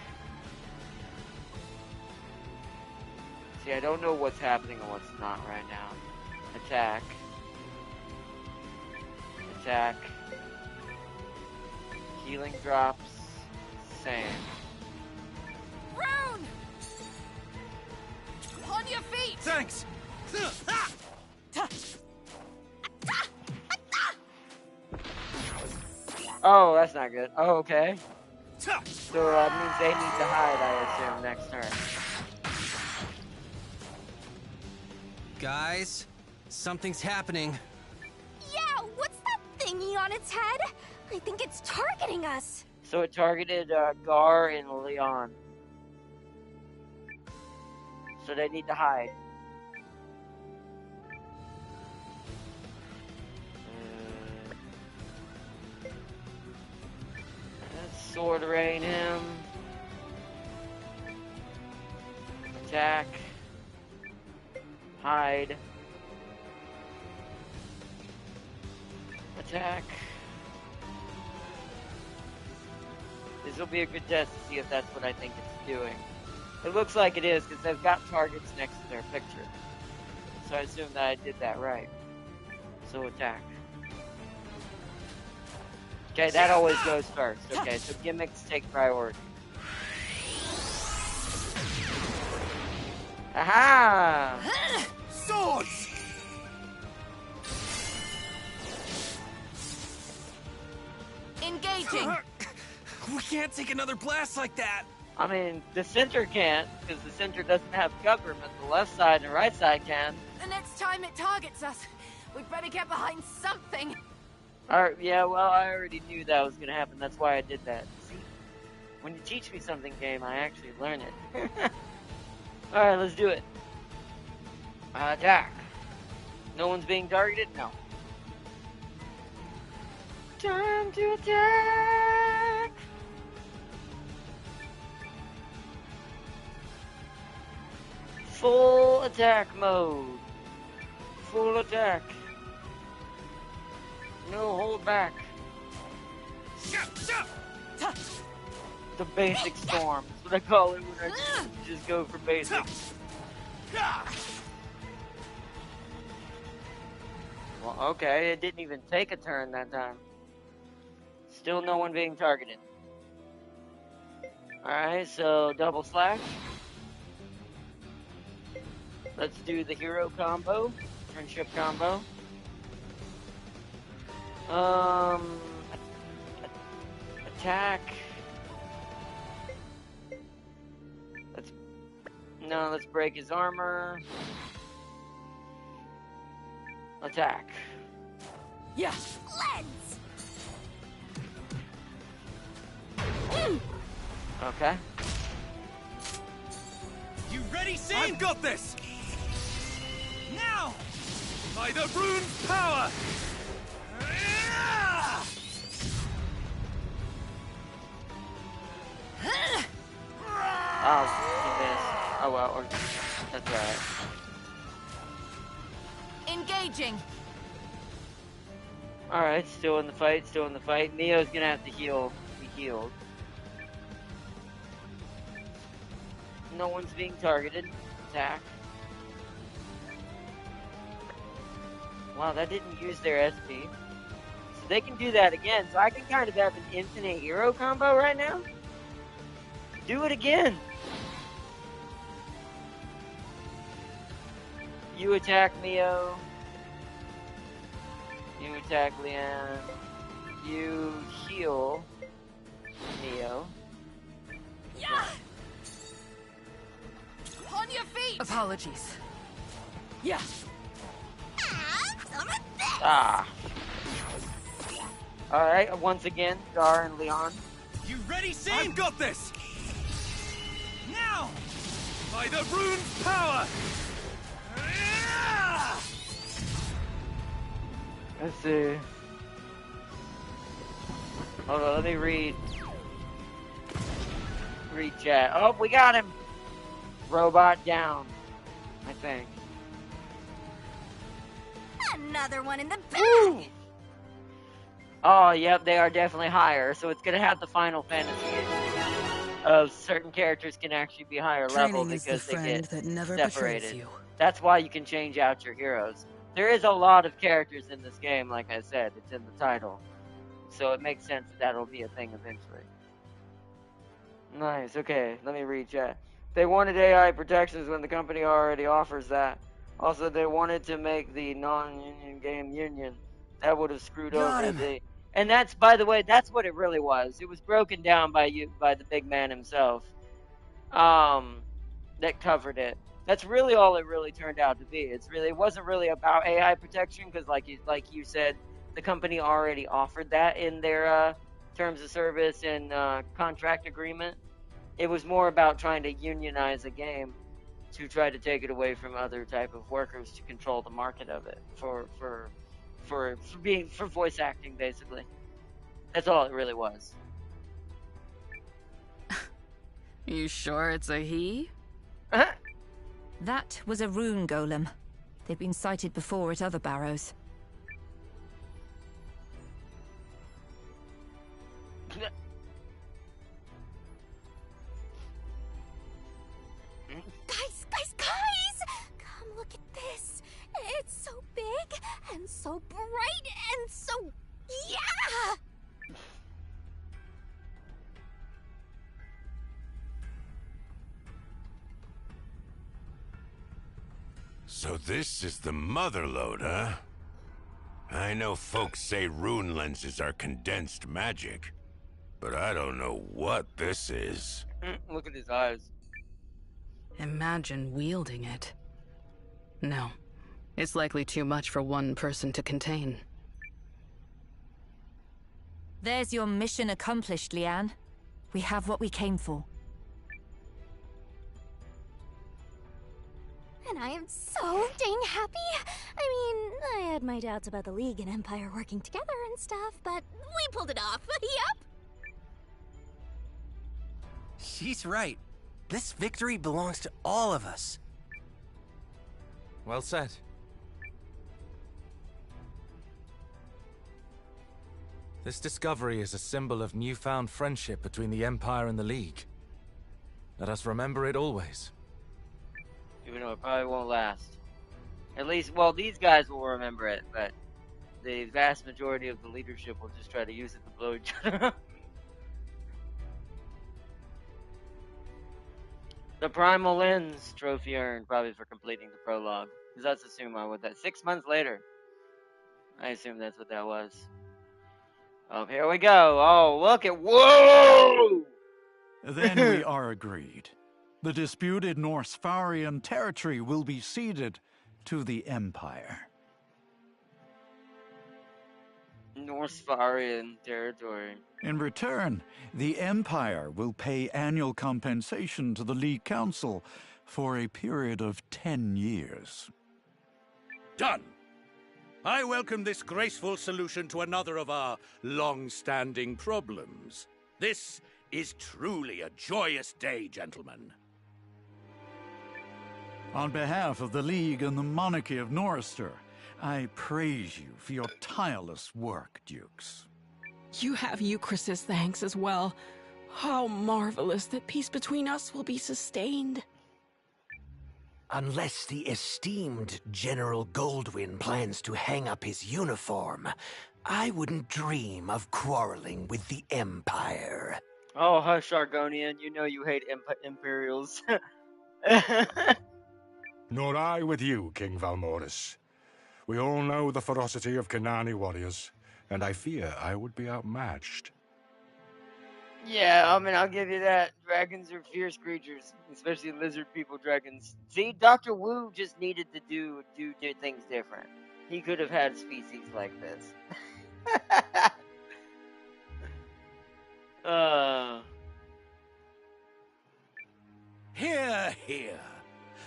See, I don't know what's happening and what's not right now. Attack. Attack. Healing drops. Same. Rune! On your feet! Thanks! Oh, that's not good. Oh, okay. So that means they need to hide, I assume, next turn. Guys, something's happening. Yeah, what's that thingy on its head? I think it's targeting us. So it targeted Gar and Leon. So they need to hide. Sword rain him. Attack. Hide. Attack. This will be a good test to see if that's what I think it's doing. It looks like it is because they've got targets next to their picture. So I assume that I did that right. So attack. Okay, that always goes first. Okay, so gimmicks take priority. Aha! Swords! Engaging. We can't take another blast like that. I mean, the center can't, because the center doesn't have cover, but the left side and right side can. The next time it targets us, we'd better get behind something. Alright, yeah, well, I already knew that was gonna happen. That's why I did that. See? When you teach me something, game, I actually learn it. Alright, let's do it. Attack. No one's being targeted? No. Time to attack! Full attack mode. Full attack. No hold back. The basic storm. That's what I call it when I just go for basic. Well, okay, it didn't even take a turn that time. Still no one being targeted. Alright, so double slash. Let's do the hero combo, friendship combo. Attack. Let's break his armor. Attack. Yeah. Lens! Okay. You ready, Sin? I've got this! Now! By the rune's power! Oh, he missed. Oh well, or that's alright. Engaging. Alright, still in the fight, still in the fight. Neo's gonna have to heal. Be healed. No one's being targeted. Attack. Wow, that didn't use their SP. So they can do that again. So I can kind of have an infinite hero combo right now. Do it again. You attack Neo. You attack Leanne. You heal Neo. Yeah. On your feet. Apologies. Yeah. Ah. Alright, once again, Gar and Leon. You ready, Sin? I've got this! Now! By the rune's power! Let's see. Hold on, let me read chat. Oh, we got him! Robot down, I think. Another one in the bag! Woo! Oh, yep, they are definitely higher, so it's gonna have the Final Fantasy of certain characters can actually be higher level because they get separated. That's why you can change out your heroes. There is a lot of characters in this game, like I said, it's in the title. So it makes sense that that'll be a thing eventually. Nice, okay, let me read chat. They wanted AI protections when the company already offers that. Also, they wanted to make the non-union game union. That would have screwed over the... And that's, by the way, that's what it really was. It was broken down by the big man himself. That covered it. That's really all it really turned out to be. It wasn't really about AI protection because, like you said, the company already offered that in their terms of service and contract agreement. It was more about trying to unionize a game to try to take it away from other type of workers to control the market of it for voice acting, basically. That's all it really was. You sure it's a he? That was a rune golem. They've been sighted before at other barrows. Guys! Come look at this. It's so big and so bright and so... Yeah! So this is the mother lode, huh? I know folks say rune lenses are condensed magic, but I don't know what this is. Look at his eyes. Imagine wielding it. No. It's likely too much for one person to contain. There's your mission accomplished, Leanne. We have what we came for. And I am so dang happy. I mean, I had my doubts about the League and Empire working together and stuff, but we pulled it off. Yep. She's right. This victory belongs to all of us. Well said. This discovery is a symbol of newfound friendship between the Empire and the League. Let us remember it always. Even though it probably won't last. At least, well, these guys will remember it, but the vast majority of the leadership will just try to use it to blow each other up. The Primal Lens trophy earned, probably for completing the prologue. Because let's assume I would that. 6 months later. I assume that's what that was. Oh, here we go. Oh, look at... Whoa! Then we are agreed. The disputed Norsfarian territory will be ceded to the Empire. Norsfarian territory. In return, the Empire will pay annual compensation to the League Council for a period of 10 years. Done. I welcome this graceful solution to another of our long-standing problems. This is truly a joyous day, gentlemen. On behalf of the League and the monarchy of Norrister, I praise you for your tireless work, Dukes. You have Euchrist's thanks as well. How marvelous that peace between us will be sustained. Unless the esteemed General Goldwyn plans to hang up his uniform, I wouldn't dream of quarreling with the Empire. Oh, hush, Argonian. You know you hate Imperials. Nor I with you, King Valmorus. We all know the ferocity of Kanani warriors, and I fear I would be outmatched. Yeah, I mean, I'll give you that. Dragons are fierce creatures, especially lizard people dragons. See, Dr. Wu just needed to do things different. He could have had species like this. Hear, hear.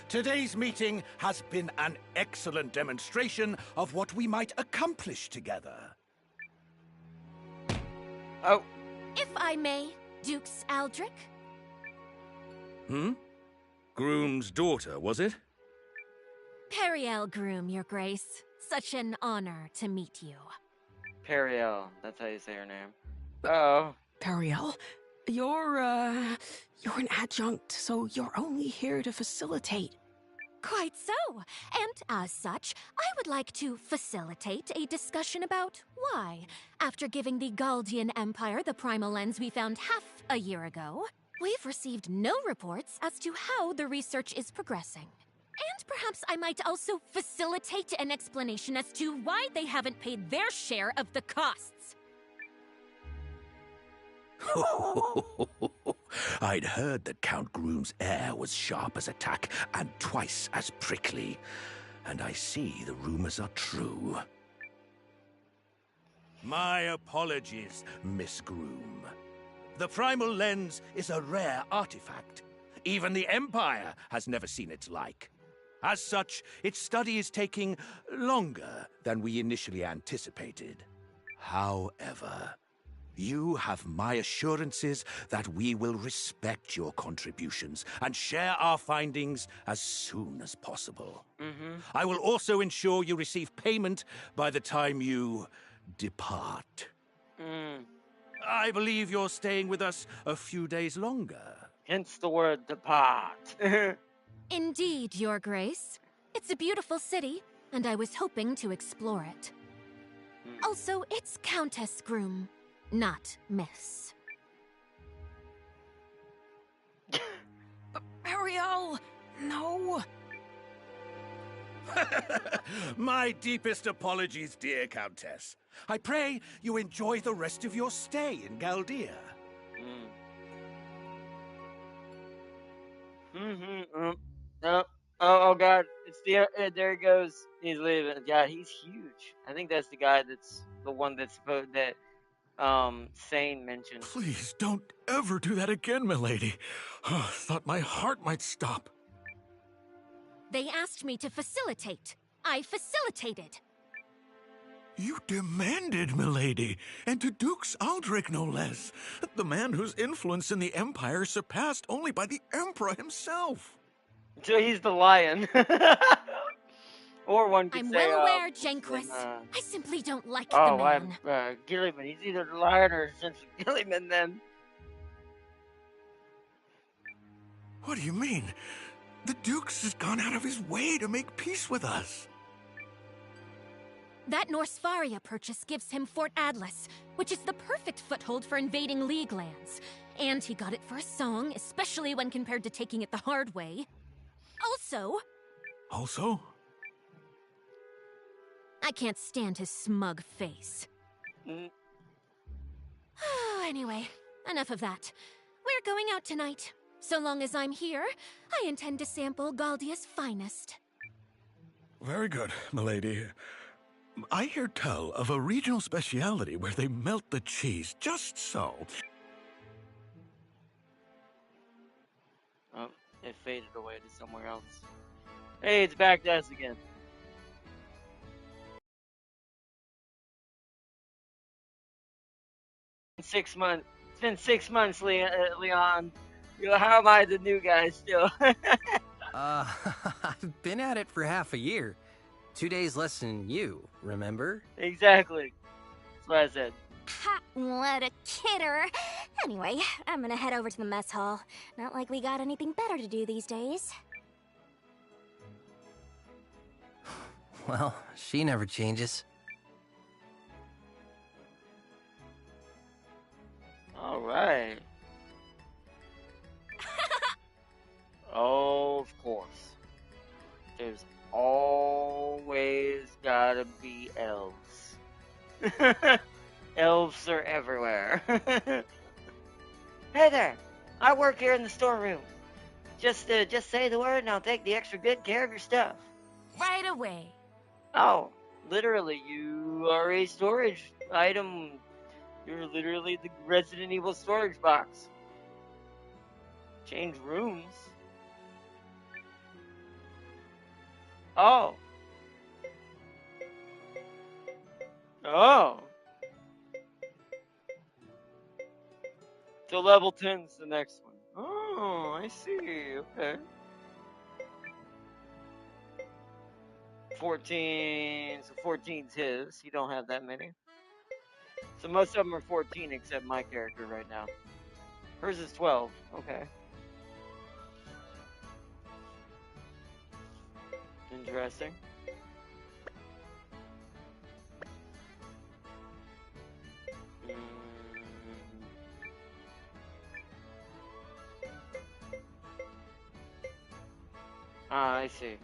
Today's meeting has been an excellent demonstration of what we might accomplish together. Oh. If I may, Dukes Aldrich? Groom's daughter, was it? Periel Groom, Your Grace. Such an honor to meet you. Periel, that's how you say her name. Oh. Periel, you're an adjunct, so you're only here to facilitate. Quite so. And as such, I would like to facilitate a discussion about why, after giving the Galdian Empire the primal lens we found half a year ago, we've received no reports as to how the research is progressing. And perhaps I might also facilitate an explanation as to why they haven't paid their share of the costs. I'd heard that Count Groom's air was sharp as a tack and twice as prickly. And I see the rumors are true. My apologies, Miss Groom. The primal lens is a rare artifact. Even the Empire has never seen its like. As such, its study is taking longer than we initially anticipated. However, you have my assurances that we will respect your contributions and share our findings as soon as possible. I will also ensure you receive payment by the time you depart. I believe you're staying with us a few days longer. Hence the word depart. Indeed, Your Grace. It's a beautiful city, and I was hoping to explore it. Also, it's Countess Groom. Not Miss. Ariel! No! My deepest apologies, dear Countess. I pray you enjoy the rest of your stay in Galdia. No. Oh God! It's there he goes. He's leaving. Yeah, he's huge. I think that's the guy that's the one that's supposed that Sane mentioned. Please don't ever do that again, milady. Thought my heart might stop. They asked me to facilitate. I facilitated. You demanded, milady, and to Dukes Aldrich no less, the man whose influence in the Empire surpassed only by the Emperor himself. So he's the lion. Or one could I'm say, well aware, Janquist. I simply don't like the oh, man. I'm Gilliman. He's either the lion or essentially Gilliman then. What do you mean? The Dukes has gone out of his way to make peace with us. That Norsfaria purchase gives him Fort Atlas, which is the perfect foothold for invading League lands. And he got it for a song, especially when compared to taking it the hard way. Also? I can't stand his smug face. Anyway, enough of that. We're going out tonight. So long as I'm here, I intend to sample Galdia's finest. Very good, milady. I hear tell of a regional speciality where they melt the cheese just so. Oh, it faded away to somewhere else. Hey, it's back to us again. 6 months. It's been 6 months, Leon. How am I the new guy still? I've been at it for half a year. 2 days less than you, remember? Exactly. That's what I said. Ha! What a kidder! Anyway, I'm gonna head over to the mess hall. Not like we got anything better to do these days. Well, she never changes. Alright. Of course. There's always gotta be elves. Elves are everywhere. Hey there! I work here in the storeroom. Just say the word and I'll take the extra good care of your stuff. Right away. Oh, literally, you are a storage item. You're literally the Resident Evil storage box. Change rooms. Oh. Oh. So level 10's the next one. Oh, I see. Okay. 14. So 14's his. He don't have that many. So most of them are 14 except my character right now. Hers is 12. Okay. Interesting. Ah, I see.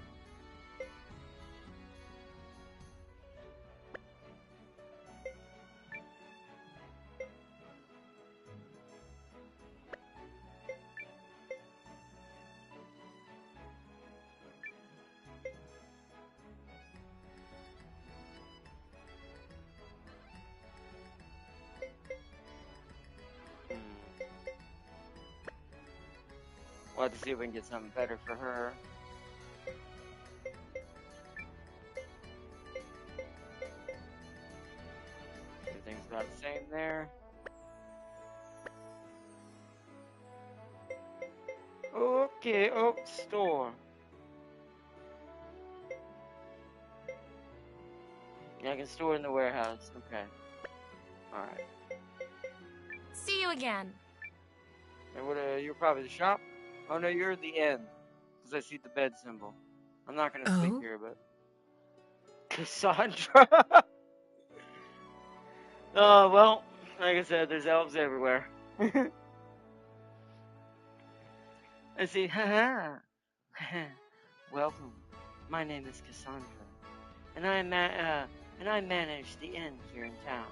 We'll have to see if we can get something better for her. Everything's about the same there. Okay, store. Yeah, I can store in the warehouse. Okay. Alright. See you again. And what, you're probably the shop? Oh no, you're the inn. Because I see the bed symbol. I'm not gonna sleep here, but... Cassandra! Oh, well, like I said, there's elves everywhere. I see, haha. Welcome. My name is Cassandra. And I manage the inn here in town.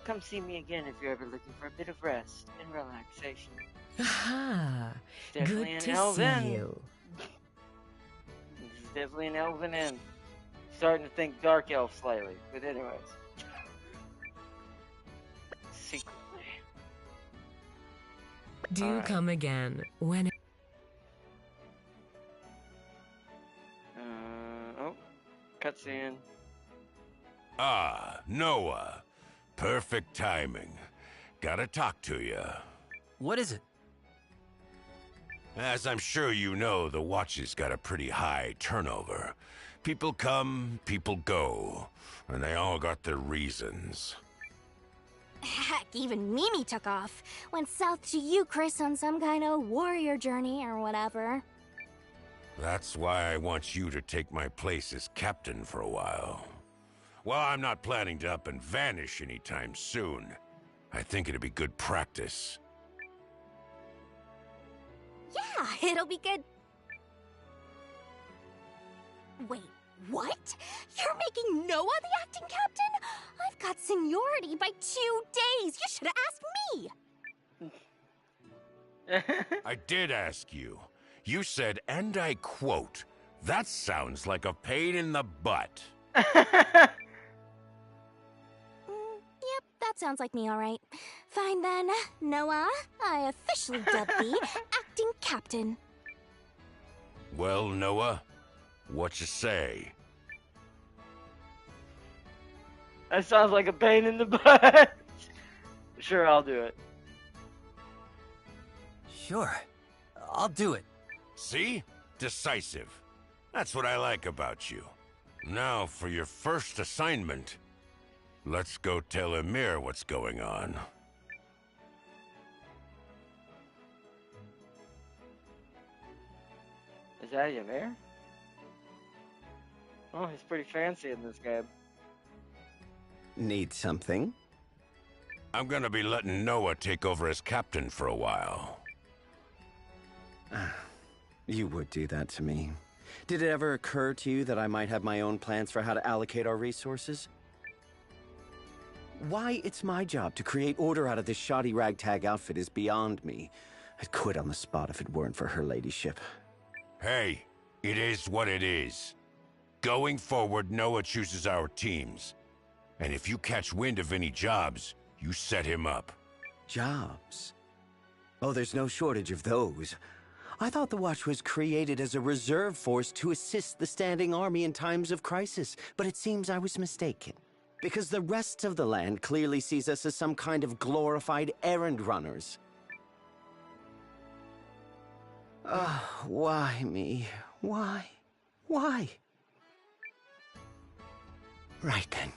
Come see me again if you're ever looking for a bit of rest and relaxation. Aha! Definitely Good an to elven. see you. This is definitely an elven inn. Starting to think dark elf slightly, but anyways. Secretly. Do Alright. come again when. Oh, cutscene. Ah, Noah. Perfect timing. Gotta talk to you. What is it? As I'm sure you know, the Watch's got a pretty high turnover. People come, people go, and they all got their reasons. Heck, even Mimi took off. Went south to Euchris on some kind of warrior journey or whatever. That's why I want you to take my place as captain for a while. Well, I'm not planning to up and vanish anytime soon. I think it'd be good practice. Yeah, it'll be good. Wait, what? You're making Noah the acting captain? I've got seniority by 2 days. You should have asked me. I did ask you. You said, and I quote, "That sounds like a pain in the butt." Yep, that sounds like me, all right. Fine then, Noah. I officially dub thee acting captain. Well, Noah, what you say? That sounds like a pain in the butt. Sure, I'll do it. Sure. I'll do it. See? Decisive. That's what I like about you. Now, for your first assignment, let's go tell Emir what's going on. Is that Ymir? Oh, he's pretty fancy in this game. Need something? I'm gonna be letting Noah take over as captain for a while. You would do that to me. Did it ever occur to you that I might have my own plans for how to allocate our resources? Why it's my job to create order out of this shoddy ragtag outfit is beyond me. I'd quit on the spot if it weren't for her ladyship. Hey, it is what it is. Going forward, Noah chooses our teams. And if you catch wind of any jobs, you set him up. Jobs? Oh, there's no shortage of those. I thought the Watch was created as a reserve force to assist the standing army in times of crisis, but it seems I was mistaken. Because the rest of the land clearly sees us as some kind of glorified errand runners. Why me? Why? Why? Right then.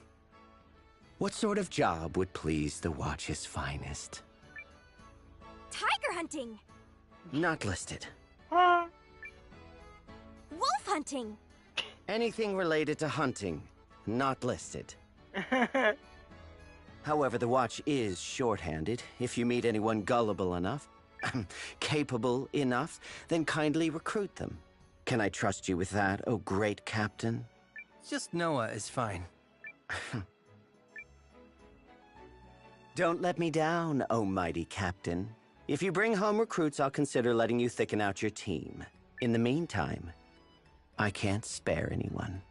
What sort of job would please the Watch's finest? Tiger hunting! Not listed. Wolf hunting! Anything related to hunting, not listed. However, the Watch is shorthanded. If you meet anyone gullible enough, capable enough, then kindly recruit them. Can I trust you with that, oh great captain? Just Noah is fine. Don't let me down, oh mighty captain. If you bring home recruits, I'll consider letting you thicken out your team. In the meantime, I can't spare anyone.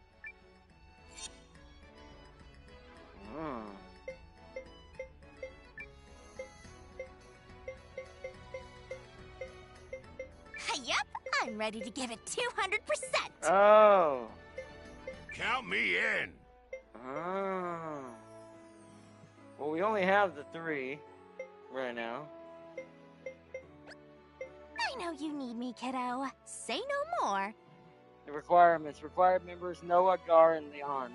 Yep, I'm ready to give it 200%. Oh. Count me in. Oh. Well, we only have the 3 right now. I know you need me, kiddo. Say no more. The requirements. Required members Noah, Gar, and Leon.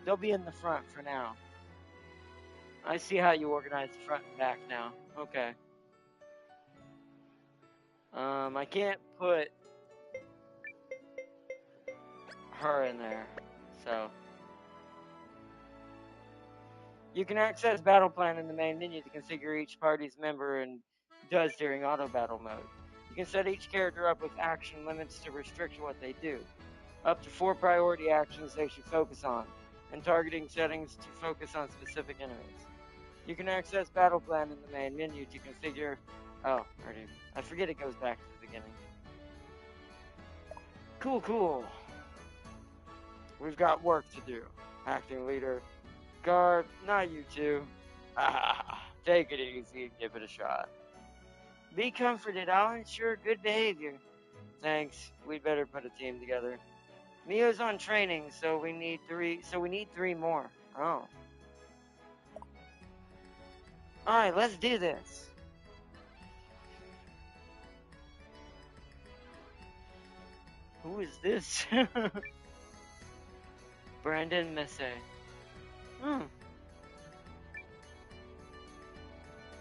They'll be in the front for now. I see how you organize the front and back now. Okay. I can't put her in there, so. You can access Battle Plan in the main menu to configure each party's member and does during auto battle mode. You can set each character up with action limits to restrict what they do. Up to 4 priority actions they should focus on, and targeting settings to focus on specific enemies. You can access Battle Plan in the main menu to configure Oh, already. I forget it goes back to the beginning. Cool, cool. We've got work to do. Acting leader. Guard, not you two. Take it easy and give it a shot. Be comforted, I'll ensure good behavior. Thanks. We'd better put a team together. Mio's on training, so we need three more. Oh. Alright, let's do this. Who is this? Brandon Messe.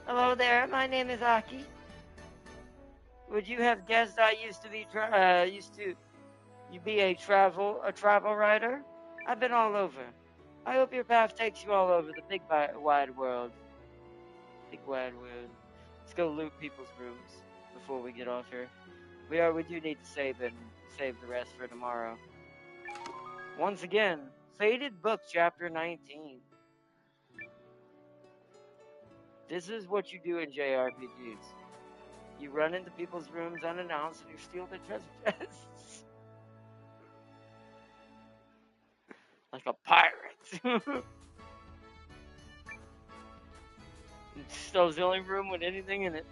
Hello there, my name is Aki. Would you have guessed I used to be a travel writer? I've been all over. I hope your path takes you all over the big wide world. Big wide world. Let's go loot people's rooms before we get off here. We do need to save the rest for tomorrow. Once again, Faded Book Chapter 19. This is what you do in JRPGs. You run into people's rooms unannounced and you steal their treasure chests. Like a pirate. That was the only room with anything in it.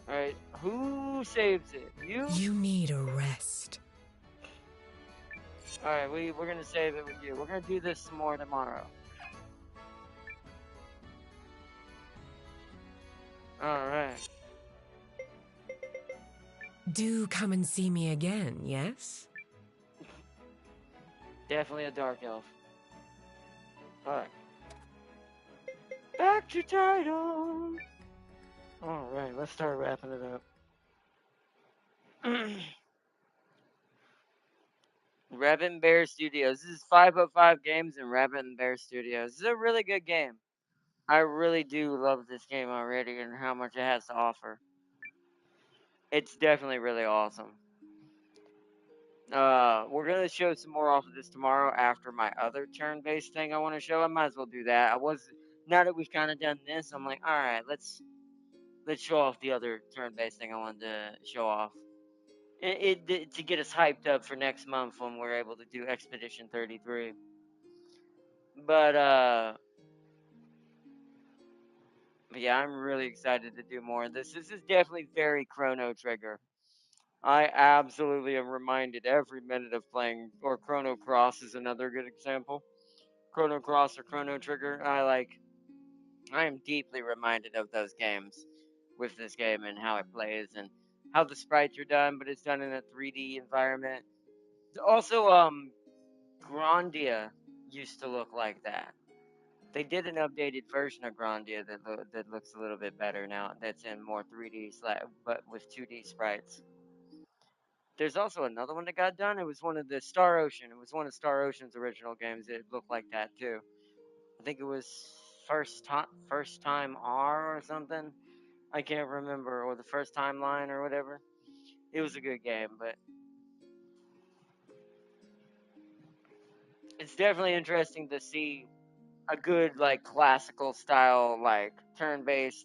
Alright, who saves it? You? You need a rest. Alright, we're gonna save it with you. We're gonna do this some more tomorrow. Alright. Do come and see me again, yes? Definitely a dark elf. Alright. Back to title! Alright, let's start wrapping it up. Rabbit and Bear Studios. This is 505 Games and Rabbit and Bear Studios. This is a really good game. I really do love this game already and how much it has to offer. It's definitely really awesome. We're gonna show some more off of this tomorrow after my other turn-based thing I want to show. I might as well do that. Now that we've kind of done this, I'm like, all right, let's show off the other turn-based thing I wanted to show off. To get us hyped up for next month when we're able to do Expedition 33. But yeah, I'm really excited to do more of this. This is definitely very Chrono Trigger. I absolutely am reminded every minute of playing, or Chrono Cross is another good example. Chrono Cross or Chrono Trigger, I am deeply reminded of those games with this game and how it plays and how the sprites are done, but it's done in a 3D environment. Also, Grandia used to look like that. They did an updated version of Grandia that looks a little bit better now. That's in more 3D but with 2D sprites. There's also another one that got done. It was one of the Star Ocean. It was one of Star Ocean's original games. It looked like that too. I think it was first time R or something. I can't remember, or the first timeline or whatever. It was a good game, but it's definitely interesting to see a good classical style turn-based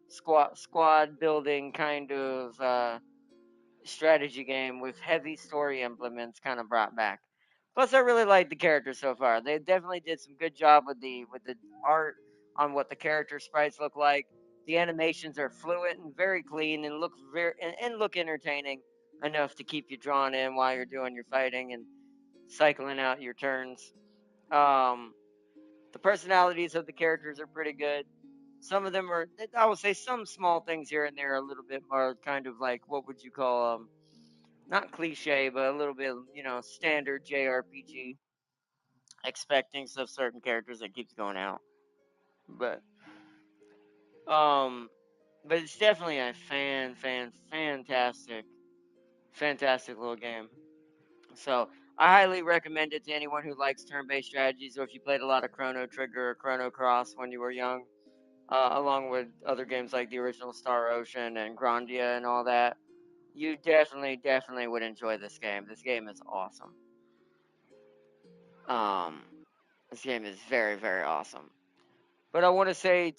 squad building kind of strategy game with heavy story implements kind of brought back. Plus, I really like the characters so far. They definitely did some good job with the art on what the character sprites look like. The animations are fluid and very clean and look entertaining enough to keep you drawn in while you're doing your fighting and cycling out your turns. The personalities of the characters are pretty good. Some of them are, I would say, some small things here and there are a little bit more kind of what would you call not cliche, but a little bit, standard JRPG expectings of certain characters that keeps going out. But it's definitely a fantastic little game. So I highly recommend it to anyone who likes turn-based strategies, or if you played a lot of Chrono Trigger or Chrono Cross when you were young, along with other games like the original Star Ocean and Grandia and all that. You definitely would enjoy this game. This game is awesome. This game is very, very awesome. But I want to say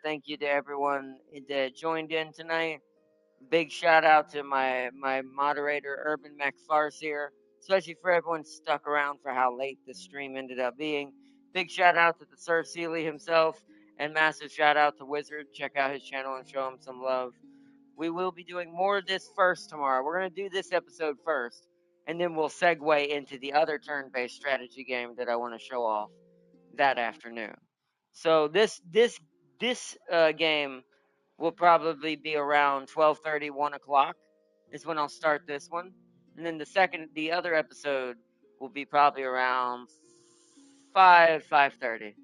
thank you to everyone that joined in tonight. Big shout out to my moderator, Urban McFarce, especially for everyone stuck around for how late the stream ended up being. Big shout out to the Sir Sealy himself, and massive shout out to Wizard. Check out his channel and show him some love. We will be doing more of this first tomorrow. We're going to do this episode first, and then we'll segue into the other turn-based strategy game that I want to show off that afternoon. So this game will probably be around 12:30, 1 o'clock is when I'll start this one, and then the other episode will be probably around 5:30.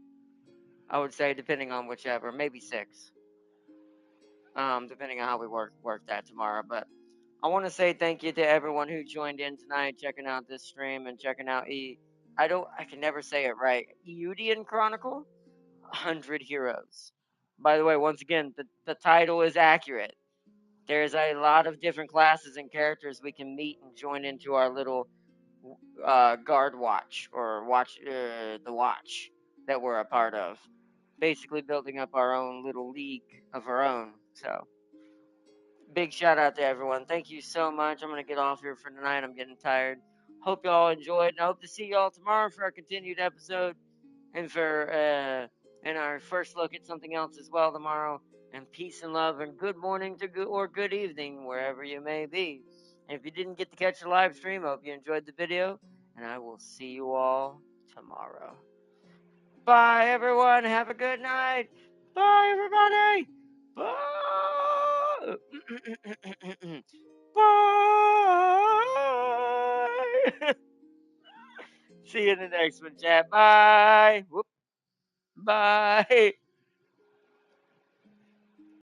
I would say, depending on whichever, maybe 6. Depending on how we work that tomorrow. But I want to say thank you to everyone who joined in tonight, checking out this stream and checking out I can never say it right. Eiyuden Chronicle, 100 Heroes. By the way, once again, the title is accurate. There's a lot of different classes and characters we can meet and join into our little guard watch or the watch that we're a part of. Basically building up our own little league of our own. So big shout out to everyone. Thank you so much. I'm going to get off here for tonight. I'm getting tired. Hope y'all enjoyed, and I hope to see y'all tomorrow for our continued episode and for and our first look at something else as well tomorrow. And peace and love and good morning to good evening wherever you may be. And if you didn't get to catch the live stream, I hope you enjoyed the video, and I will see you all tomorrow. Bye everyone. Have a good night. Bye everybody. Bye. Bye. See you in the next one, chat. Bye. Whoop. Bye.